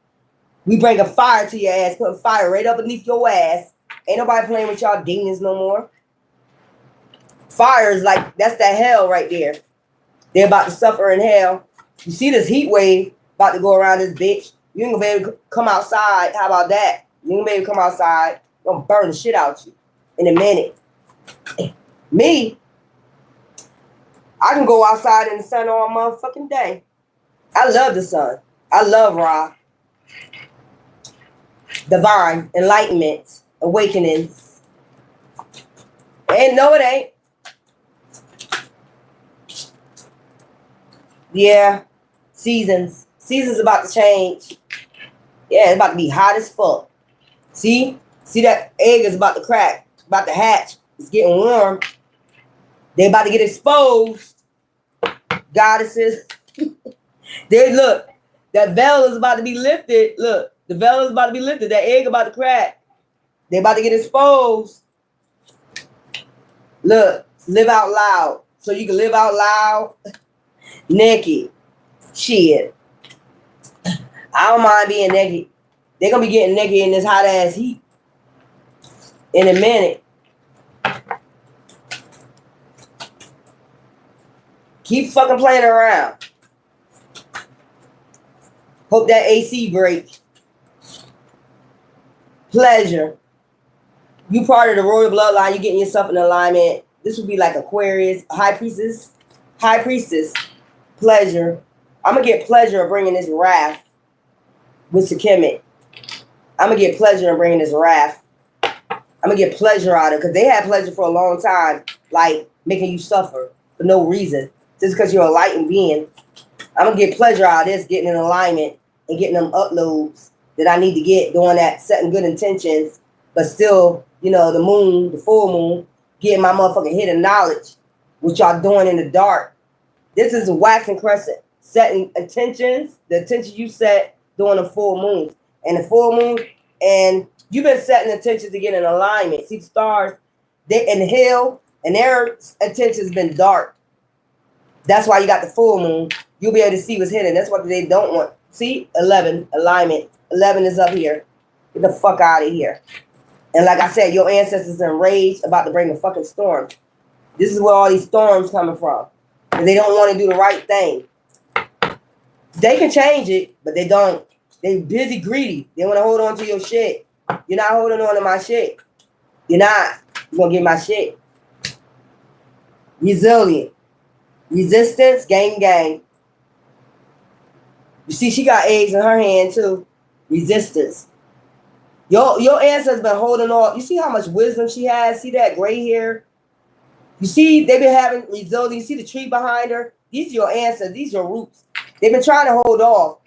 we bring a fire to your ass, putting fire right up beneath your ass. Ain't nobody playing with y'all demons no more. Fire is like, that's that hell right there. They're about to suffer in hell. You see this heat wave about to go around this bitch. You ain't gonna be able to come outside. How about that? You ain't gonna be able to come outside. I'm gonna burn the shit out you in a minute. Me, I can go outside in the sun all motherfucking day. I love the sun. I love Ra. Divine, enlightenment, awakenings. And no, it ain't. Yeah, seasons. Seasons about to change. Yeah, it's about to be hot as fuck. See that egg is about to crack, about to hatch. It's getting warm. They about to get exposed. Goddesses. They look. That veil is about to be lifted. Look, the veil is about to be lifted. That egg about to crack. They about to get exposed. Look, live out loud. So you can live out loud. Naked. Shit. I don't mind being naked. They're going to be getting naked in this hot ass heat. In a minute. Keep fucking playing around. Hope that AC break. Pleasure. You part of the royal bloodline. You getting yourself in alignment. This would be like Aquarius, high priestess. High priestess. Pleasure. I'm going to get pleasure of bringing this wrath. with Sakemit. I'm going to get pleasure in bringing this wrath. I'm going to get pleasure out of it because they had pleasure for a long time, like making you suffer for no reason. Just because you're a enlightened being. I'm going to get pleasure out of this, getting in alignment and getting them uploads that I need to get, doing that, setting good intentions, but still, you know, the moon, the full moon, getting my motherfucking hidden knowledge, what y'all doing in the dark. This is a waxing crescent, setting intentions, the intentions you set during the full moon. And the full moon, and you've been setting intentions to get in alignment. See the stars, they in hell, and their intentions been dark. That's why you got the full moon. You'll be able to see what's hidden. That's what they don't want. See, 11, alignment. 11 is up here. Get the fuck out of here. And like I said, your ancestors are enraged about to bring a fucking storm. This is where all these storms coming from. And they don't want to do the right thing. They can change it, but they don't. They busy greedy. They want to hold on to your shit. You're not holding on to my shit. You're not. You're going to get my shit. Resilient. Resistance, gang. You see, she got eggs in her hand too. Resistance. Your ancestors been holding on. You see how much wisdom she has? See that gray hair? You see, they've been having resilience. You see the tree behind her? These are your ancestors. These are your roots. They've been trying to hold off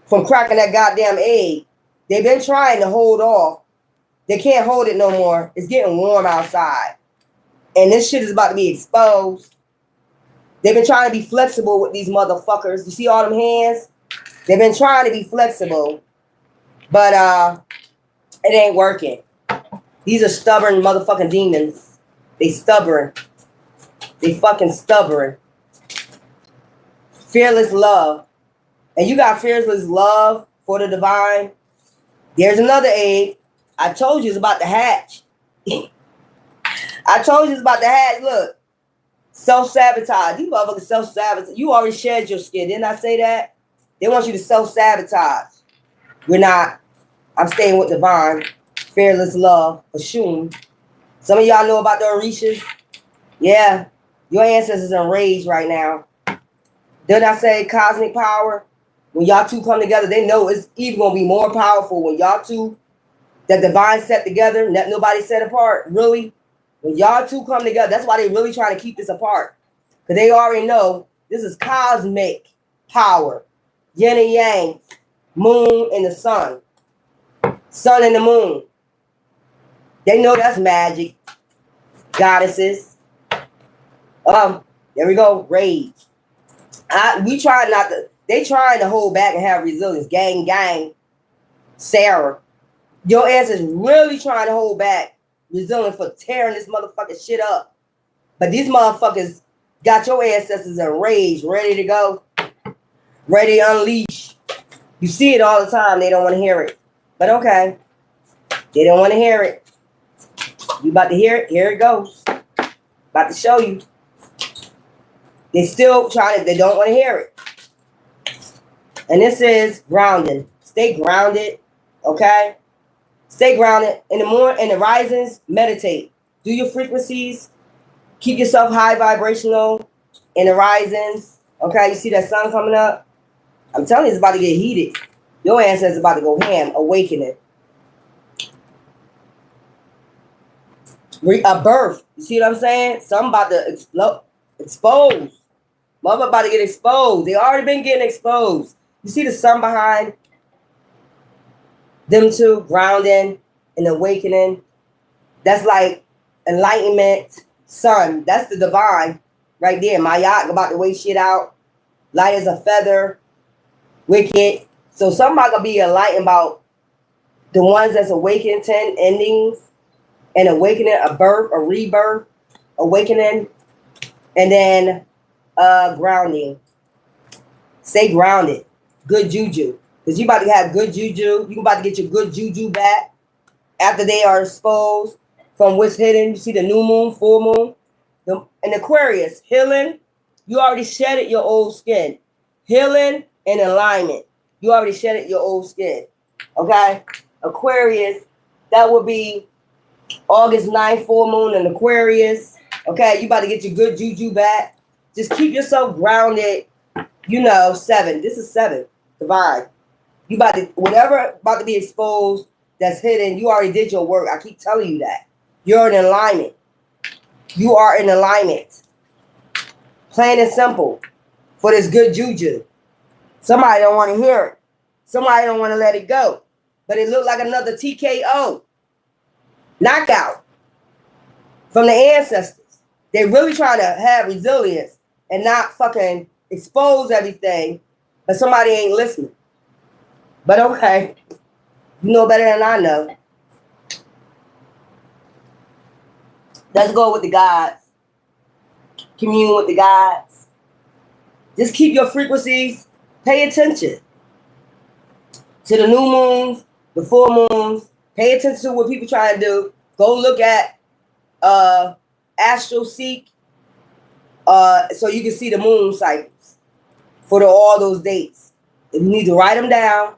from cracking that goddamn egg. They've been trying to hold off. They can't hold it no more. It's getting warm outside. And this shit is about to be exposed. They've been trying to be flexible with these motherfuckers. You see all them hands? They've been trying to be flexible. But it ain't working. These are stubborn motherfucking demons. They stubborn. They fucking stubborn. Fearless love. And you got fearless love for the divine. There's another egg. I told you it's about to hatch. I told you it's about to hatch. Look. Self-sabotage. You motherfuckers self-sabotage. You already shed your skin. Didn't I say that? They want you to self-sabotage. We're not. I'm staying with divine. Fearless love. Ashun. Some of y'all know about the Orishas. Yeah. Your ancestors are enraged right now. Didn't I say cosmic power? When y'all two come together, they know it's even going to be more powerful when y'all two, that divine set together, nobody set apart. Really? When y'all two come together, that's why they really trying to keep this apart. Because they already know this is cosmic power. Yin and yang. Moon and the sun. Sun and the moon. They know that's magic. Goddesses. There we go. Rage. We try not to. They trying to hold back and have resilience. Gang. Sarah. Your ass is really trying to hold back. Resilient for tearing this motherfucking shit up. But these motherfuckers got your ancestors enraged, ready to go, ready to unleash. You see it all the time. They don't want to hear it. But okay. They don't want to hear it. You about to hear it? Here it goes. About to show you. They still trying to, they don't want to hear it. And this is grounding. Stay grounded. Okay? Stay grounded. In the morning, in the risings, meditate. Do your frequencies. Keep yourself high vibrational in the risings. Okay, you see that sun coming up? I'm telling you, it's about to get heated. Your ancestors about to go ham, awakening. A birth. You see what I'm saying? Something about to explode. Expose. Mother about to get exposed. They already been getting exposed. You see the sun behind them two, grounding and awakening. That's like enlightenment, sun. That's the divine right there. Mayak about to wait shit out. Light as a feather. Wicked. So somebody gonna be enlightened about the ones that's awakened, 10 endings, and awakening, a birth, a rebirth, awakening, and then grounding. Stay grounded. Good juju. Because you about to have good juju. You about to get your good juju back after they are exposed from what's hidden. You see the new moon, full moon. And Aquarius, healing. You already shedded your old skin. Healing and alignment. You already shedded your old skin. Okay? Aquarius, that would be August 9th, full moon in Aquarius. Okay? You about to get your good juju back. Just keep yourself grounded. You know, 7. This is 7. Divine. You about to, whatever about to be exposed that's hidden, you already did your work. I keep telling you that. You're in alignment. You are in alignment. Plain and simple. For this good juju. Somebody don't want to hear it. Somebody don't want to let it go. But it looked like another TKO. Knockout. From the ancestors. They really trying to have resilience and not fucking expose everything. But somebody ain't listening. But okay. You know better than I know. Let's go with the gods. Commune with the gods. Just keep your frequencies. Pay attention to the new moons, the full moons. Pay attention to what people trying to do. Go look at Astro Seek so you can see the moon cycles for all those dates. If you need to write them down,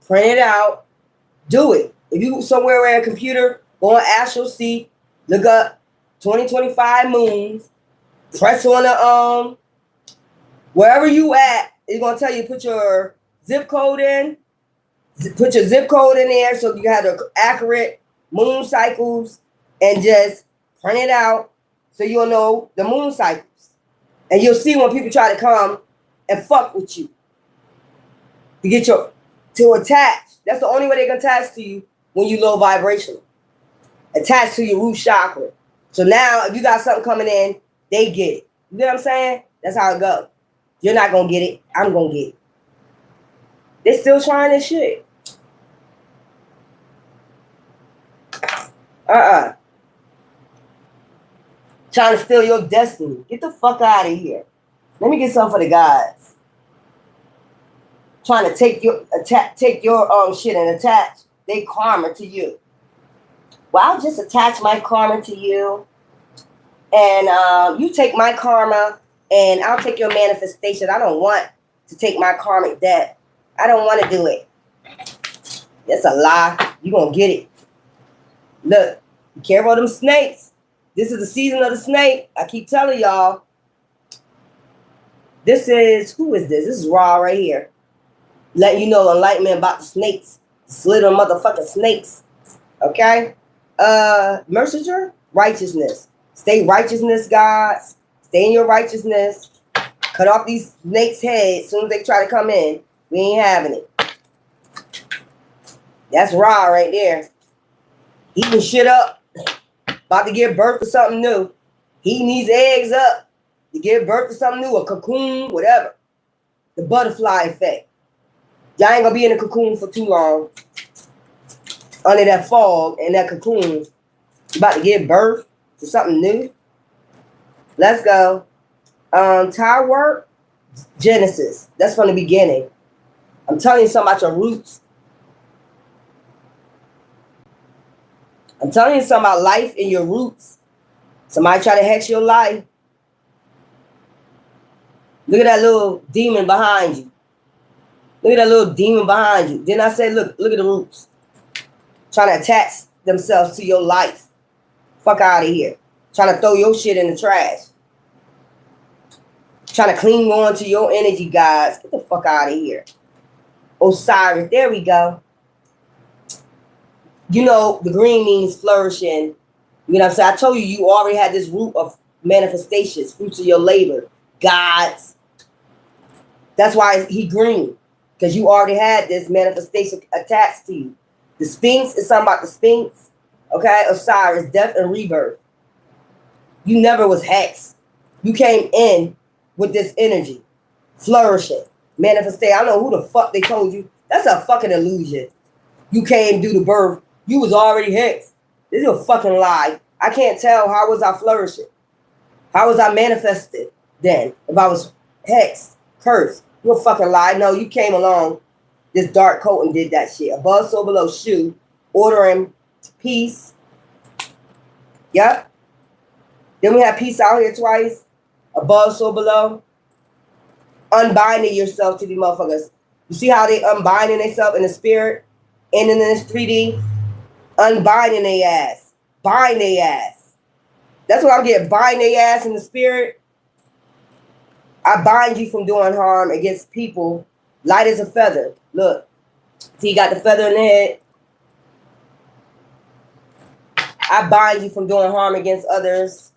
print it out, do it. If you somewhere where a computer, go on Astro Seek, look up 2025 moons, press on the wherever you at, it's gonna tell you put your zip code in. Put your zip code in there so you have the accurate moon cycles and just print it out so you'll know the moon cycles. And you'll see when people try to come and fuck with you. To get your to attach. That's the only way they can attach to you when you low vibrational. Attach to your root chakra. So now if you got something coming in, they get it. You know what I'm saying? That's how it goes. You're not gonna get it. I'm gonna get it. They're still trying this shit. Trying to steal your destiny. Get the fuck out of here. Let me get some for the guys. Trying to take your shit and attach their karma to you. Well, I'll just attach my karma to you, and you take my karma, and I'll take your manifestation. I don't want to take my karmic debt. I don't want to do it. That's a lie. You gonna get it. Look, be careful of them snakes. This is the season of the snake. I keep telling y'all. This is, who is this? This is Ra right here. Letting you know enlightenment about the snakes. The slither motherfucking snakes. Okay? Messenger, righteousness. Stay righteousness, gods. Stay in your righteousness. Cut off these snakes' heads as soon as they try to come in. We ain't having it. That's Ra right there. Eating shit up. About to give birth to something new. Heating these eggs up to give birth to something new. A cocoon, whatever. The butterfly effect. Y'all ain't gonna be in a cocoon for too long. Under that fog and that cocoon. About to give birth to something new. Let's go. Tire work. Genesis. That's from the beginning. I'm telling you something about your roots. I'm telling you something about life and your roots. Somebody try to hex your life. Look at that little demon behind you. Look at that little demon behind you. Then I said, look at the roots. Trying to attach themselves to your life. Fuck out of here. Trying to throw your shit in the trash. Trying to cling on to your energy, guys. Get the fuck out of here. Osiris, there we go. You know, the green means flourishing. You know what I'm saying? I told you, you already had this root of manifestations, fruits of your labor, gods. That's why he green, because you already had this manifestation attached to you. The Sphinx is something about the Sphinx. Okay? Osiris, death and rebirth. You never was hexed. You came in with this energy, flourishing, manifestation. I don't know who the fuck they told you. That's a fucking illusion. You came due to birth. You was already hexed. This is a fucking lie. I can't tell how was I flourishing. How was I manifested then if I was hexed, cursed? You a fucking lie. No, you came along this dark coat and did that shit. Above, so below, shoe, ordering peace. Yep. Then we have peace out here twice. Above, so below. Unbinding yourself to these motherfuckers. You see how they unbinding themselves in the spirit and in this 3D? Unbinding their ass. Bind their ass. That's what I'm getting. Bind their ass in the spirit. I bind you from doing harm against people light as a feather. Look. See, you got the feather in the head. I bind you from doing harm against others.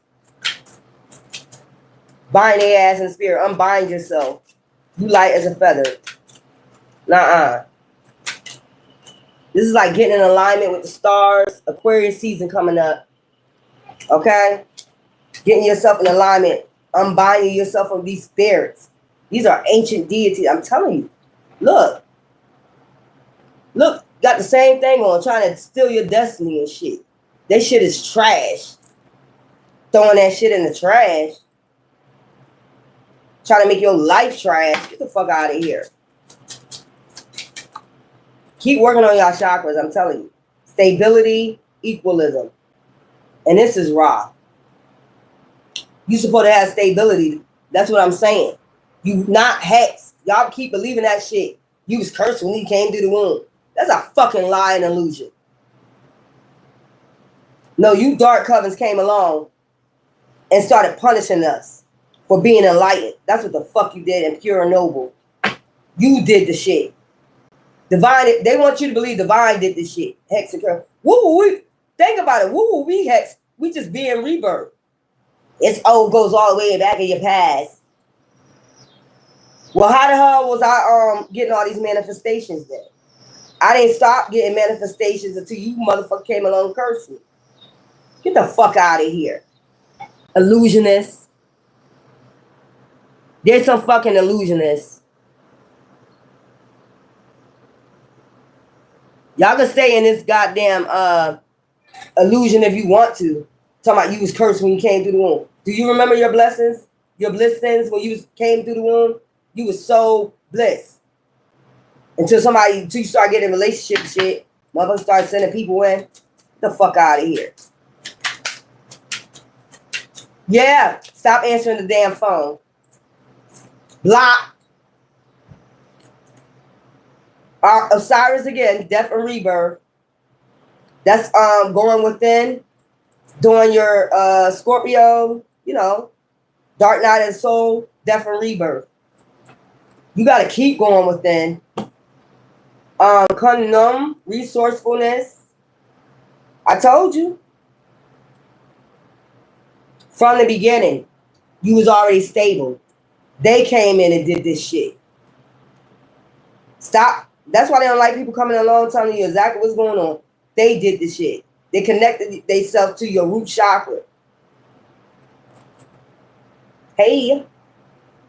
Bind their ass in spirit. Unbind yourself. You light as a feather. Nuh-uh. This is like getting in alignment with the stars. Aquarius season coming up. Okay? Getting yourself in alignment. Unbinding yourself from these spirits. These are ancient deities. I'm telling you. Look. Look. Got the same thing on. Trying to steal your destiny and shit. That shit is trash. Throwing that shit in the trash. Trying to make your life trash. Get the fuck out of here. Keep working on y'all chakras, I'm telling you. Stability, equalism. And this is raw. You supposed to have stability. That's what I'm saying. You not hex. Y'all keep believing that shit. You was cursed when you came through the womb. That's a fucking lie and illusion. No, you dark covens came along and started punishing us for being enlightened. That's what the fuck you did and pure and noble. You did the shit. Divine, they want you to believe divine did this shit. Hex and curse. Woo, think about it. Woo, we hex. We just being rebirth. It's goes all the way back in your past. Well, how the hell was I getting all these manifestations then? I didn't stop getting manifestations until you motherfucker came along and cursed me. Get the fuck out of here. Illusionists. There's some fucking illusionists. Y'all can stay in this goddamn illusion if you want to. Talking about you was cursed when you came through the womb. Do you remember your blessings? Your blessings when you came through the womb? You was so blessed. Until you start getting relationship shit, motherfuckers start sending people in. Get the fuck out of here. Yeah, stop answering the damn phone. Block. Osiris again, death and rebirth. That's going within, doing your Scorpio, you know, dark night and soul, death and rebirth. You got to keep going within. Conundrum, resourcefulness. I told you. From the beginning, you was already stable. They came in and did this shit. Stop. That's why they don't like people coming along telling you exactly what's going on. They did the shit. They connected themselves to your root chakra. Hey,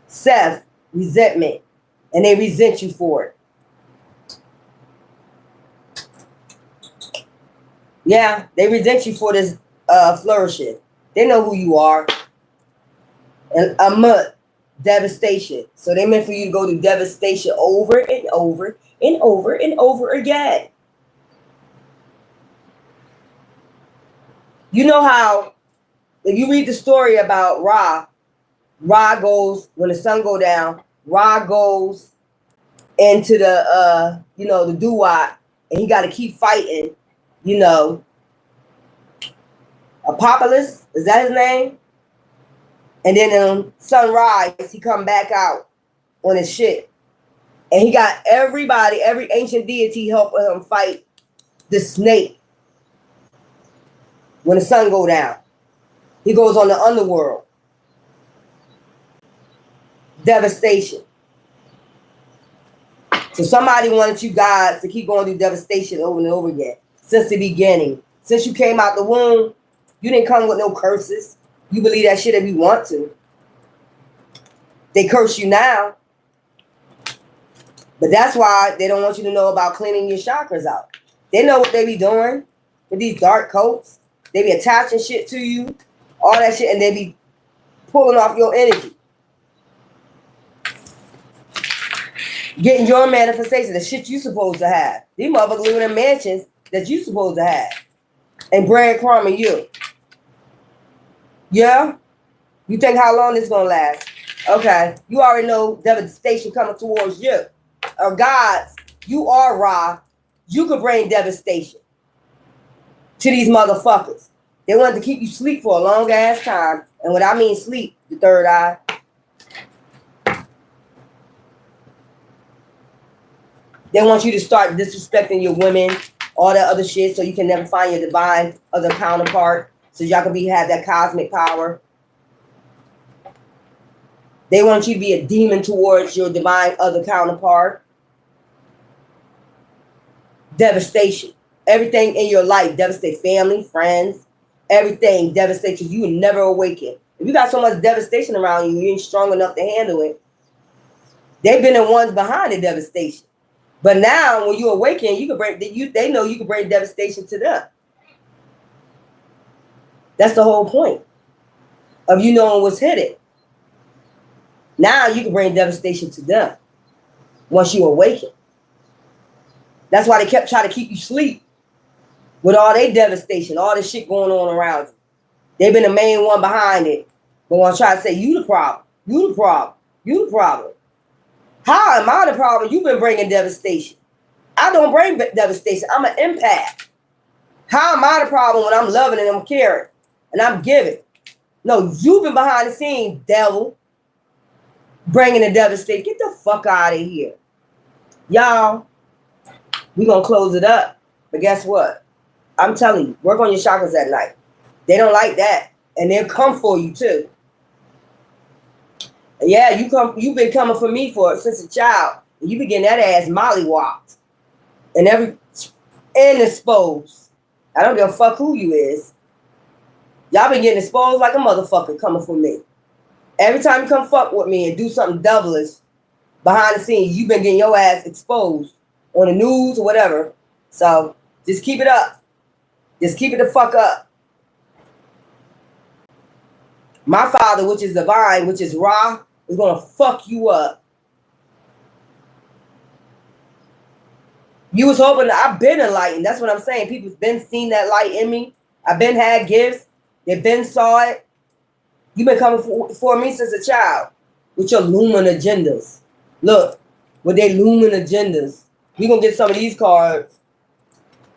Seth, resentment. And they resent you for it. Yeah, they resent you for this flourishing. They know who you are. And devastation. So they meant for you to go through devastation over and over and over and over again. You know how, if you read the story about Ra goes, when the sun go down, Ra goes into the, the doo-wop, and he got to keep fighting, Apocalypse, is that his name? And then sunrise, he come back out on his ship. And he got everybody, every ancient deity helping him fight the snake. When the sun go down, he goes on the underworld. Devastation. So somebody wanted you guys to keep going through devastation over and over again. Since the beginning. Since you came out the womb, you didn't come with no curses. You believe that shit if you want to. They curse you now. But that's why they don't want you to know about cleaning your chakras out. They know what they be doing with these dark coats. They be attaching shit to you, all that shit, and they be pulling off your energy. Getting your manifestation, the shit you supposed to have. These motherfuckers living in mansions that you supposed to have. And breadcrumbing you. Yeah? You think how long this gonna last? Okay. You already know devastation coming towards you. Or gods, you are Ra. You could bring devastation to these motherfuckers. They wanted to keep you asleep for a long ass time. And when I mean sleep, the third eye. They want you to start disrespecting your women, all that other shit, so you can never find your divine other counterpart, so y'all can have that cosmic power. They want you to be a demon towards your divine other counterpart. Devastation. Everything in your life devastate, family, friends, everything devastates you. You will never awaken. If you got so much devastation around you, you ain't strong enough to handle it. They've been the ones behind the devastation. But now, when you awaken, you can bring they know you can bring devastation to them. That's the whole point of you knowing what's hidden. Now you can bring devastation to them once you awaken. That's why they kept trying to keep you asleep with all their devastation, all this shit going on around you. They've been the main one behind it. But want to try to say, you the problem, you the problem, you the problem. How am I the problem? You've been bringing devastation. I don't bring devastation. I'm an empath. How am I the problem when I'm loving and I'm caring and I'm giving? No, you've been behind the scenes, devil, bringing the devastation. Get the fuck out of here. Y'all, we're going to close it up. But guess what? I'm telling you, work on your chakras at night. They don't like that. And they'll come for you too. Yeah, you've been coming for me since a child. And you been getting that ass mollywopped. And exposed. I don't give a fuck who you is. Y'all been getting exposed like a motherfucker coming for me. Every time you come fuck with me and do something devilish behind the scenes, you've been getting your ass exposed on the news or whatever. So just keep it up. Just keep it the fuck up. My father, which is divine, which is Ra, is going to fuck you up. You was hoping that I've been enlightened. That's what I'm saying. People's been seen that light in me. I've been had gifts. They've been saw it. You've been coming for me since a child with your looming agendas. Look, with their looming agendas. We're going to get some of these cards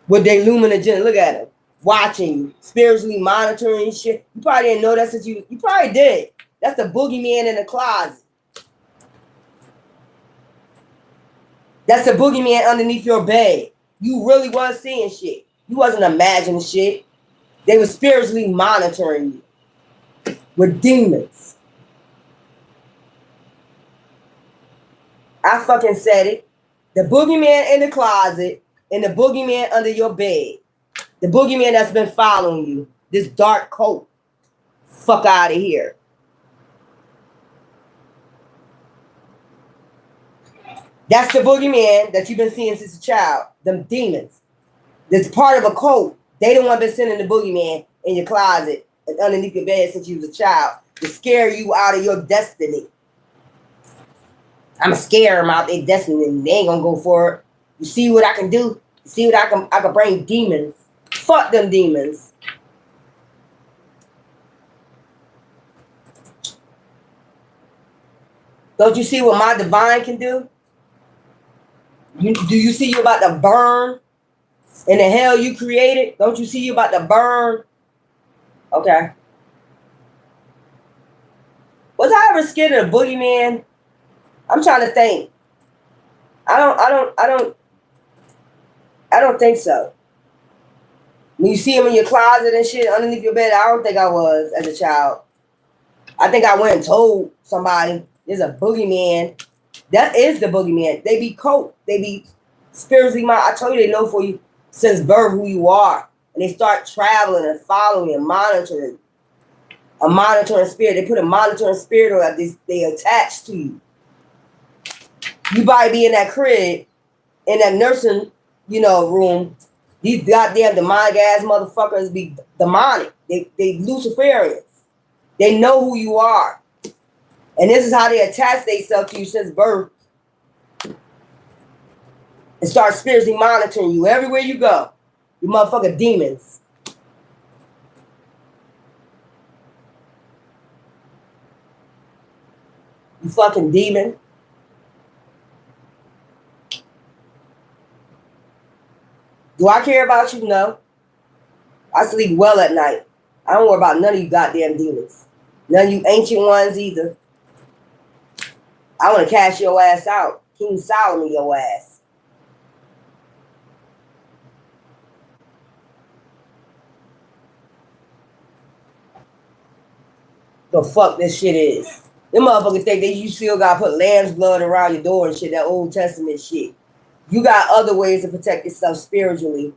with their looming agenda. Look at them. Watching you, spiritually monitoring shit. You probably didn't know that's what you probably did. That's the boogeyman in the closet. That's the boogeyman underneath your bed. You really was seeing shit. You wasn't imagining shit. They were spiritually monitoring you with demons. I fucking said it. The boogeyman in the closet and the boogeyman under your bed. The boogeyman that's been following you. This dark coat. Fuck out of here. That's the boogeyman that you've been seeing since a child. Them demons. That's part of a cult. They the one been sending the boogeyman in your closet and underneath your bed since you was a child to scare you out of your destiny. I'ma scare them out their destiny and they ain't gonna go for it. You see what I can do? You see what I can bring demons. Fuck them demons. Don't you see what my divine can do? Do you see you about to burn in the hell you created? Don't you see you about to burn? Okay. Was I ever scared of the boogeyman? I'm trying to think. I don't think so. When you see him in your closet and shit underneath your bed, I don't think I was as a child. I think I went and told somebody there's a boogeyman. That is the boogeyman. They be cult. They be spiritually mind. I told you they know for you since birth who you are. And they start traveling and following and monitoring. A monitoring spirit. They put a monitoring spirit on that they attach to you. You probably be in that crib, in that nursing, room. These goddamn demonic ass motherfuckers be demonic. They Luciferians. They know who you are. And this is how they attach themselves to you since birth. And start spiritually monitoring you everywhere you go. You motherfucking demons. You fucking demon. Do I care about you? No. I sleep well at night. I don't worry about none of you goddamn demons. None of you ancient ones either. I want to cash your ass out. King Solomon your ass. The fuck this shit is. Them motherfuckers think that you still gotta put lamb's blood around your door and shit, that Old Testament shit. You got other ways to protect yourself spiritually.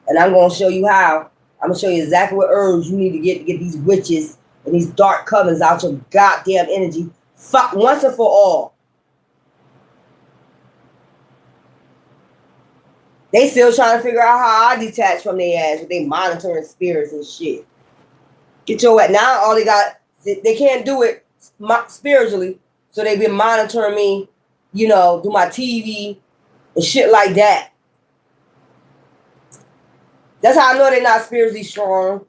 And I'm gonna show you how. I'm gonna show you exactly what herbs you need to get these witches and these dark covens out your goddamn energy. Fuck once and for all. They still trying to figure out how I detach from their ass with they monitoring spirits and shit. Get your ass. Now all they got, they can't do it spiritually, so they been monitoring me, you know, through my TV and shit like that. That's how I know they're not spiritually strong.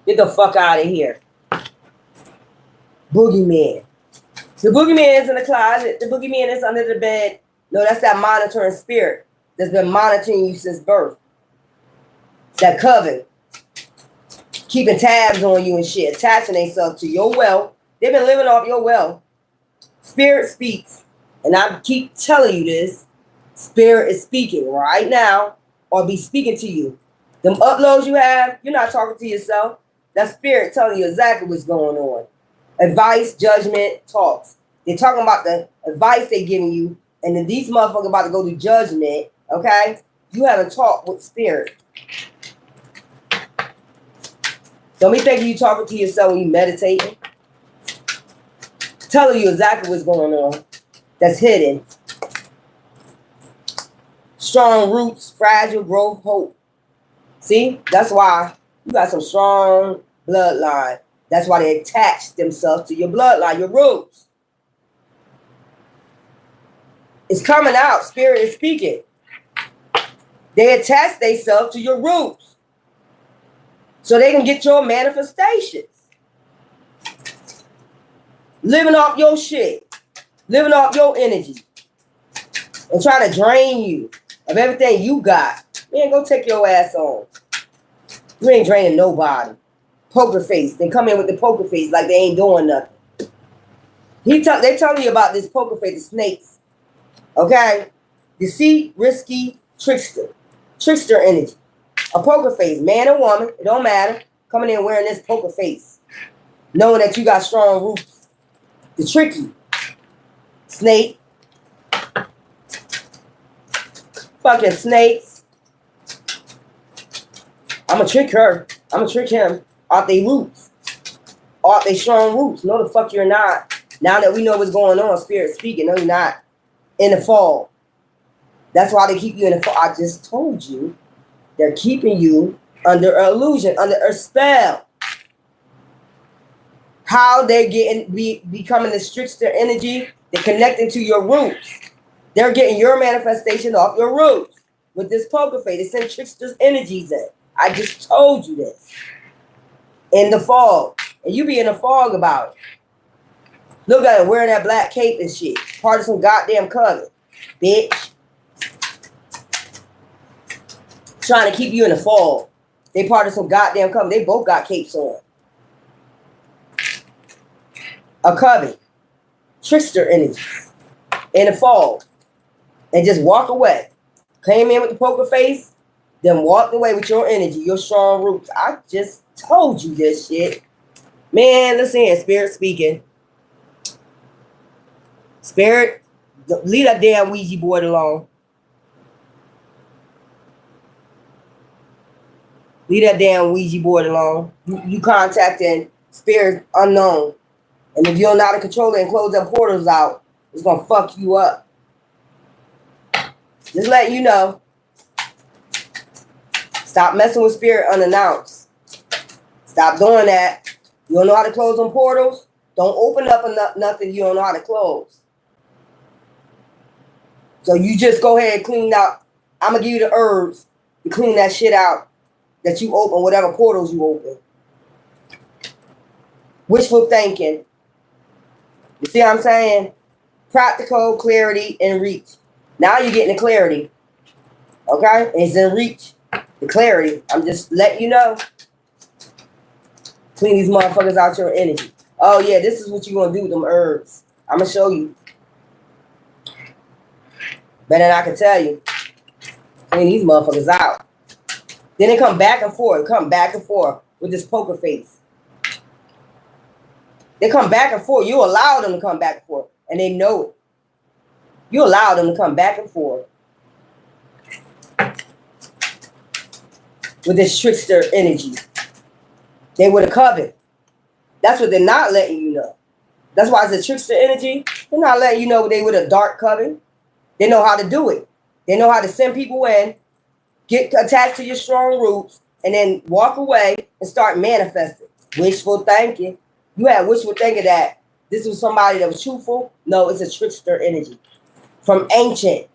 Get the fuck out of here. Boogeyman. The boogeyman is in the closet. The boogeyman is under the bed. No, that's that monitoring spirit that's been monitoring you since birth. That coven. Keeping tabs on you and shit. Attaching themselves to your wealth. They've been living off your wealth. Spirit speaks. And I keep telling you this. Spirit is speaking right now. Or be speaking to you. Them uploads you have, you're not talking to yourself. That spirit telling you exactly what's going on. Advice, judgment, talks. They're talking about the advice they're giving you, and then these motherfuckers about to go to judgment, okay? You haven't talked with spirit. Don't be thinking you talking to yourself when you meditating. Telling you exactly what's going on. That's hidden. Strong roots, fragile growth, hope. See? That's why you got some strong bloodline. That's why they attach themselves to your bloodline, your roots. It's coming out. Spirit is speaking. They attach themselves to your roots so they can get your manifestations. Living off your shit. Living off your energy. And trying to drain you of everything you got. Man, go take your ass on. You ain't draining nobody. Poker face. They come in with the poker face like they ain't doing nothing. They telling you about this poker face, the snakes. Okay? Deceit, risky, trickster. Trickster energy. A poker face, man or woman, it don't matter. Coming in wearing this poker face. Knowing that you got strong roots. The tricky. Snake. Fucking snakes. I'ma trick her. I'ma trick him. Off they roots. Off they strong roots. No, the fuck you're not. Now that we know what's going on, spirit speaking. No, you're not. In the fall. That's why they keep you in the fall. I just told you. They're keeping you under an illusion, under a spell. How they're becoming the trickster energy, they're connecting to your roots. They're getting your manifestation off your roots. With this poker face, they send trickster's energies in. I just told you this. In the fog. And you be in a fog about it. Look at it, wearing that black cape and shit. Part of some goddamn coven. Bitch. Trying to keep you in the fog. They part of some goddamn coven. They both got capes on. A coven. Trickster energies. In the fog. And just walk away. Came in with the poker face. Then walked away with your energy. Your strong roots. I just told you this shit. Man, listen here. Spirit speaking. Spirit, leave that damn Ouija board alone. Leave that damn Ouija board alone. You contacting spirits unknown. And if you don't know how to control it and close them portals out, it's going to fuck you up. Just letting you know. Stop messing with spirit unannounced. Stop doing that. You don't know how to close them portals? Don't open up nothing you don't know how to close. So you just go ahead and clean out. I'm going to give you the herbs to clean that shit out that you open, whatever portals you open. Wishful thinking. You see what I'm saying? Practical, clarity, and reach. Now you're getting the clarity. Okay? It's in reach. The clarity. I'm just letting you know. Clean these motherfuckers out your energy. Oh, yeah, this is what you're going to do with them herbs. I'm going to show you. Better than I can tell you. clean these motherfuckers out. Then they come back and forth, with this poker face. They come back and forth. You allow them to come back and forth, and they know it. You allow them to come back and forth with this trickster energy. They with a coven. That's what they're not letting you know. That's why it's a trickster energy. They're not letting you know they with a dark coven. They know how to do it. They know how to send people in, get attached to your strong roots, and then walk away and start manifesting. Wishful thinking. You had wishful thinking that this was somebody that was truthful. No, it's a trickster energy from ancient.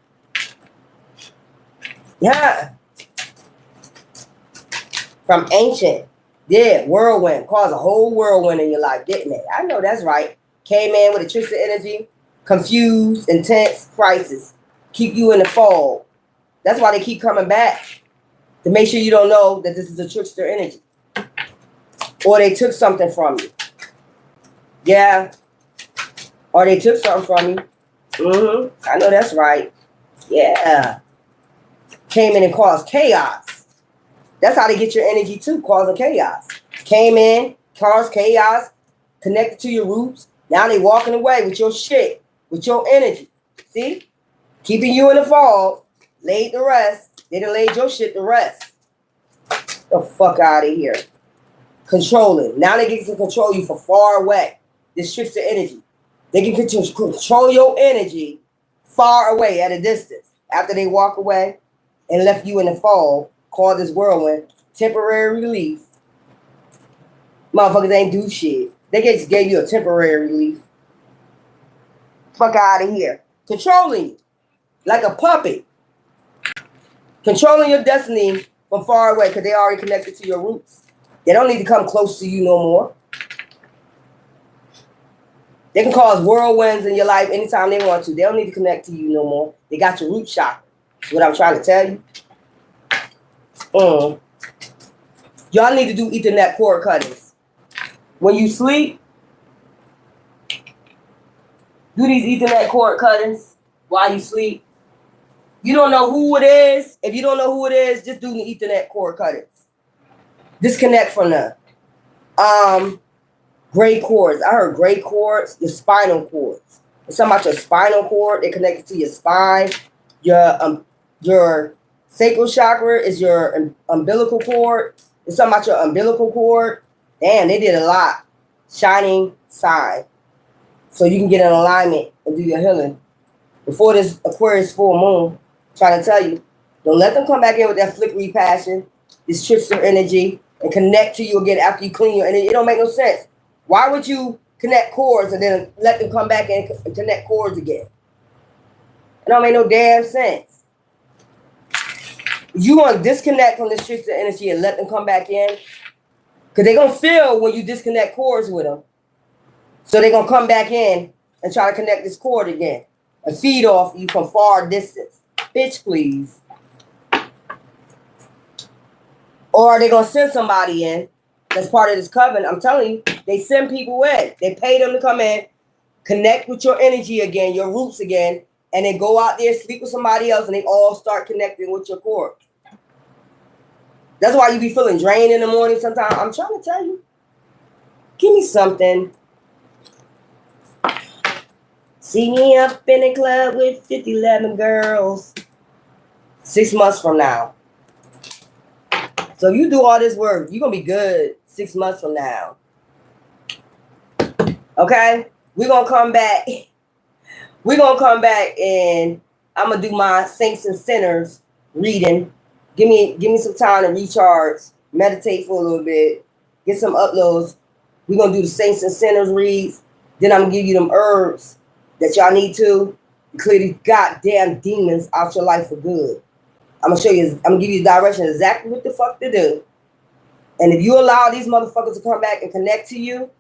Yeah. From ancient. Yeah, whirlwind. Caused a whole whirlwind in your life, didn't it? I know that's right. Came in with a trickster energy, confused, intense crisis. Keep you in the fog. That's why they keep coming back. To make sure you don't know that this is a trickster energy. Or they took something from you. Yeah. Or they took something from you. Mm-hmm. I know that's right. Yeah. Came in and caused chaos. That's how they get your energy too, causing chaos. Came in, caused chaos, connected to your roots. Now they walking away with your shit, with your energy. See? Keeping you in the fog, laid the rest. They done laid your shit to rest. The fuck out of here. Controlling. Now they get to control you from far away. This trickster energy. They can control your energy far away at a distance. After they walk away and left you in the fog, called this whirlwind, temporary relief. Motherfuckers ain't do shit. They just gave you a temporary relief. Fuck out of here. Controlling you. Like a puppet. Controlling your destiny from far away because they already connected to your roots. They don't need to come close to you no more. They can cause whirlwinds in your life anytime they want to. They don't need to connect to you no more. They got your root chakra. That's what I'm trying to tell you. Y'all need to do Ethernet cord cuttings. When you sleep, do these Ethernet cord cuttings while you sleep. You don't know who it is. If you don't know who it is, just do the Ethernet cord cuttings. Disconnect from them. Gray cords. I heard gray cords, your spinal cords. It's something about your spinal cord. They connected to your spine. Your sacral chakra is your umbilical cord. It's something about your umbilical cord. Damn, they did a lot. Shining sign. So you can get in alignment and do your healing. Before this Aquarius full moon, trying to tell you, don't let them come back in with that flickery passion, this trickster energy, and connect to you again after you clean your energy. It don't make no sense. Why would you connect cords and then let them come back in and connect cords again? It don't make no damn sense. You want to disconnect from this trickster energy and let them come back in? Because they're going to feel when you disconnect cords with them. So they're going to come back in and try to connect this cord again and feed off you from far distance. Bitch, please. Or they're going to send somebody in that's part of this covenant. I'm telling you, they send people in. They pay them to come in, connect with your energy again, your roots again, and then go out there, sleep with somebody else, and they all start connecting with your cord. That's why you be feeling drained in the morning sometimes. I'm trying to tell you. Give me something. See me up in the club with 50-11 girls. 6 months from now. So you do all this work. You're going to be good 6 months from now. Okay? We're going to come back. We're going to come back and I'm going to do my Saints and Sinners reading. Give me some time to recharge, meditate for a little bit, get some uploads. We're going to do the Saints and Sinners reads. Then I'm going to give you them herbs that y'all need to clear these goddamn demons out your life for good. I'm going to show you, I'm going to give you the direction exactly what the fuck to do. And if you allow these motherfuckers to come back and connect to you,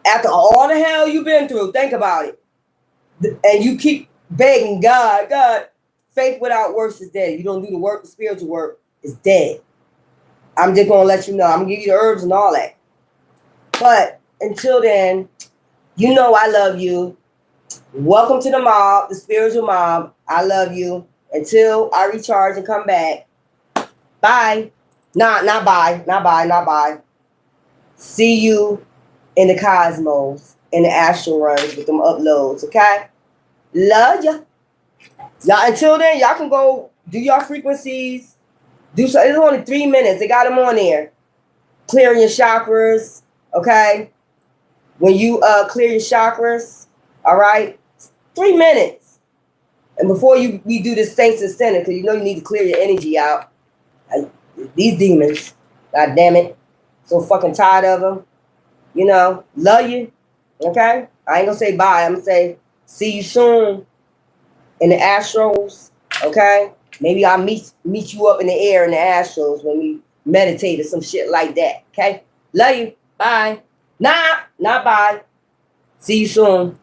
after all the hell you've been through, think about it. And you keep begging God, faith without works is dead. You don't do the work, the spiritual work is dead. I'm just going to let you know. I'm going to give you the herbs and all that. But until then, I love you. Welcome to the mob, the spiritual mob. I love you. until I recharge and come back. Bye. Not bye. Not bye. Not bye. See you in the cosmos, in the astral runs with them uploads, okay? Love ya. Y'all, until then, y'all can go do your frequencies. Do so. It's only 3 minutes. They got them on there. Clearing your chakras, okay? When you clear your chakras, all right? 3 minutes. And before we do this saints and sinners, because you know you need to clear your energy out. These demons, god damn it. So fucking tired of them. You know, love you, okay? I ain't gonna say bye. I'm gonna say see you soon in the astros, okay? Maybe I'll meet you up in the air in the astros when we meditate or some shit like that, okay? Love you. Bye. Nah, not bye. See you soon.